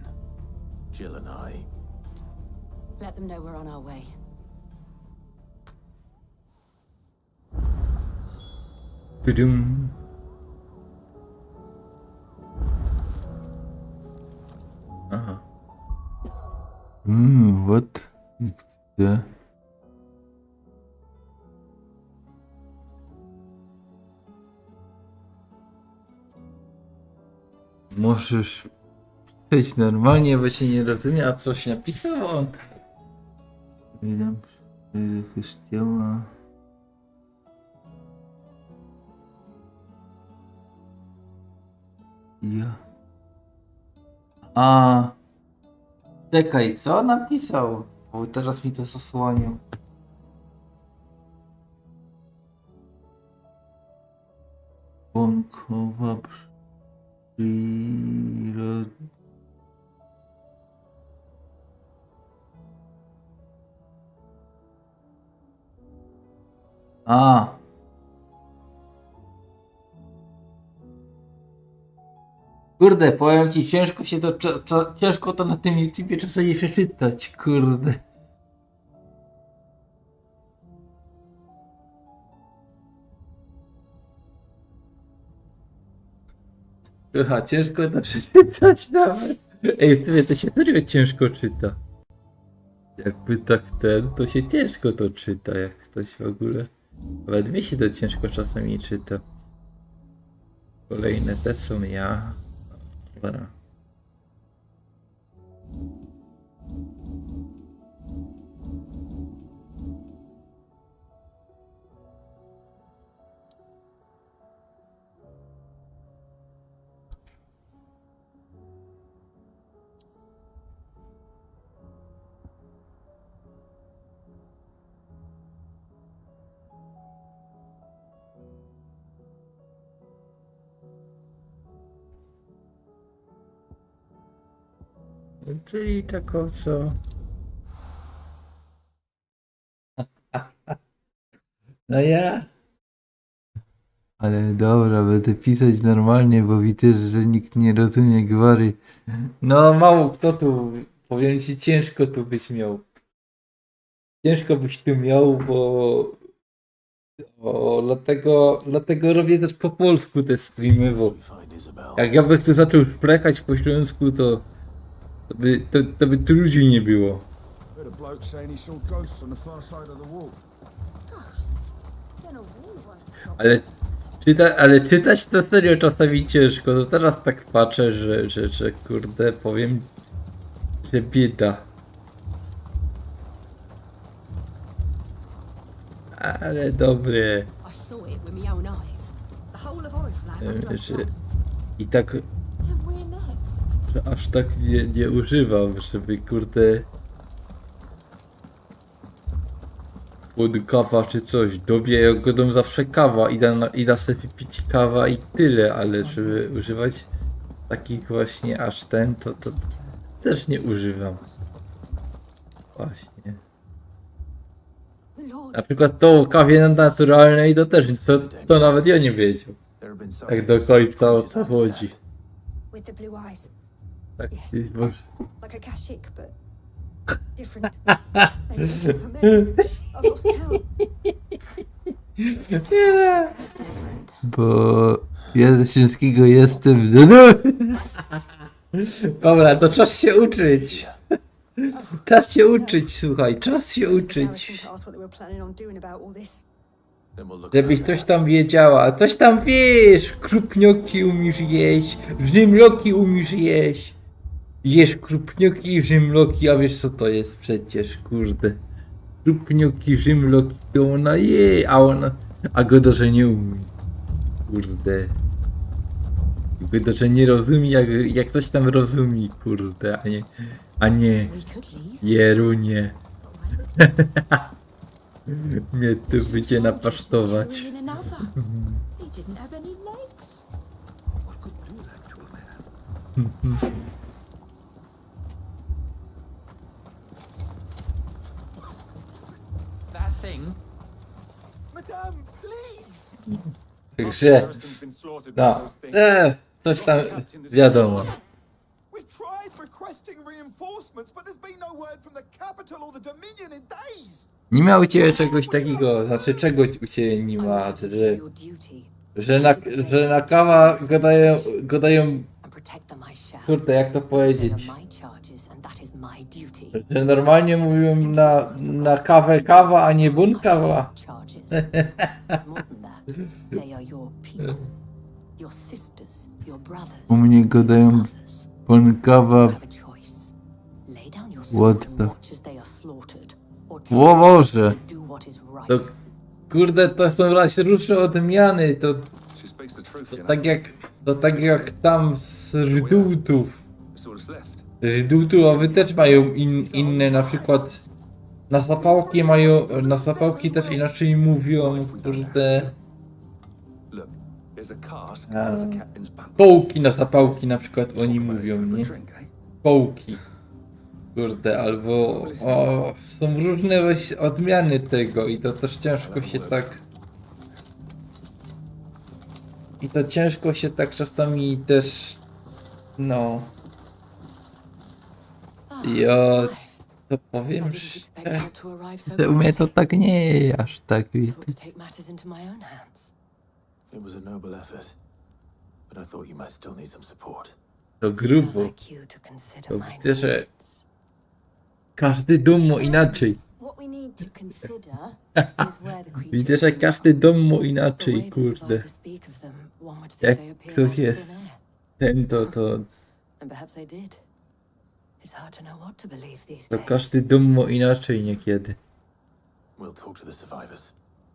Jill and I. Let them know we're on our way. Tudum. Aha. What? Gdzie? Możesz pisać normalnie, bo się nie rozumie, a coś napisał on. Witam, kościoła. Ja. A. Czekaj, co napisał? Bo teraz mi to zasłaniał. Bąkowa przyroda. A. Kurde, powiem ci, ciężko się to, ciężko to na tym YouTubie czasami przeczytać, kurde. Słucha, ciężko to przeczytać nawet. Ej, w sumie to się serio ciężko czyta. Jakby tak to się ciężko to czyta, jak ktoś w ogóle. Nawet mi się to ciężko czasami czyta. Kolejne te są ja. Dobra. Czyli tak o co? No ja. Ale dobra, będę pisać normalnie, bo widzę, że nikt nie rozumie gwary. No mało kto tu, powiem ci, ciężko tu byś miał. Ciężko byś tu miał, bo dlatego robię też po polsku te streamy, bo jak ja bym tu zaczął szplekać po śląsku, to by tu ludzi nie było. Ale czytać to serio czasami ciężko. No teraz tak patrzę, że kurde, powiem, że bieda. Ale dobre. Że i tak, że aż tak nie używam, żeby kurde pod kawa czy coś. Dobie jak godą zawsze kawa i da sobie pić kawa i tyle, ale żeby używać takich właśnie aż ten, to też nie używam. Właśnie. Na przykład to kawie naturalnej to też, to nawet ja nie wiedział. Tak do końca o co chodzi. Tak, może. Bo ja ze Śląskiego jestem. Dobra, to czas się uczyć. Czas się uczyć, słuchaj, czas się uczyć. Żebyś coś tam wiedziała, coś tam wiesz, krupnioki umiesz jeść, rzymloki umiesz jeść. Jesz krupnioki i rzymloki, a wiesz co to jest przecież, kurde. Krupnioki, rzymloki, to ona je, a goda, że nie umie. Kurde. Goda, że nie rozumie, jak ktoś tam rozumie, kurde, a nie, Jerunie. Mnie tu będzie napasztować. That thing? Madame, please! Także, no, coś tam wiadomo. We've tried requesting reinforcements, but there's been no word from the capital or the Dominion in days. Nie ma u ciebie czegoś takiego, znaczy czegoś u ciebie nie ma, że na kawa gadają, kurde, jak to powiedzieć, że normalnie mówią na kawę kawa, a nie bun kawa. U mnie gadają bun kawa. What the... O Boże! To kurde, to są różne odmiany, to tak jak tam z Rdutów, a wy też mają inne, na przykład na zapałki też inaczej mówią, kurde. Kołki na zapałki na przykład oni mówią, nie? Kołki. Kurde, albo są różne odmiany tego i to też ciężko się tak... I to ciężko się tak czasami też... No... Ja to powiem, że u mnie to tak nie aż tak, wiecie. To grubo. To widzę, że każdy dom ma inaczej. Widzę, że każdy dom ma inaczej, kurde. Jak ktoś jest ten, to każdy dom ma inaczej niekiedy.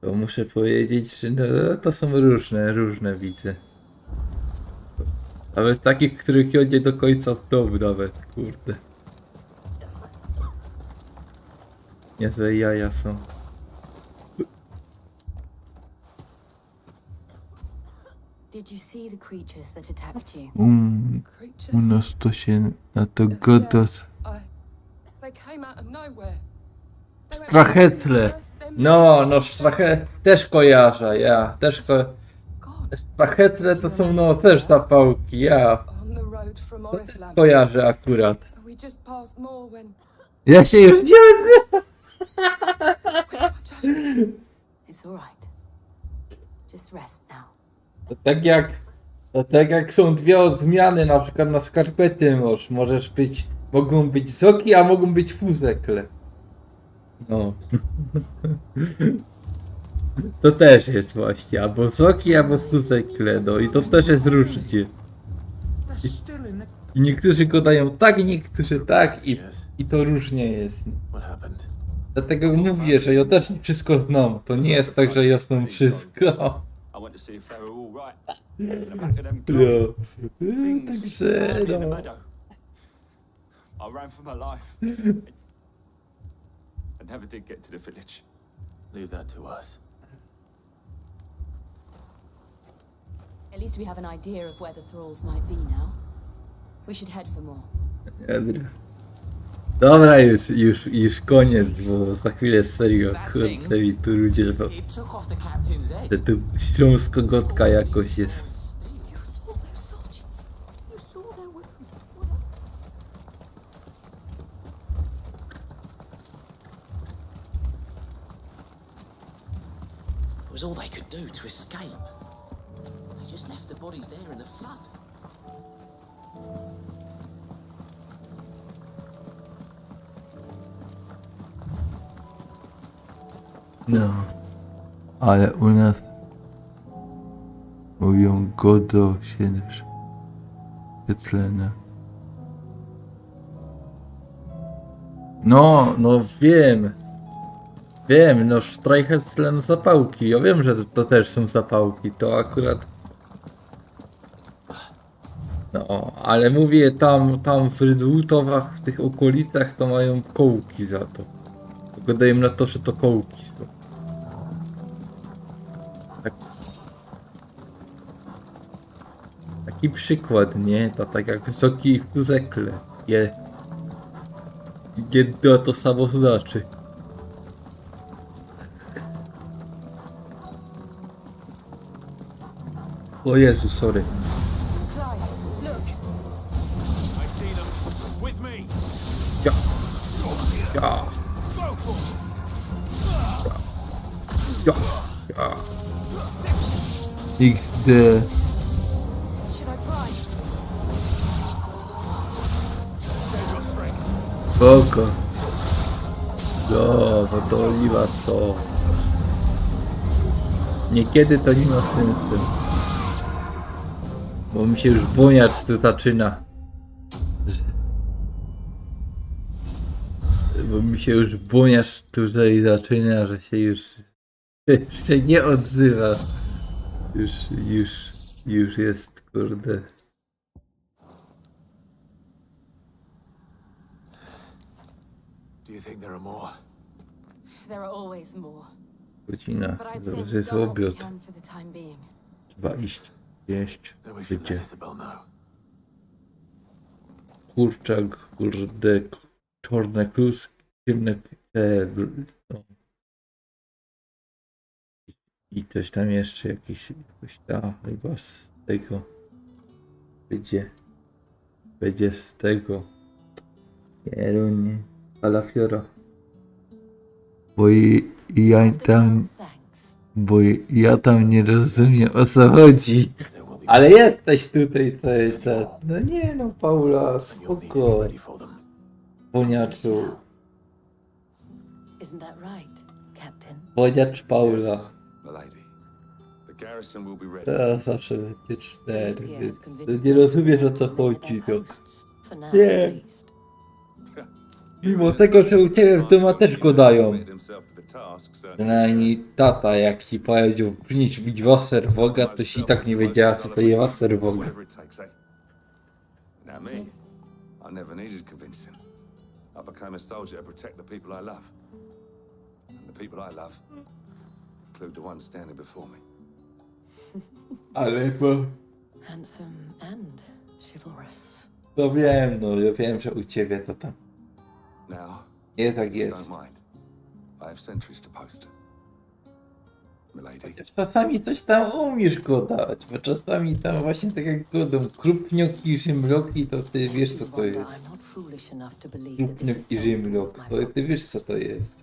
To muszę powiedzieć, że no, to są różne widzę. Nawet takich, których nie do końca z domu nawet, kurde. Niezłe jaja są. U nas to się na to goda. Sztrachetle. No, też kojarzę, ja. Też sztrachetle to są no też zapałki, ja. To też kojarzę akurat. Ja się już nie To tak jak są dwie odmiany, na przykład na skarpety mogą być soki, a mogą być fuzekle. No. To też jest właśnie, albo soki, albo fuzekle, no i to też jest różnie. I niektórzy go dają tak, niektórzy tak i to różnie jest. Dlatego mówię, że ja też nie wszystko znam. To nie jest tak, że ja znam wszystko. No. Także no. I ran for my life. I never did get to the village. Leave that to us. At least we have an idea of where the thralls might be now. We should head for more. Dobra, już koniec, bo za chwilę serio, kurde, mi tu ludzie, że tu śląsko-gotka jakoś jest. It was all they could do to escape. They just left the bodies there in the flood. No, ale u nas mówią godo się świetlne. No wiem. Wiem, no Streichelslen zapałki. Ja wiem, że to też są zapałki. To akurat... No, ale mówię, tam w Rydłutowach, w tych okolicach to mają kołki za to. Wydaje mi na to, że to kołki są. Tak. Taki przykład, nie? To tak jak wysoki w puzekle. Jedno to samo znaczy. O Jezu, sorry. Ja. Ja. Ja. Ja. XD. Spoko. No to oliwa to. Niekiedy to nie ma sensu. Bo mi się już boniać tu zaczyna. Bo mi się już boniać tutaj zaczyna, że się już nie odzywa. Już jest, kurde. Do you think there are more? There are always more. Godzina, But I'd say to we've jest done what we obiad. can for the time being. Trzeba iść, jeść, życie. Isabel know. Kurczak, kurde, czarne kluski, ciemne no. I coś tam jeszcze jakoś chyba z tego będzie z tego kierunie kalafiora. Bo ja tam nie rozumiem, o co chodzi. Ale jesteś tutaj cały czas. No nie no, Paula, spoko. Boniaczu. Isn't that right, Captain? Boniacz Paula. Milady, the garrison will be ready. Teraz zawsze będzie 4, więc nie rozumiesz, o co chodzi. To. Nie. Mimo tego, że u ciebie w domu też go dają. Przynajmniej tata, jak ci powiedział przynieść bić Wasser Boga, to i tak nie wiedziała, co to jest Wasser Boga. Now me, I never needed convincing. I became a soldier to protect the people I love. And the people I love include the ones standing before me. Ale bo... Handsome and chivalrous. No wiem, no ja wiem, że u ciebie to tam. Now, Nie tak if you jest. don't mind, I have sentries to post. Milady. Czasami coś tam umiesz go dać, bo czasami tam właśnie tak jak godą krupnioki, żymloki, to ty wiesz co to jest. Krupnioki, żymlok, to ty wiesz co to jest.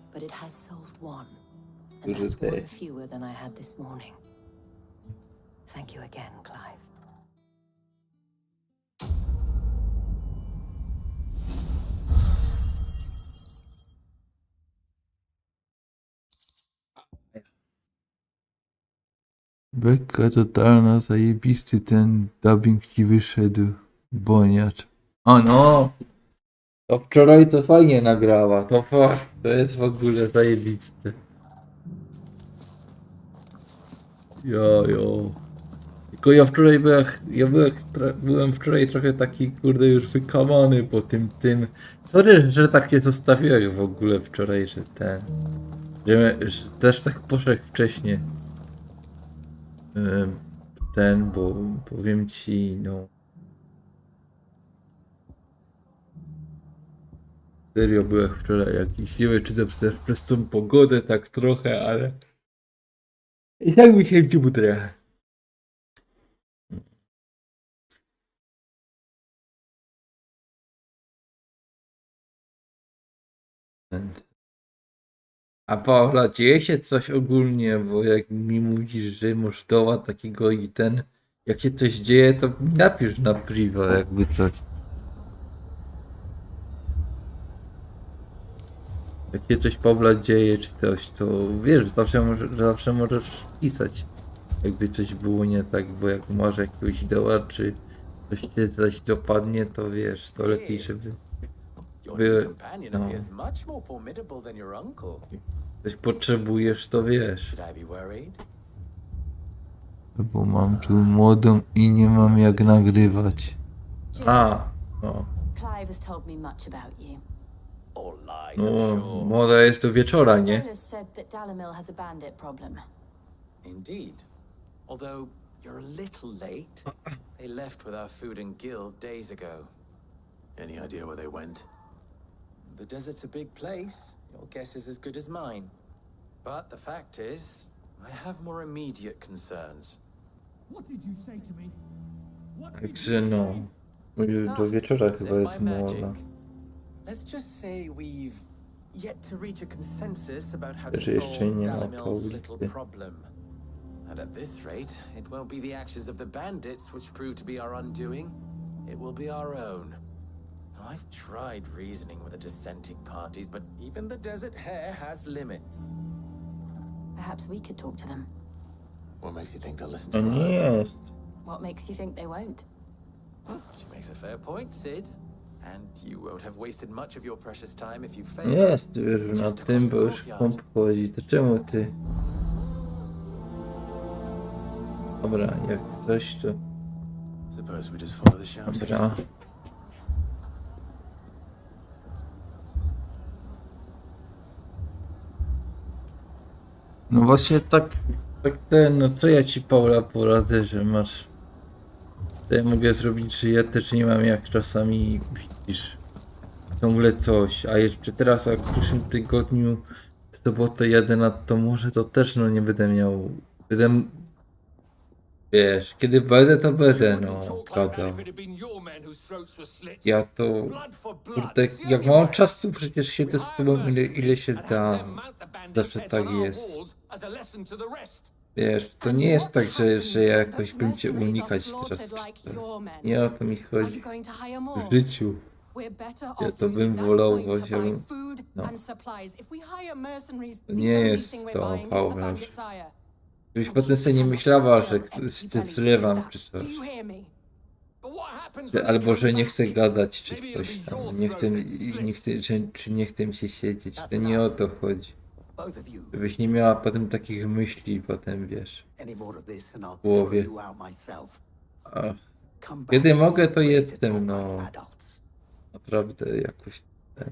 Duże te. Thank you again, Clive. Beka totalna, zajebisty ten dubbing ci wyszedł, boniacz. O no! To wczoraj to fajnie nagrała, to jest w ogóle zajebiste. Jo. Tylko ja wczoraj byłem wczoraj trochę taki kurde już wykamany po tym. Sorry, że tak się zostawiłem w ogóle wczoraj, że że też tak poszedł wcześniej. Bo powiem ci, no. Serio byłem wczoraj jakiś, nie wiem czy zawsze przez tą pogodę tak trochę, ale i tak mi się dziubdrę. A Paula, dzieje się coś ogólnie, bo jak mi mówisz, że masz doła takiego i jak się coś dzieje, to mi napisz na priwa, jakby coś. Jak się coś Paula dzieje, czy coś, to wiesz, zawsze możesz pisać. Jakby coś było nie tak, bo jak masz jakiegoś doła, czy coś cię coś dopadnie, to wiesz, to lepiej, żeby Your By, new companion no, appears much more formidable than your uncle. coś potrzebujesz, to wiesz. Should I be worried? Bo mam tu młodą i nie mam jak nagrywać. A, no. Clive has told me much about you. All lies, No, I'm sure. moda jest do wieczora, nie? Stolas said that Dalamil has a bandit problem. Indeed. Although you're a little late. They left with our food and guild days ago. Any idea where they went? The desert's a big place. Your guess is as good as mine. But the fact is, I have more immediate concerns. What did you say to me? Także no, do wieczora As chyba if jest by magic. moda. Let's just say we've yet to reach a consensus about how to Że jeszcze solve nie ma Dalamil's little paulisty. problem. And at this rate, it won't be the actions of the bandits which prove to be our undoing. It will be our own. I've tried reasoning with the dissenting parties, but even the desert hare has limits. Perhaps we could talk to them. What makes you think they'll listen No to nie us? jest. What makes you think they won't? She makes a fair point, Sid. And you won't have wasted much of your precious time if you fail. Jest już na tym, bo już komp chodzi. To czemu ty? Dobra, jak coś to... Suppose we just follow the shouting. Dobra. No właśnie tak no co ja ci Paula poradzę, że masz... To ja mogę zrobić, czy ja też nie mam jak czasami widzisz. Ciągle coś, a jeszcze teraz jak w przyszłym tygodniu w sobotę jadę nad to morze, to też no nie będę miał... Wiesz, kiedy będę, to będę, no, gadał. Ja to, kurde, jak mam czasu, przecież siedzę z tobą ile się da. Zawsze tak jest. Wiesz, to nie jest tak, że ja jakoś bym cię unikać teraz. Nie o to mi chodzi. W życiu. Ja to bym wolał, chociażbym... No. To nie jest to, Paula. Żebyś potem sobie nie myślała, że cię zlewam czy coś. Albo że nie chcę gadać czy coś tam. Nie chcę mi się siedzieć. To nie o to chodzi. Żebyś nie miała potem takich myśli, potem wiesz, w głowie. Ach, kiedy mogę, to jestem, no. Naprawdę jakoś ten.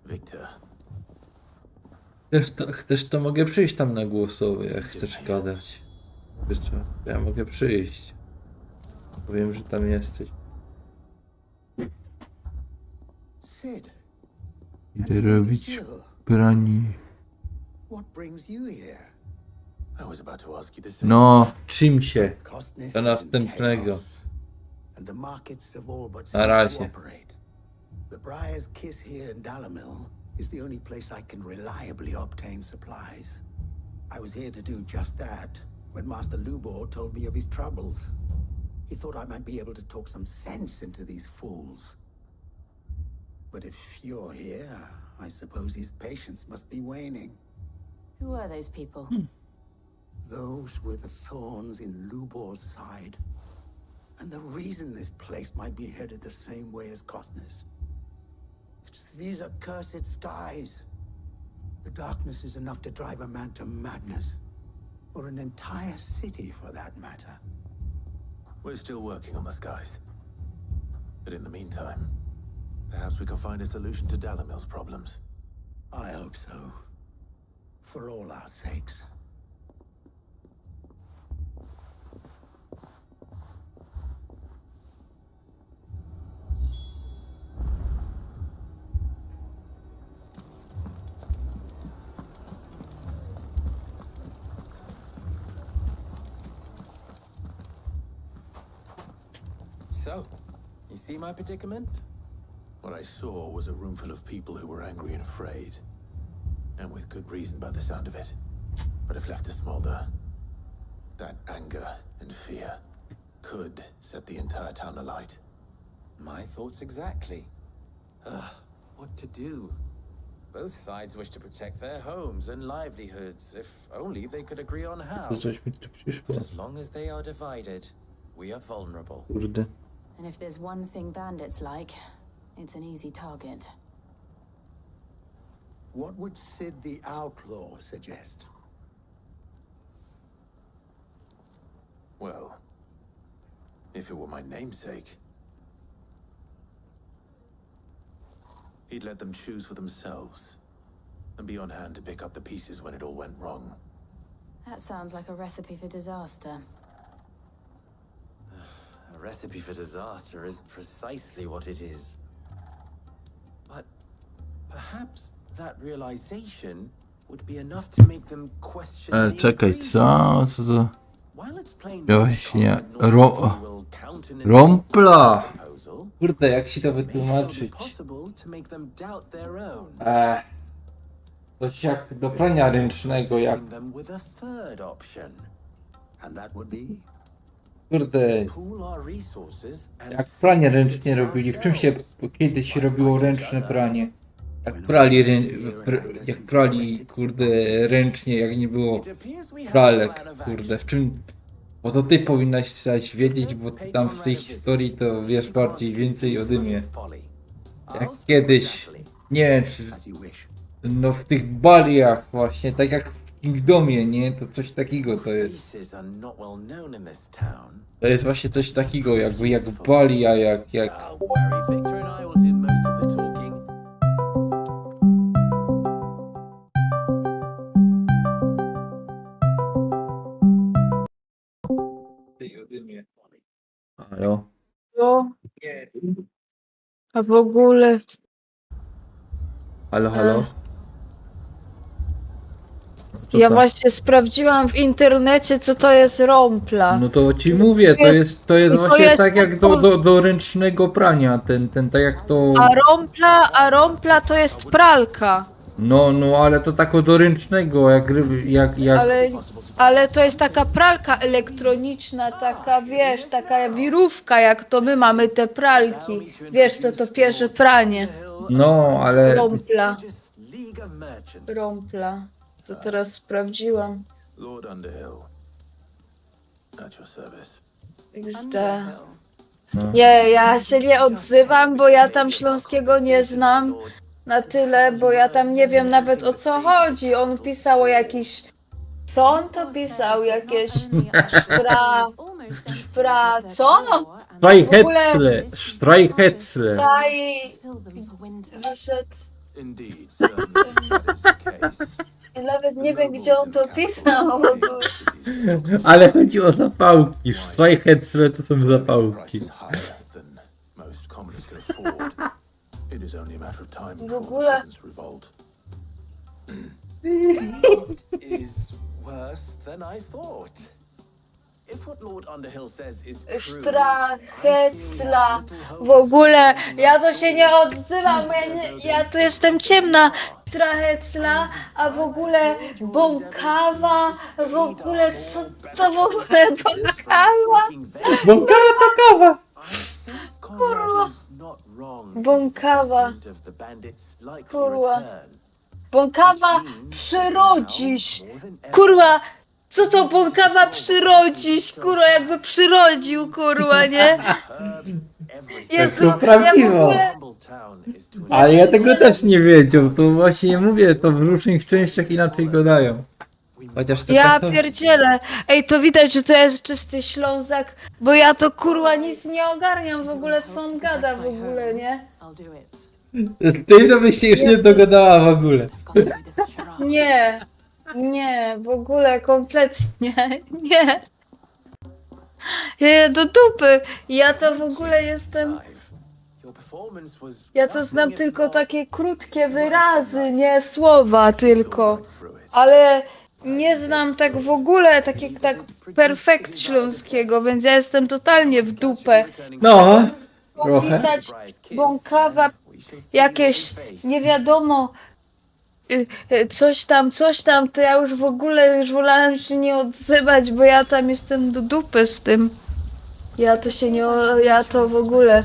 Victor. Chcesz to mogę przyjść tam na głosowy, jak chcesz gadać. Wiesz co, ja mogę przyjść. Powiem, że tam jesteś. Sid. Idę robić brani. What brings you here? I was about to ask you the same. No, czym się? Do następnego. And the markets have all but Na ceased to razie. operate. The Briar's Kiss here in Dalamil is the only place I can reliably obtain supplies. I was here to do just that when Master Lubor told me of his troubles. He thought I might be able to talk some sense into these fools. But if you're here, I suppose his patience must be waning. Who are those people? Those were the thorns in Lubor's side. And the reason this place might be headed the same way as Costner's. It's these accursed skies. The darkness is enough to drive a man to madness. Or an entire city, for that matter. We're still working on the skies. But in the meantime, perhaps we can find a solution to Dalamil's problems. I hope so. For all our sakes. So, you see my predicament? What I saw was a room full of people who were angry and afraid. And with good reason by the sound of it. But if left to smolder, that anger and fear could set the entire town alight. My thoughts exactly. What to do? Both sides wish to protect their homes and livelihoods, if only they could agree on how. To coś mi tu przyszło. As long as they are divided, we are vulnerable. Kurde. And if there's one thing bandits like, it's an easy target. What would Sid the Outlaw suggest? Well, if it were my namesake, he'd let them choose for themselves and be on hand to pick up the pieces when it all went wrong. That sounds like a recipe for disaster. A recipe for disaster is precisely what it is. But perhaps that realization would be enough to make them question the Czekaj, co? Co to? While it's plain Właśnie, rompla! Kurde, jak ci to wytłumaczyć? Coś jak do prania ręcznego, jak... Kurde... Jak pranie ręcznie robili, w czym się kiedyś robiło ręczne pranie? Jak prali, kurde, ręcznie, jak nie było pralek, kurde, w czym... Bo to ty powinnaś coś wiedzieć, bo ty tam z tej historii to wiesz bardziej, więcej ode mnie. Jak kiedyś, nie wiem czy... No w tych baliach właśnie, tak jak w Kingdomie, nie? To coś takiego to jest. To jest właśnie coś takiego, jakby jak balia, jak... Halo? No. A w ogóle... Halo, halo? Co Ja tam? właśnie sprawdziłam w internecie, co to jest rompla. No to ci mówię, to jest właśnie tak jak do ręcznego prania, tak jak to... A rompla to jest pralka. No, ale to tak do ręcznego, jak... Ale to jest taka pralka elektroniczna, taka wiesz, taka wirówka, jak to my mamy te pralki. Wiesz co to pierwsze pranie. No, ale... Rompla. To teraz sprawdziłam. Lord Underhill, at your service. XD. Nie, ja się nie odzywam, bo ja tam śląskiego nie znam na tyle, bo ja tam nie wiem nawet o co chodzi. On pisał o jakiś... Co on to pisał? Jakieś... Co? Strajhecle. Wyszedł... I nawet nie wiem, gdzie on to pisał. Ale chodzi o zapałki. Strajhecle to są zapałki. W ogóle... Strachecla. W ogóle ja to się nie odzywam, ja tu jestem ciemna. Strachecla, a w ogóle bąkawa, w ogóle co w ogóle bąkawa? Bąkawa to kawa. Kurwa. Bąkawa. Kurwa. Bąkawa przyrodzisz. Kurwa. Co to bąkawa przyrodzisz? Kurwa, jakby przyrodził, kurwa, nie? Jezu, to prawdziwo. Ale ja tego też nie wiedział, to właśnie mówię, to w różnych częściach inaczej go dają. Chociaż to ja tak pierdzielę. Ej, to widać, że to jest czysty Ślązak, bo ja to kurwa nic nie ogarniam w ogóle, co on gada w ogóle, nie? Ty to byś się już nie dogadała w ogóle. Nie, w ogóle kompletnie, nie. Do dupy, ja to w ogóle jestem... Ja to znam tylko takie krótkie wyrazy, nie słowa tylko. Ale nie znam tak w ogóle tak perfekt śląskiego, więc ja jestem totalnie w dupę. No, trochę. Pisać bąkawa, jakieś nie wiadomo, coś tam, to ja już w ogóle wolałem się nie odzywać, bo ja tam jestem do dupy z tym. Ja to w ogóle.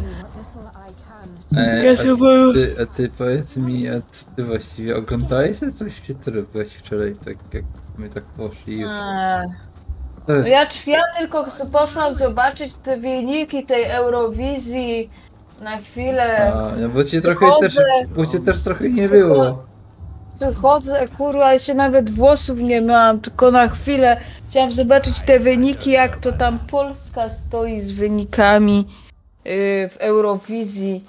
A ty powiedz mi, a ty właściwie oglądałeś się coś, czy ty robiłaś wczoraj, tak jak my tak poszli już? No ja tylko poszłam zobaczyć te wyniki tej Eurowizji na chwilę. No bo cię też trochę nie było. Przychodzę, kurwa, jeszcze nawet włosów nie miałam, tylko na chwilę chciałam zobaczyć te wyniki, jak to tam Polska stoi z wynikami w Eurowizji.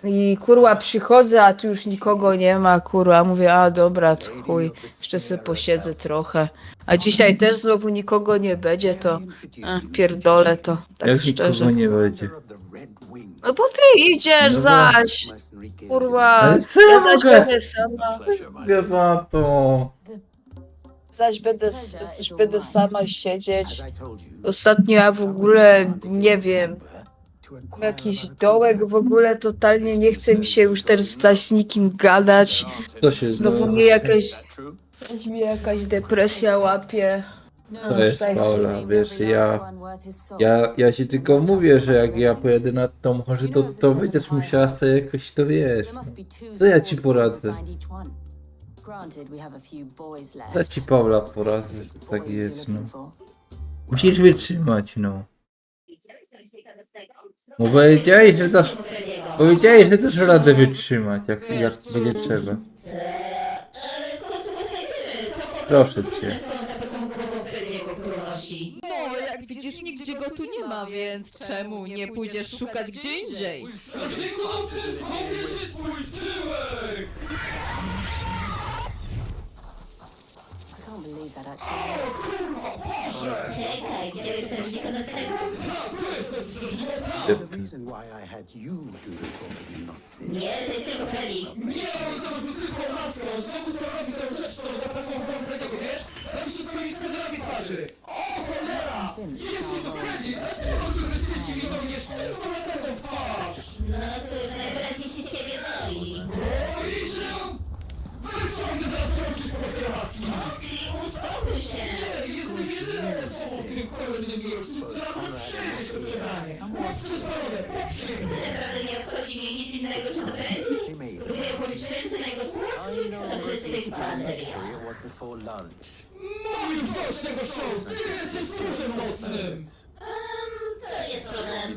I kurwa przychodzę, a tu już nikogo nie ma, kurwa, mówię, a dobra, to chuj, jeszcze sobie posiedzę trochę. A dzisiaj też znowu nikogo nie będzie, to pierdolę to, tak Jak szczerze. nikogo nie będzie. No bo ty idziesz zaś, kurwa, Ale co ja ja zaś mogę? będę sama. Ja za to. Zaś będę sama siedzieć. Ostatnio ja w ogóle, nie wiem, jakiś dołek w ogóle totalnie nie chce mi się już też zaś z nikim gadać. To się Znowu mnie jakaś depresja łapie. To jest Paula, wiesz, ja ci tylko mówię, że jak ja pojedę nad tą chorzę, to będziesz musiała sobie jakoś to wiesz. Co ja ci poradzę? Co ci Paula poradzę, że tak jest, no. Musisz wytrzymać, no. Bo powiedziałeś, że dasz radę wytrzymać, jak będzie trzeba. Proszę cię. No, jak widzisz, nigdzie go tu nie ma, więc czemu nie pójdziesz szukać gdzie indziej? Strażniku nocy, schowajcie twój tyłek! Czekaj, gdzie jest strażnika nocnego? The reason why I had you do the talking, not Sid. Nie, to jest jego Feli. Nie, on założył tylko maskę, on znowu to robi tę rzecz, co zapasą konkretnego, wiesz? Robi się twoimi skandalami twarzy. O cholera! Jeśli to Freddy, dlaczego wyświecili do mnie sztycką latarką w twarz? No cóż, najwyraźniej się ciebie boi. Boi się? Wyciągnę zaraz oczy spod tej maski! Uspokój się. Nie, jestem jedynym osobą w tym cholernym miejscu, która ma przejść to przebranie. Przez panowie, Naprawdę nie obchodzi mnie nic innego, czy to Freddy. Próbuję położyć ręce na jego słodkich, soczystych bateriach. mam już dość tego show! Ty jesteś stróżem nocnym! To jest problem.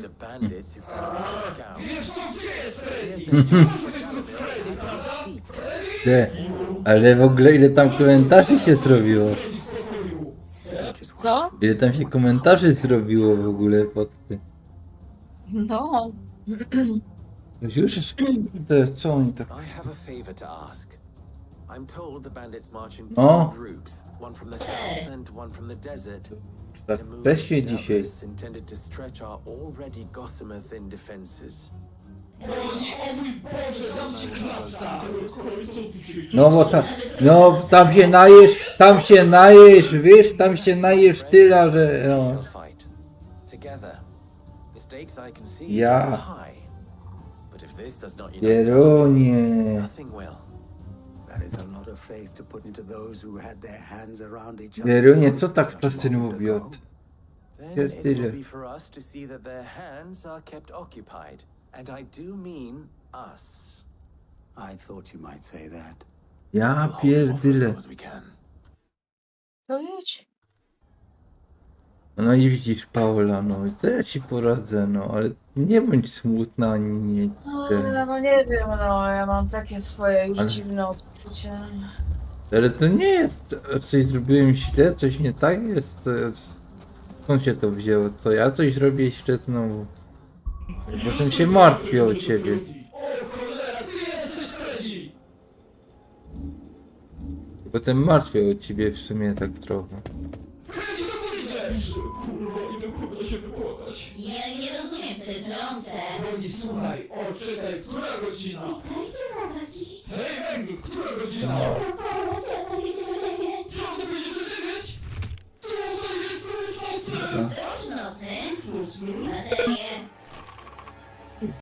Wiesz co, gdzie jest Freddy? Nie może być tu Freddy, prawda? Ale w ogóle ile tam komentarzy się zrobiło? Co? Ile tam się komentarzy zrobiło w ogóle pod tym? No. Już jest... Co oni tak... I have a favor to ask. I'm told the bandits march in O! two groups, one from the south and one from the desert. Tak, A move wreszcie dzisiaj. doubtless intended to stretch our already gossamer thin defenses. Oni, o mój Boże, dam ci klapsa! No bo tam się najesz, wiesz, tam się najesz tyle, że... No. Together. Mistakes I can see Ja. are high. But if this does not unite, Jeronie. nothing will. That is a lot of faith to put into those who had their hands around each other. Jeronie, co tak prosty mówi o tym? Then it will be for us to see that their hands are kept occupied. And I do mean us. I thought you might say that. Ja pierdyle. To jedź. No i widzisz, Paula, no i to ja ci poradzę, no, ale nie bądź smutna, ani nie... No nie wiem, no ja mam takie swoje już dziwne odczucie. Ale to nie jest, coś zrobiłem źle, coś nie tak jest, skąd się to wzięło, to ja coś robię źle znowu. Bo sam się martwię o ciebie. O cholera, ty jesteś Freddy! Potem martwię o ciebie w sumie tak trochę. Freddy, dokąd idziesz? Kurwa, idę kurwa się wypłakać. Ja nie rozumiem, co jest mylące. Boni, słuchaj, o czekaj, która godzina? Dajcie chłopaki. Hej, Węgl, która godzina? Są